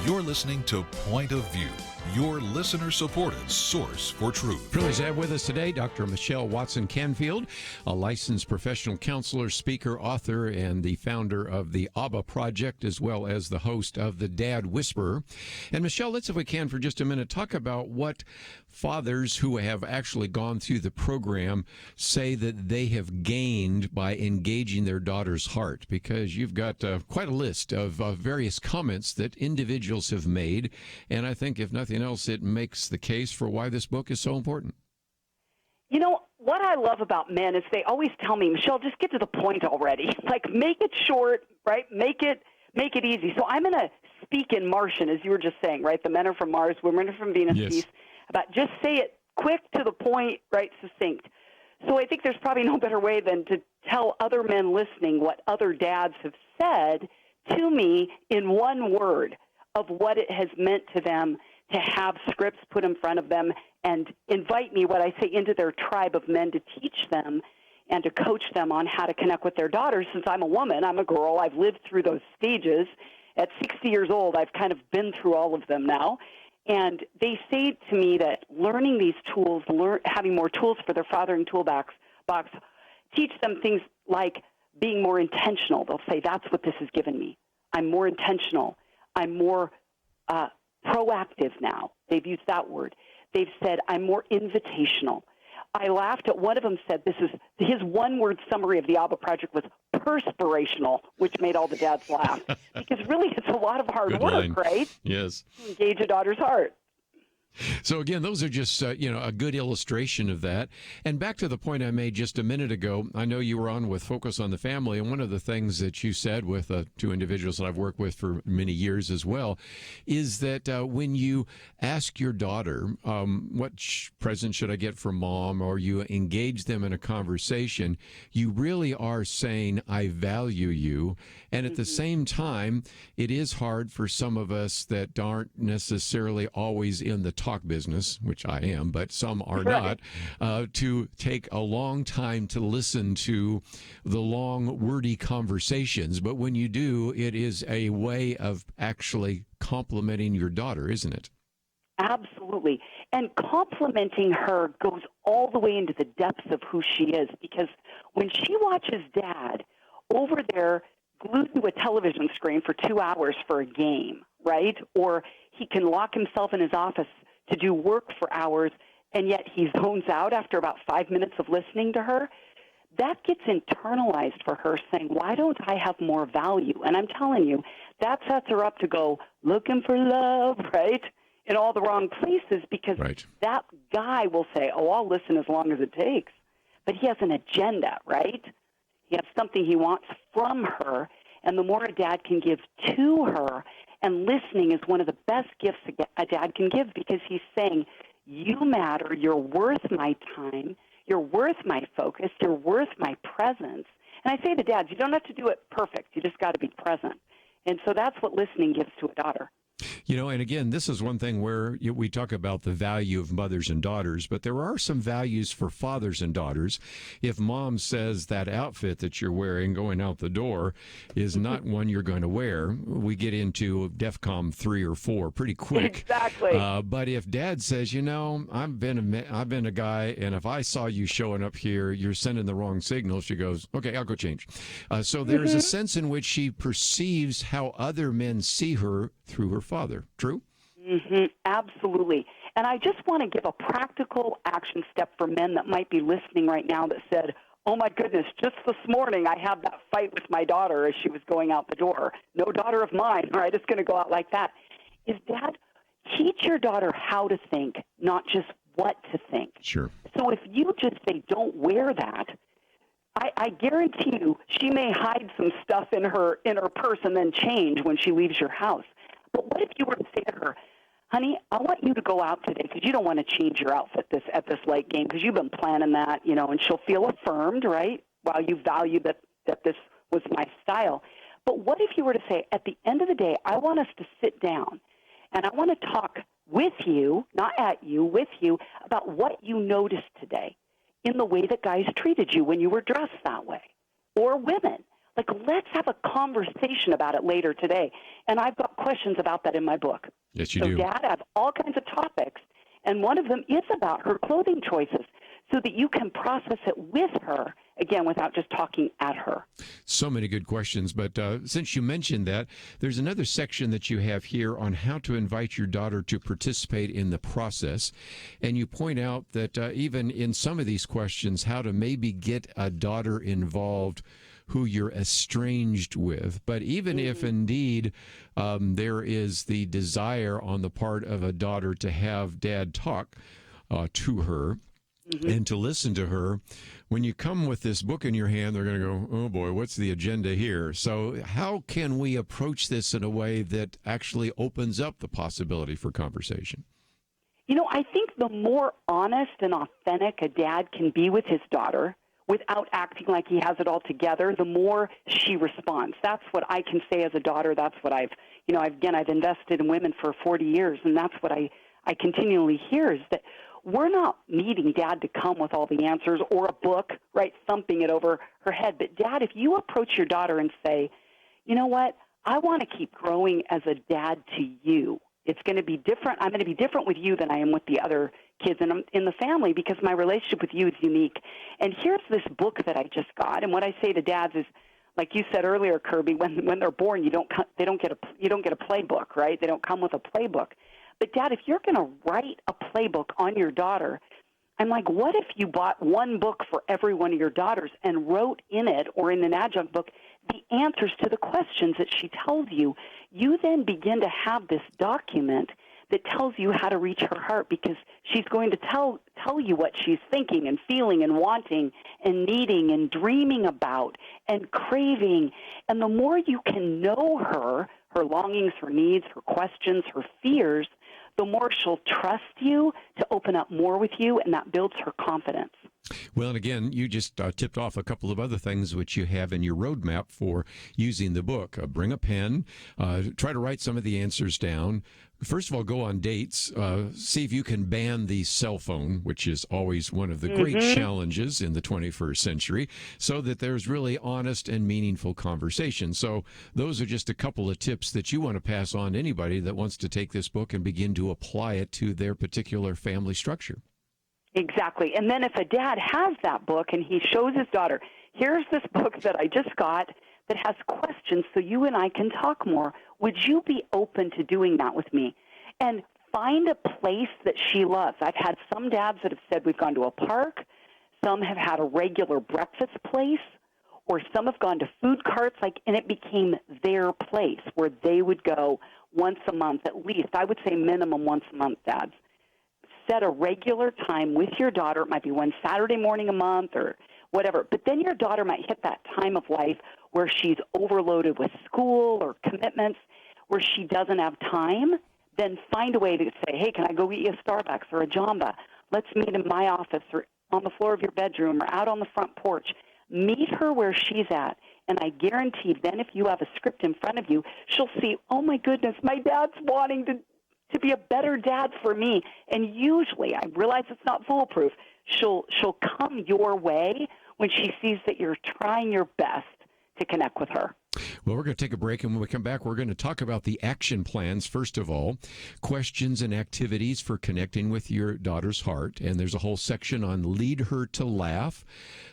E: You're listening to Point of View, your listener-supported source for truth.
C: Privileged to have with us today Dr. Michelle Watson-Canfield, a licensed professional counselor, speaker, author, and the founder of the ABBA Project, as well as the host of The Dad Whisperer. And Michelle, let's, if we can, for just a minute, talk about what fathers who have actually gone through the program say that they have gained by engaging their daughter's heart, because you've got quite a list of various comments that individuals have made, and I think if nothing else, it makes the case for why this book is so important.
L: You know, what I love about men is they always tell me, Michelle, just get to the point already. Like, make it short, right? Make it easy. So I'm going to speak in Martian, as you were just saying, right? The men are from Mars, women are from Venus.
C: Yes.
L: Piece about just say it quick, to the point, right? Succinct. So I think there's probably no better way than to tell other men listening what other dads have said to me in one word of what it has meant to them to have scripts put in front of them and invite me, what I say, into their tribe of men to teach them and to coach them on how to connect with their daughters. Since I'm a woman, I'm a girl, I've lived through those stages. At 60 years old, I've kind of been through all of them now. And they say to me that learning these tools, having more tools for their fathering toolbox, teach them things like being more intentional. They'll say, that's what this has given me. I'm more intentional. I'm more proactive now. They've used that word. They've said, I'm more invitational. I laughed at one of them said, this is his one-word summary of the ABBA Project was perspirational, which made all the dads laugh. Because really it's a lot of hard
C: Good
L: work,
C: line.
L: right?
C: Yes.
L: To engage a daughter's heart.
C: So again, those are just a good illustration of that. And back to the point I made just a minute ago, I know you were on with Focus on the Family, and one of the things that you said with two individuals that I've worked with for many years as well, is that when you ask your daughter, what present should I get for mom, or you engage them in a conversation, you really are saying, I value you. And at the same time, it is hard for some of us that aren't necessarily always in the talk business, which I am, but some are not, to take a long time to listen to the long, wordy conversations. But when you do, it is a way of actually complimenting your daughter, isn't it?
L: Absolutely. And complimenting her goes all the way into the depths of who she is, because when she watches Dad over there glued to a television screen for 2 hours for a game, right? Or he can lock himself in his office to do work for hours, and yet he zones out after about 5 minutes of listening to her. That gets internalized for her, saying, why don't I have more value? And I'm telling you, that sets her up to go looking for love, right, in all the wrong places, because that guy will say, oh, I'll listen as long as it takes. But he has an agenda, right? He has something he wants from her, and the more a dad can give to her, and listening is one of the best gifts a dad can give, because he's saying, you matter, you're worth my time, you're worth my focus, you're worth my presence. And I say to dads, you don't have to do it perfect, you just got to be present. And so that's what listening gives to a daughter.
C: And again, this is one thing where we talk about the value of mothers and daughters, but there are some values for fathers and daughters. If mom says that outfit that you're wearing going out the door is not one you're going to wear, we get into DEFCON 3 or 4 pretty quick.
L: Exactly.
C: But if dad says, I've been a guy, and if I saw you showing up here, you're sending the wrong signal, she goes, okay, I'll go change. So there's a sense in which she perceives how other men see her through her father. True?
L: Absolutely. And I just want to give a practical action step for men that might be listening right now that said, oh my goodness, just this morning I had that fight with my daughter as she was going out the door. No daughter of mine, right? It's going to go out like that. Is Dad, teach your daughter how to think, not just what to think.
C: Sure.
L: So if you just say, don't wear that, I guarantee you she may hide some stuff in her purse and then change when she leaves your house. But what if you were to say to her, honey, I want you to go out today because you don't want to change your outfit at this late game because you've been planning that, and she'll feel affirmed, right, while you value that this was my style. But what if you were to say, at the end of the day, I want us to sit down and I want to talk with you, not at you, with you, about what you noticed today in the way that guys treated you when you were dressed that way, or women. Like, let's have a conversation about it later today. And I've got questions about that in my book.
C: Yes, you do.
L: So, Dad, I have all kinds of topics, and one of them is about her clothing choices so that you can process it with her, again, without just talking at her.
C: So many good questions. But since you mentioned that, there's another section that you have here on how to invite your daughter to participate in the process. And you point out that even in some of these questions, how to maybe get a daughter involved who you're estranged with. But even if indeed there is the desire on the part of a daughter to have dad talk to her and to listen to her, when you come with this book in your hand, they're going to go, oh boy, what's the agenda here? So how can we approach this in a way that actually opens up the possibility for conversation?
L: I think the more honest and authentic a dad can be with his daughter, without acting like he has it all together, the more she responds. That's what I can say as a daughter. That's what I've invested in women for 40 years, and that's what I continually hear is that we're not needing Dad to come with all the answers or a book, right, thumping it over her head. But, Dad, if you approach your daughter and say, you know what, I want to keep growing as a dad to you. It's going to be different. I'm going to be different with you than I am with the other kids in the family because my relationship with you is unique. And here's this book that I just got. And what I say to dads is, like you said earlier, Kerby, when they're born, you don't get a playbook, right? They don't come with a playbook. But Dad, if you're going to write a playbook on your daughter, I'm like, what if you bought one book for every one of your daughters and wrote in it or in an adjunct book the answers to the questions that she tells you? You then begin to have this document that tells you how to reach her heart, because she's going to tell you what she's thinking and feeling and wanting and needing and dreaming about and craving. And the more you can know her longings, her needs, her questions, her fears, the more she'll trust you to open up more with you, and that builds her confidence.
C: Well, and again, you just tipped off a couple of other things which you have in your roadmap for using the book. Bring a pen, try to write some of the answers down. First of all, go on dates. See if you can ban the cell phone, which is always one of the great challenges in the 21st century, so that there's really honest and meaningful conversation. So those are just a couple of tips that you want to pass on to anybody that wants to take this book and begin to apply it to their particular family structure.
L: Exactly. And then if a dad has that book and he shows his daughter, here's this book that I just got that has questions so you and I can talk more. Would you be open to doing that with me? And find a place that she loves. I've had some dads that have said we've gone to a park. Some have had a regular breakfast place, or some have gone to food carts, and it became their place where they would go once a month at least. I would say minimum once a month, dads. Set a regular time with your daughter. It might be one Saturday morning a month or whatever. But then your daughter might hit that time of life where she's overloaded with school or commitments, where she doesn't have time. Then find a way to say, hey, can I go get you a Starbucks or a Jamba? Let's meet in my office or on the floor of your bedroom or out on the front porch. Meet her where she's at. And I guarantee then if you have a script in front of you, she'll see, oh, my goodness, my dad's wanting to be a better dad for me. And usually, I realize it's not foolproof, she'll come your way when she sees that you're trying your best to connect with her.
C: Well, we're going to take a break, and when we come back, we're going to talk about the action plans, first of all, questions and activities for connecting with your daughter's heart. And there's a whole section on lead her to laugh,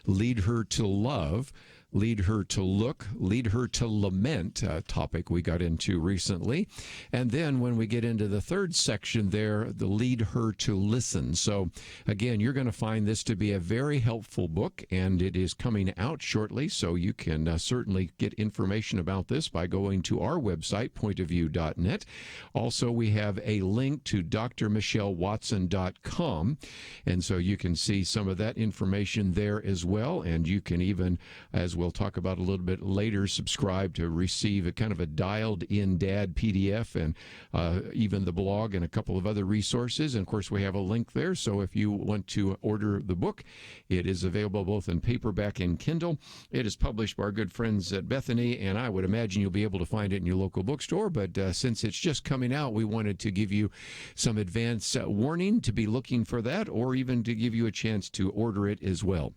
C: lead her to love, lead her to look, lead her to lament, a topic we got into recently. And then when we get into the third section there, the lead her to listen. So again, you're going to find this to be a very helpful book, and it is coming out shortly. So you can certainly get information about this by going to our website, pointofview.net. Also, we have a link to drmichellewatson.com. And so you can see some of that information there as well. And you can even, as we'll talk about a little bit later, subscribe to receive a kind of a dialed-in dad PDF, and even the blog and a couple of other resources. And, of course, we have a link there. So if you want to order the book, it is available both in paperback and Kindle. It is published by our good friends at Bethany, and I would imagine you'll be able to find it in your local bookstore. But since it's just coming out, we wanted to give you some advance warning to be looking for that, or even to give you a chance to order it as well.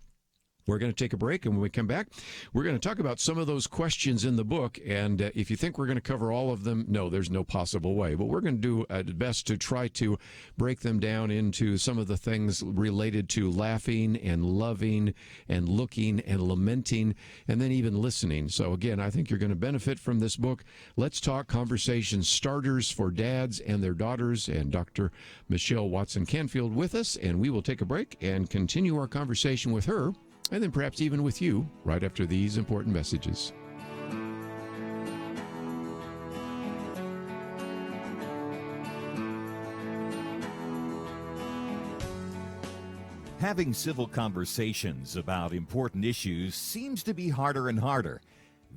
C: We're going to take a break, and when we come back, we're going to talk about some of those questions in the book. And if you think we're going to cover all of them, no, there's no possible way. But we're going to do our best to try to break them down into some of the things related to laughing and loving and looking and lamenting, and then even listening. So again, I think you're going to benefit from this book. Let's Talk Conversation Starters for Dads and Their Daughters, and Dr. Michelle Watson-Canfield with us. And we will take a break and continue our conversation with her, and then perhaps even with you, right after these important messages.
D: Having civil conversations about important issues seems to be harder and harder.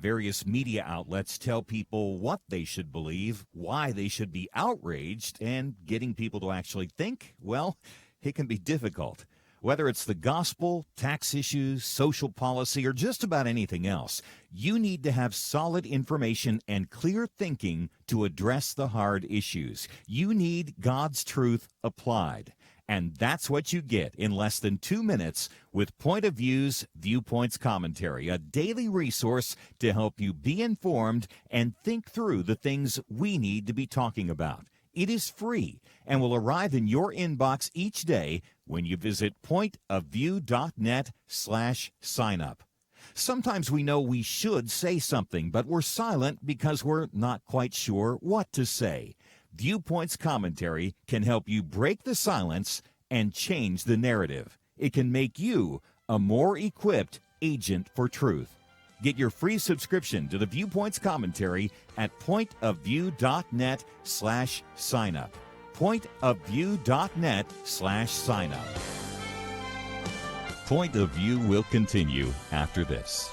D: Various media outlets tell people what they should believe, why they should be outraged, and getting people to actually think, well, it can be difficult. Whether it's the gospel, tax issues, social policy, or just about anything else, you need to have solid information and clear thinking to address the hard issues. You need God's truth applied. And that's what you get in less than 2 minutes with Point of View's Viewpoints Commentary, a daily resource to help you be informed and think through the things we need to be talking about. It is free and will arrive in your inbox each day when you visit pointofview.net/signup. Sometimes we know we should say something, but we're silent because we're not quite sure what to say. Viewpoints Commentary can help you break the silence and change the narrative. It can make you a more equipped agent for truth. Get your free subscription to the Viewpoints Commentary at pointofview.net/signup. pointofview.net/signup. Point of View will continue after this.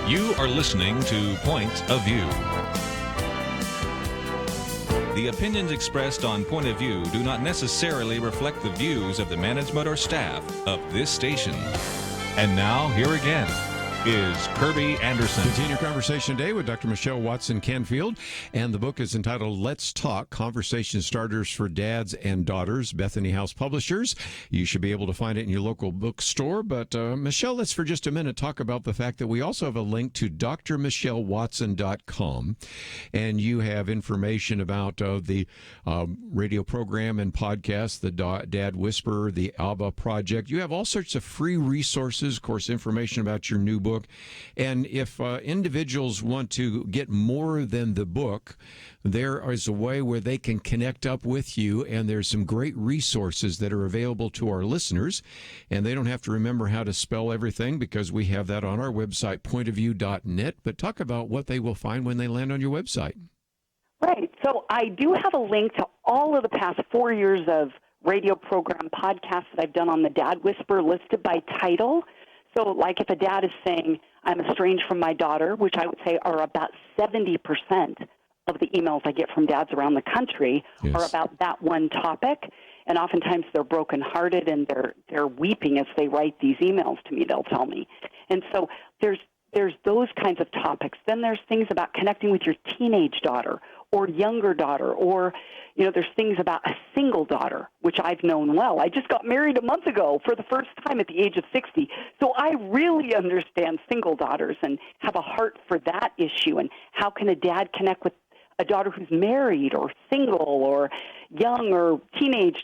B: You are listening to Point of View. The opinions expressed on Point of View do not necessarily reflect the views of the management or staff of this station. And now, here again is Kerby Anderson.
C: Continue conversation today with Dr. Michelle Watson-Canfield, and the book is entitled Let's Talk, Conversation Starters for Dads and Daughters, Bethany House Publishers. You should be able to find it in your local bookstore, but Michelle, let's for just a minute talk about the fact that we also have a link to drmichellewatson.com, and you have information about the radio program and podcast, the Dad Whisperer, the ABBA Project. You have all sorts of free resources, of course, information about your new book. book. And if individuals want to get more than the book, there is a way where they can connect up with you, and there's some great resources that are available to our listeners, and they don't have to remember how to spell everything because we have that on our website, pointofview.net. But talk about what they will find when they land on your website.
L: Right. So I do have a link to all of the past 4 years of radio program podcasts that I've done on the Dad Whisperer, listed by title. So like if a dad is saying, I'm estranged from my daughter, which I would say are about 70% of the emails I get from dads around the country are about that one topic. And oftentimes they're brokenhearted and they're weeping as they write these emails to me, they'll tell me. And so there's those kinds of topics. Then there's things about connecting with your teenage daughter or younger daughter, or, there's things about a single daughter, which I've known well. I just got married a month ago for the first time at the age of 60. So I really understand single daughters and have a heart for that issue. And how can a dad connect with a daughter who's married or single or young or teenage,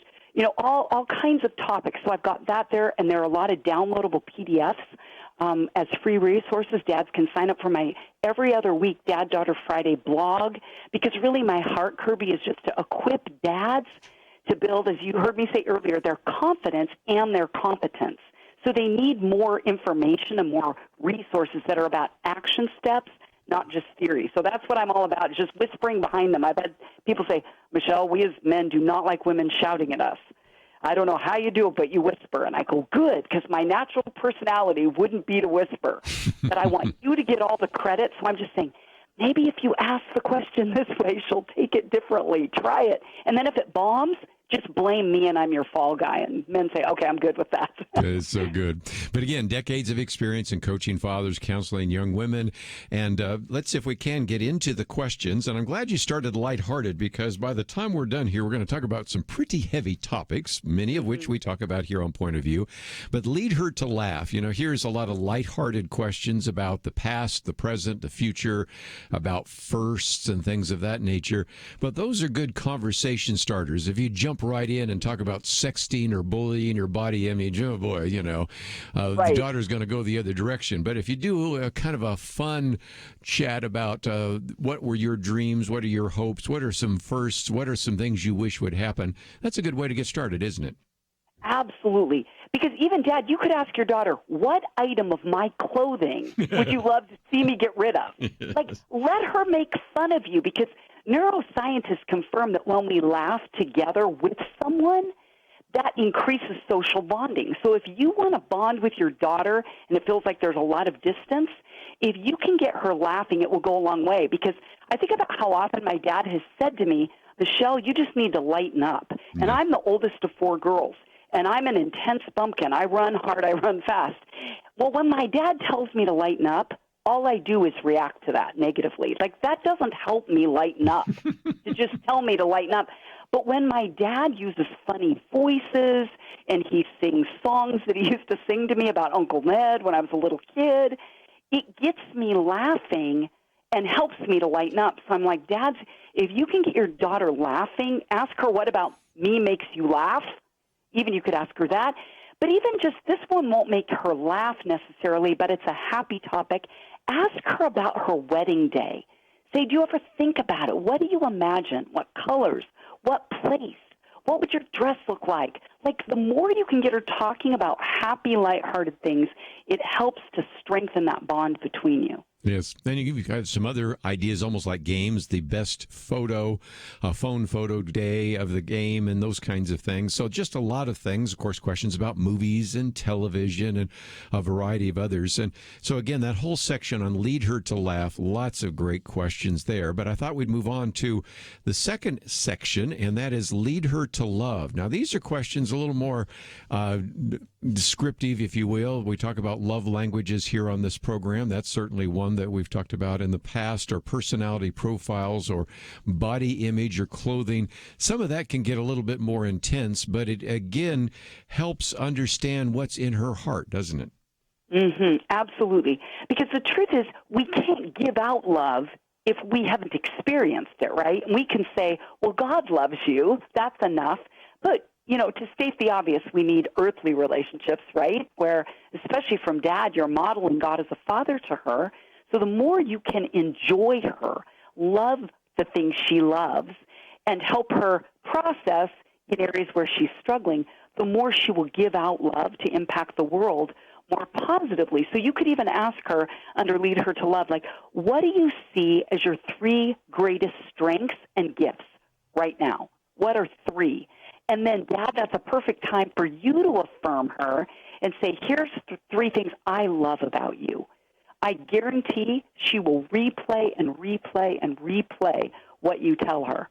L: all kinds of topics. So I've got that there, and there are a lot of downloadable PDFs as free resources. Dads can sign up for my every other week Dad-Daughter Friday blog, because really my heart, Kerby, is just to equip dads to build, as you heard me say earlier, their confidence and their competence. So they need more information and more resources that are about action steps, not just theory. So that's what I'm all about, is just whispering behind them. I've had people say, Michelle, we as men do not like women shouting at us. I don't know how you do it, but you whisper. And I go, good, because my natural personality wouldn't be to whisper. But I want you to get all the credit. So I'm just saying, maybe if you ask the question this way, she'll take it differently. Try it. And then if it bombs, just blame me and I'm your fall guy. And men say, okay, I'm good with that.
C: That is so good. But again, decades of experience in coaching fathers, counseling young women. And let's see if we can get into the questions. And I'm glad you started lighthearted, because by the time we're done here, we're going to talk about some pretty heavy topics, many of which we talk about here on Point of View. But lead her to laugh. Here's a lot of lighthearted questions about the past, the present, the future, about firsts and things of that nature. But those are good conversation starters. If you jump right in and talk about sexting or bullying or body image, oh boy, the daughter's going to go the other direction. But if you do a kind of a fun chat about what were your dreams, what are your hopes, what are some firsts, what are some things you wish would happen, that's a good way to get started, isn't it?
L: Absolutely. Because even, Dad, you could ask your daughter, what item of my clothing would you love to see me get rid of? Yes. Like, let her make fun of you, because neuroscientists confirm that when we laugh together with someone, that increases social bonding. So if you want to bond with your daughter and it feels like there's a lot of distance, if you can get her laughing, it will go a long way. Because I think about how often my dad has said to me, Michelle, you just need to lighten up. And I'm the oldest of 4 girls, and I'm an intense bumpkin. I run hard, I run fast. Well, when my dad tells me to lighten up, all I do is react to that negatively. Like, that doesn't help me lighten up, to just tell me to lighten up. But when my dad uses funny voices and he sings songs that he used to sing to me about Uncle Ned when I was a little kid, it gets me laughing and helps me to lighten up. So I'm like, Dads, if you can get your daughter laughing, ask her, what about me makes you laugh? Even you could ask her that. But even just this one won't make her laugh necessarily, but it's a happy topic. Ask her about her wedding day. Say, do you ever think about it? What do you imagine? What colors? What place? What would your dress look like? Like, the more you can get her talking about happy, lighthearted things, it helps to strengthen that bond between you.
C: Yes. Then you've got some other ideas, almost like games, the best photo, phone photo day of the game, and those kinds of things. So just a lot of things, of course, questions about movies and television and a variety of others. And so, again, that whole section on Lead Her to Laugh, lots of great questions there. But I thought we'd move on to the second section, and that is Lead Her to Love. Now, these are questions a little more descriptive, if you will. We talk about love languages here on this program. That's certainly one that we've talked about in the past, or personality profiles or body image or clothing. Some of that can get a little bit more intense, but it again helps understand what's in her heart, doesn't it?
L: Mm-hmm, absolutely. Because the truth is, we can't give out love if we haven't experienced it, right? And we can say, well, God loves you. That's enough. But to state the obvious, we need earthly relationships, right? Where, especially from Dad, you're modeling God as a father to her. So the more you can enjoy her, love the things she loves, and help her process in areas where she's struggling, the more she will give out love to impact the world more positively. So you could even ask her under Lead Her to Love, like, what do you see as your 3 greatest strengths and gifts right now? What are 3? And then, Dad, that's a perfect time for you to affirm her and say, here's 3 things I love about you. I guarantee she will replay and replay and replay what you tell her.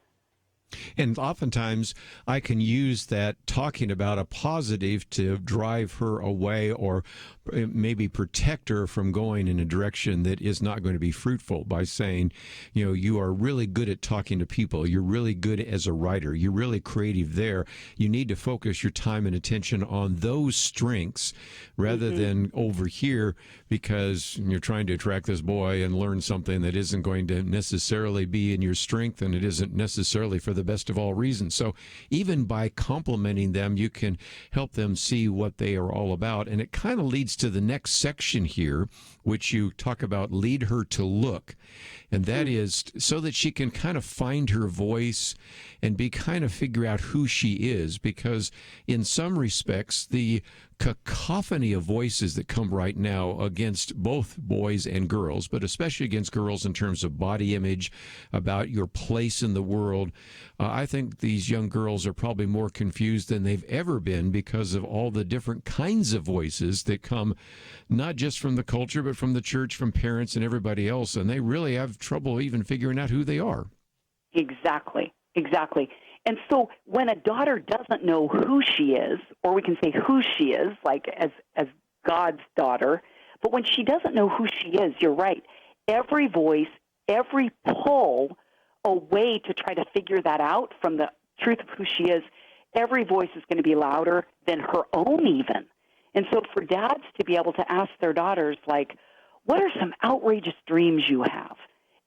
C: And oftentimes I can use that talking about a positive to drive her away or maybe protect her from going in a direction that is not going to be fruitful by saying, you are really good at talking to people. You're really good as a writer. You're really creative there. You need to focus your time and attention on those strengths rather than over here, because you're trying to attract this boy and learn something that isn't going to necessarily be in your strength, and it isn't necessarily for the best of all reasons. So even by complimenting them, you can help them see what they are all about. And it kind of leads to the next section here, which you talk about, lead her to look. And that is so that she can kind of find her voice and figure out who she is, because in some respects, the cacophony of voices that come right now against both boys and girls, but especially against girls in terms of body image, about your place in the world, I think these young girls are probably more confused than they've ever been because of all the different kinds of voices that come not just from the culture, but from the church, from parents and everybody else, and they really have trouble even figuring out who they are.
L: Exactly. And so when a daughter doesn't know who she is, or we can say who she is, like as God's daughter, but when she doesn't know who she is, you're right. Every voice, every pull away to try to figure that out from the truth of who she is, every voice is going to be louder than her own even. And so for dads to be able to ask their daughters, like, what are some outrageous dreams you have?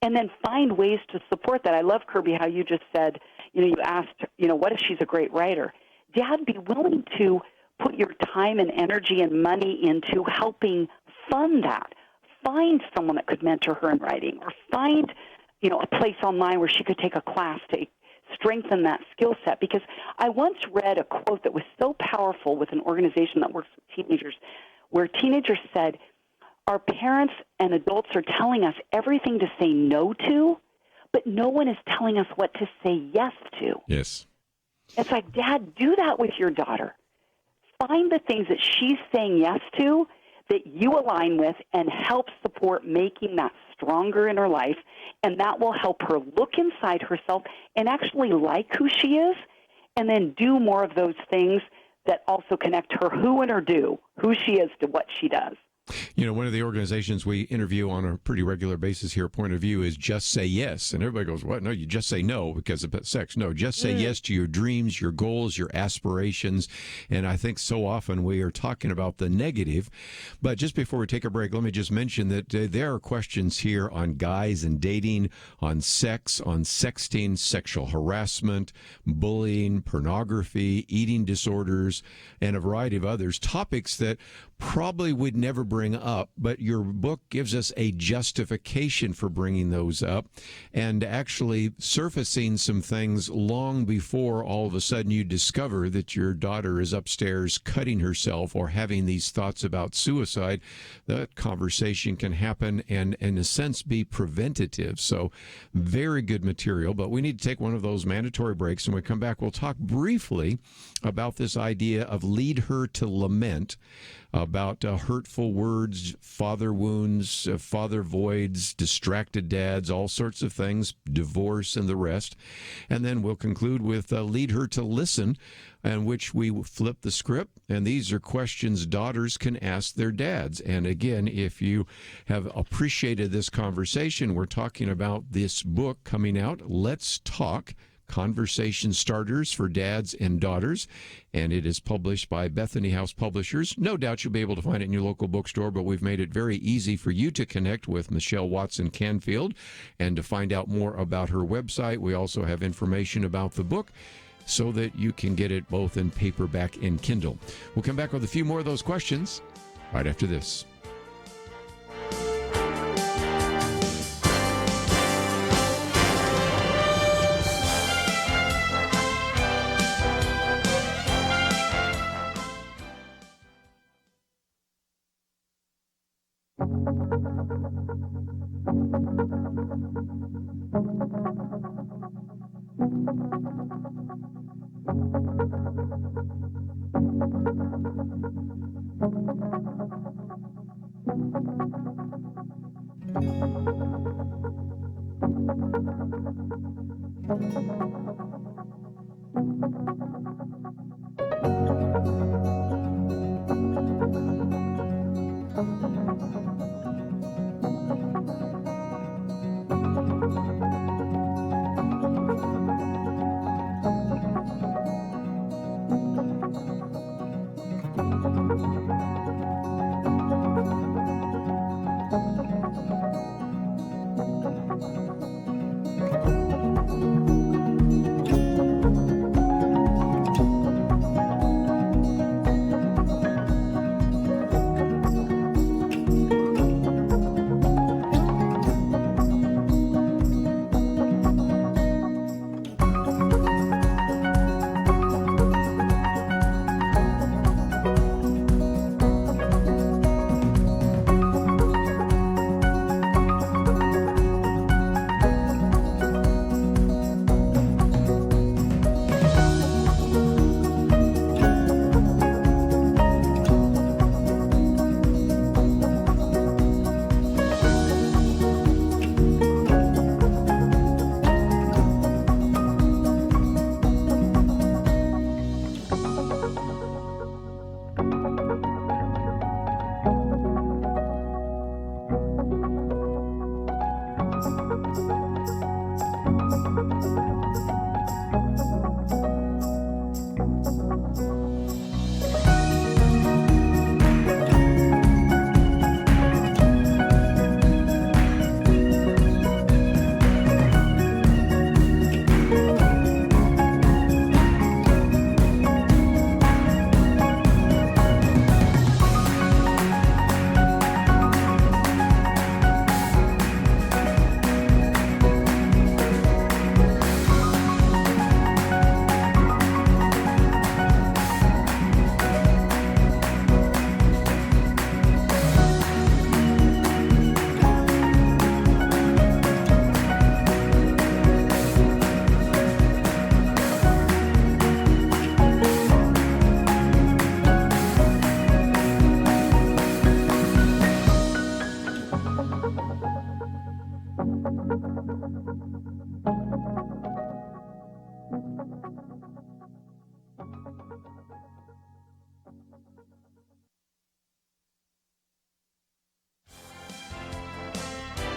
L: And then find ways to support that. I love, Kerby, how you just said, you asked, what if she's a great writer? Dad, be willing to put your time and energy and money into helping fund that. Find someone that could mentor her in writing, or find, a place online where she could take a class to strengthen that skill set. Because I once read a quote that was so powerful with an organization that works with teenagers, where teenagers said, our parents and adults are telling us everything to say no to, but no one is telling us what to say yes to.
C: Yes.
L: It's like, Dad, do that with your daughter. Find the things that she's saying yes to that you align with and help support making that stronger in her life, and that will help her look inside herself and actually like who she is, and then do more of those things that also connect her who and her do, who she is to what she does.
C: One of the organizations we interview on a pretty regular basis here, Point of View, is Just Say Yes. And everybody goes, what? No, you just say no because of sex. No, just say yes to your dreams, your goals, your aspirations. And I think so often we are talking about the negative. But just before we take a break, let me just mention that there are questions here on guys and dating, on sex, on sexting, sexual harassment, bullying, pornography, eating disorders, and a variety of others, topics that probably would never bring up, but your book gives us a justification for bringing those up and actually surfacing some things long before all of a sudden you discover that your daughter is upstairs cutting herself or having these thoughts about suicide. That conversation can happen and in a sense be preventative. So very good material, but we need to take one of those mandatory breaks. And when we come back, we'll talk briefly about this idea of lead her to lament, about hurtful words, father wounds, father voids, distracted dads, all sorts of things, divorce and the rest. And then we'll conclude with lead her to listen, in which we flip the script. And these are questions daughters can ask their dads. And again, if you have appreciated this conversation, we're talking about this book coming out, Let's Talk, Conversation Starters for Dads and Daughters, and it is published by Bethany House Publishers. No doubt you'll be able to find it in your local bookstore, but we've made it very easy for you to connect with Michelle Watson-Canfield and to find out more about her website. We also have information about the book. so that you can get it both in paperback and Kindle. We'll come back with a few more of those questions right after this.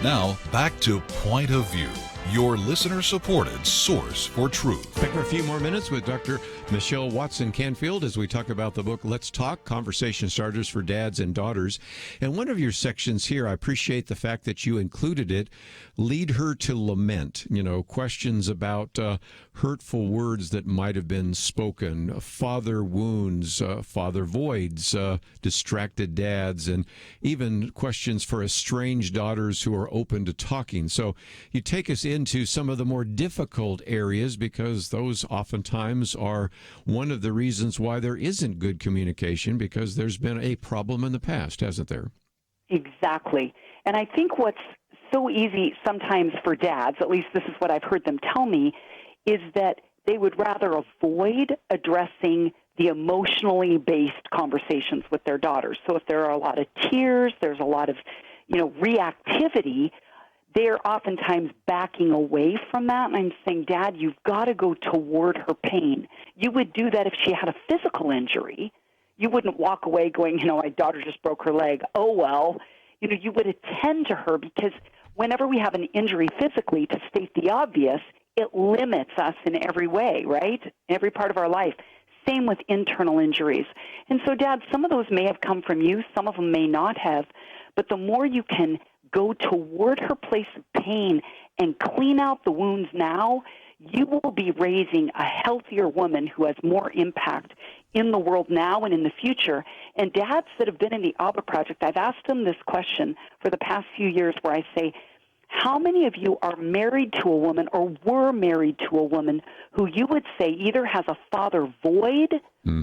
E: Now, back to Point of View, your listener-supported source for truth.
C: Back for a few more minutes with Dr. Michelle Watson-Canfield as we talk about the book Let's Talk, Conversation Starters for Dads and Daughters. And one of your sections here, I appreciate the fact that you included it, Lead Her to Lament. You know, questions about hurtful words that might have been spoken, father wounds, father voids, distracted dads, and even questions for estranged daughters who are open to talking. So you take us into some of the more difficult areas because those oftentimes are one of the reasons why there isn't good communication, because there's been a problem in the past, hasn't there?
L: Exactly. And I think what's so easy sometimes for dads, at least this is what I've heard them tell me, is that they would rather avoid addressing the emotionally based conversations with their daughters. So if there are a lot of tears, there's a lot of, reactivity, they're oftentimes backing away from that. And I'm saying, Dad, you've got to go toward her pain. You would do that if she had a physical injury. You wouldn't walk away going, my daughter just broke her leg. Oh, well, you would attend to her, because whenever we have an injury physically, to state the obvious, it limits us in every way, right? In every part of our life. Same with internal injuries. And so, Dad, some of those may have come from you, some of them may not have, but the more you can go toward her place of pain and clean out the wounds now, you will be raising a healthier woman who has more impact in the world now and in the future. And dads that have been in the ABBA Project, I've asked them this question for the past few years where I say, how many of you are married to a woman or were married to a woman who you would say either has a father void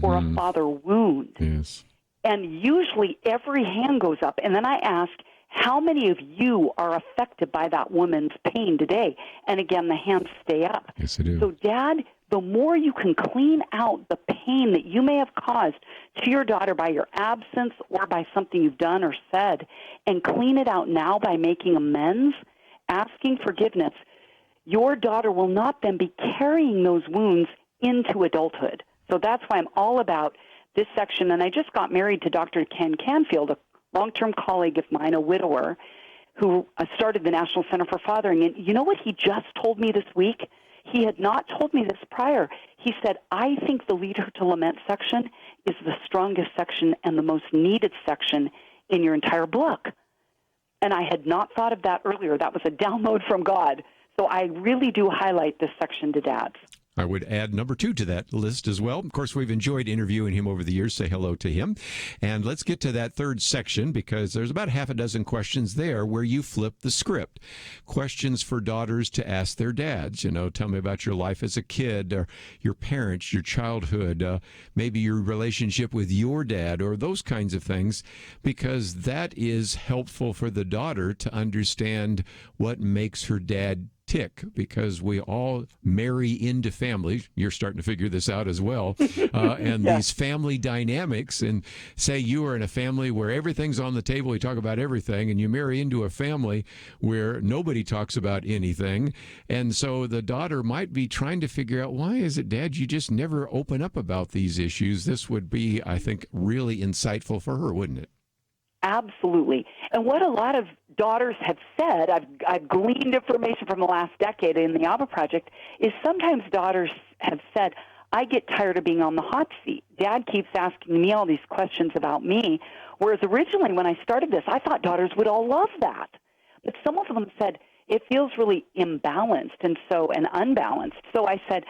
L: or a father wound?
C: Yes.
L: And usually every hand goes up. And then I ask, how many of you are affected by that woman's pain today? And again, the hands stay up.
C: Yes, I do.
L: So, Dad, the more you can clean out the pain that you may have caused to your daughter by your absence or by something you've done or said, and clean it out now by making amends, asking forgiveness, your daughter will not then be carrying those wounds into adulthood. So that's why I'm all about this section. And I just got married to Dr. Ken Canfield, a long-term colleague of mine, a widower, who started the National Center for Fathering. And you know what he just told me this week? He had not told me this prior. He said, I think the Leader to Lament section is the strongest section and the most needed section in your entire book. And I had not thought of that earlier. That was a download from God. So I really do highlight this section to dads.
C: I would add number 2 to that list as well. Of course, we've enjoyed interviewing him over the years. Say hello to him. And let's get to that third section because there's about half a dozen questions there where you flip the script. Questions for daughters to ask their dads. You know, tell me about your life as a kid or your parents, your childhood, maybe your relationship with your dad or those kinds of things, because that is helpful for the daughter to understand what makes her dad tick, because we all marry into families. You're starting to figure this out as well. And these family dynamics, and say you are in a family where everything's on the table, you talk about everything, and you marry into a family where nobody talks about anything. And so the daughter might be trying to figure out, why is it, Dad, you just never open up about these issues? This would be, I think, really insightful for her, wouldn't it?
L: Absolutely. And what a lot of daughters have said, I've gleaned information from the last decade in the ABBA Project, is sometimes daughters have said, I get tired of being on the hot seat. Dad keeps asking me all these questions about me, whereas originally when I started this, I thought daughters would all love that. But some of them said, it feels really imbalanced and unbalanced. So I said,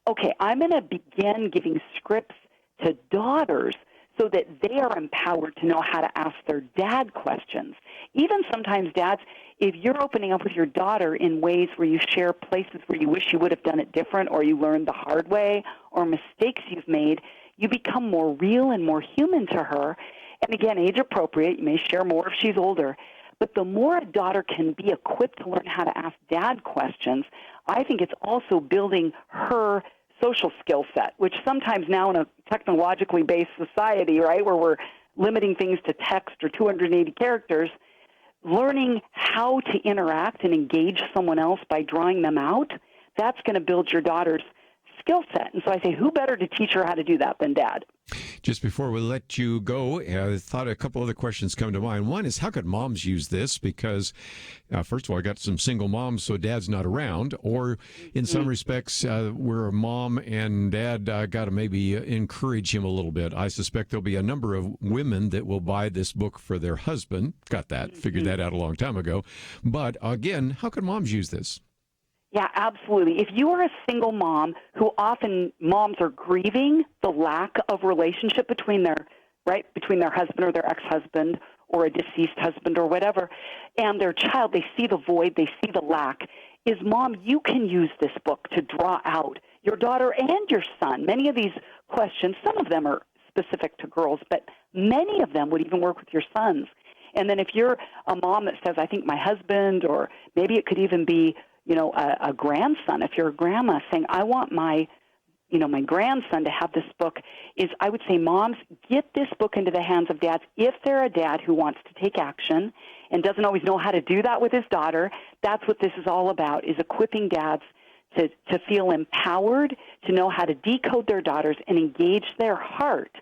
L: okay, I'm going to begin giving scripts to daughters so that they are empowered to know how to ask their dad questions. Even sometimes, dads, if you're opening up with your daughter in ways where you share places where you wish you would have done it different, or you learned the hard way, or mistakes you've made, you become more real and more human to her. And again, age appropriate, you may share more if she's older. But the more a daughter can be equipped to learn how to ask dad questions, I think it's also building her social skill set, which sometimes now in a technologically based society, right, where we're limiting things to text or 280 characters, learning how to interact and engage someone else by drawing them out, that's going to build your daughter's skill set. And so I say, who better to teach her how to do that than Dad?
C: Just before we let you go, I thought a couple other questions come to mind. One is, how could moms use this? Because, first of all, I got some single moms, so Dad's not around. Or in some respects, we're a mom and Dad got to maybe encourage him a little bit. I suspect there'll be a number of women that will buy this book for their husband. Got that. Figured that out a long time ago. But again, how can moms use this?
L: Yeah, absolutely. If you are a single mom, who often moms are grieving the lack of relationship between their husband or their ex-husband or a deceased husband or whatever, and their child, they see the void, they see the lack, is mom, you can use this book to draw out your daughter and your son. Many of these questions, some of them are specific to girls, but many of them would even work with your sons. And then if you're a mom that says, I think my husband, or maybe it could even be a grandson, if you're a grandma saying, I want my grandson to have this book, is I would say, moms, get this book into the hands of dads. If they're a dad who wants to take action and doesn't always know how to do that with his daughter, that's what this is all about, is equipping dads to feel empowered, to know how to decode their daughters and engage their heart.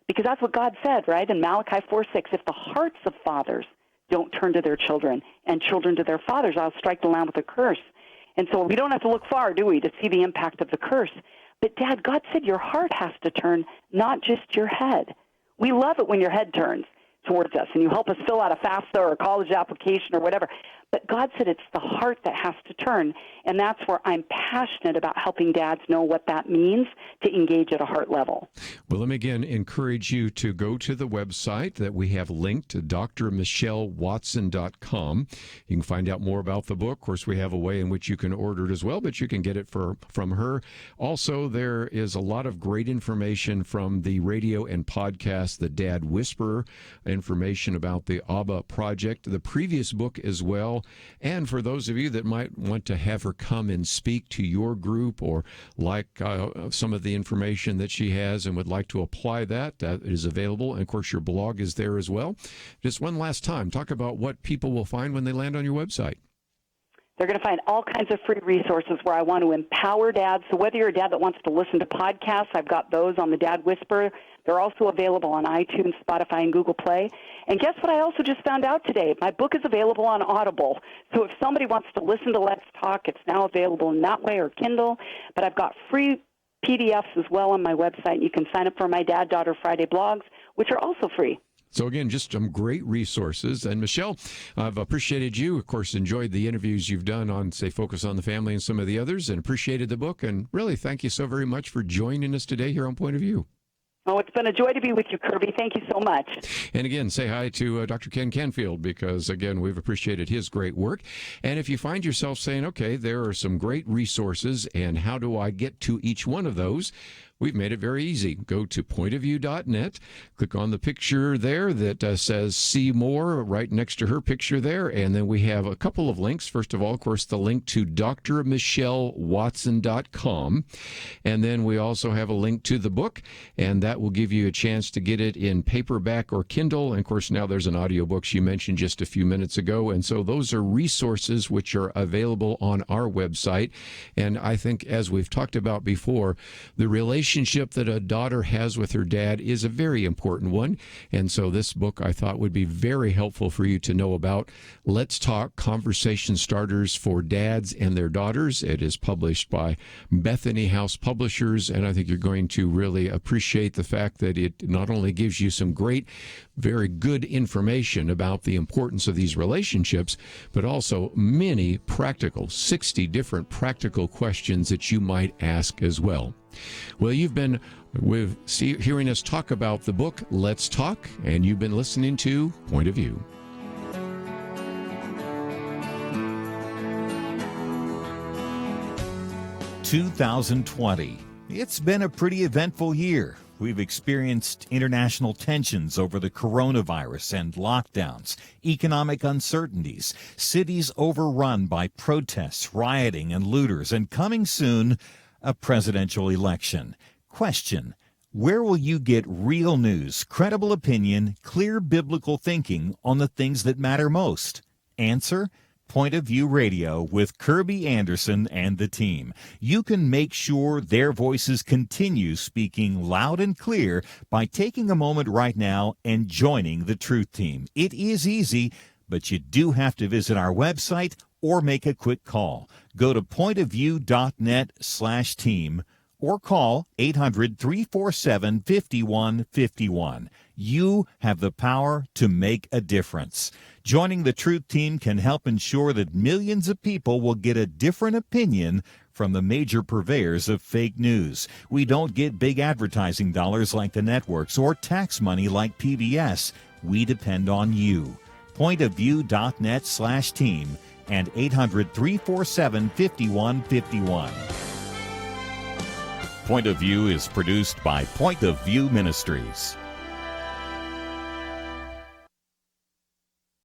L: Because that's what God said, right, in Malachi 4:6, if the hearts of fathers don't turn to their children and children to their fathers, I'll strike the land with a curse. And so we don't have to look far, do we, to see the impact of the curse. But, Dad, God said your heart has to turn, not just your head. We love it when your head turns towards us and you help us fill out a FAFSA or a college application or whatever. But God said it's the heart that has to turn, and that's where I'm passionate about helping dads know what that means to engage at a heart level.
C: Well, let me again encourage you to go to the website that we have linked to drmichelewatson.com. You can find out more about the book. Of course, we have a way in which you can order it as well, but you can get it from her. Also, there is a lot of great information from the radio and podcast, The Dad Whisperer, information about the ABBA project, the previous book as well. And for those of you that might want to have her come and speak to your group or like some of the information that she has and would like to apply that, that is available. And of course, your blog is there as well. Just one last time, talk about what people will find when they land on your website.
L: They're going to find all kinds of free resources where I want to empower dads. So whether you're a dad that wants to listen to podcasts, I've got those on the Dad Whisperer. They're also available on iTunes, Spotify, and Google Play. And guess what I also just found out today? My book is available on Audible. So if somebody wants to listen to Let's Talk, it's now available in that way or Kindle. But I've got free PDFs as well on my website. You can sign up for my Dad, Daughter Friday blogs, which are also free.
C: So again, just some great resources. And Michelle, I've appreciated you. Of course, enjoyed the interviews you've done on, say, Focus on the Family and some of the others, and appreciated the book. And really, thank you so very much for joining us today here on Point of View.
L: Oh, it's been a joy to be with you, Kerby. Thank you so much.
C: And again, say hi to Dr. Ken Canfield, because, again, we've appreciated his great work. And if you find yourself saying, okay, there are some great resources, and how do I get to each one of those? We've made it very easy. Go to pointofview.net, click on the picture there that says see more right next to her picture there, and then we have a couple of links. First of all, of course, the link to drmichelewatson.com, and then we also have a link to the book, and that will give you a chance to get it in paperback or Kindle. And of course, now there's an audiobook she mentioned just a few minutes ago, and so those are resources which are available on our website. And I think, as we've talked about before, the relationship that a daughter has with her dad is a very important one. And so this book, I thought, would be very helpful for you to know about. Let's Talk, Conversation Starters for Dads and Their Daughters. It is published by Bethany House Publishers, and I think you're going to really appreciate the fact that it not only gives you some great, very good information about the importance of these relationships, but also many practical, 60 different practical questions that you might ask as well. Well, you've been hearing us talk about the book, Let's Talk, and you've been listening to Point of View.
D: "2020. It's been a pretty eventful year. We've experienced international tensions over the coronavirus and lockdowns, economic uncertainties, cities overrun by protests, rioting, and looters, and coming soon, a presidential election. Question: where will you get real news, credible opinion, clear biblical thinking on the things that matter most? Answer: Point of View Radio with Kerby Anderson and the team. You can make sure their voices continue speaking loud and clear by taking a moment right now and joining the Truth Team. It is easy, but you do have to visit our website or make a quick call. Go to pointofview.net/team or call 800-347-5151. You have the power to make a difference. Joining the Truth Team can help ensure that millions of people will get a different opinion from the major purveyors of fake news. We don't get big advertising dollars like the networks or tax money like PBS. We depend on you. Pointofview.net/team and 800-347-5151. Point of View is produced by Point of View Ministries.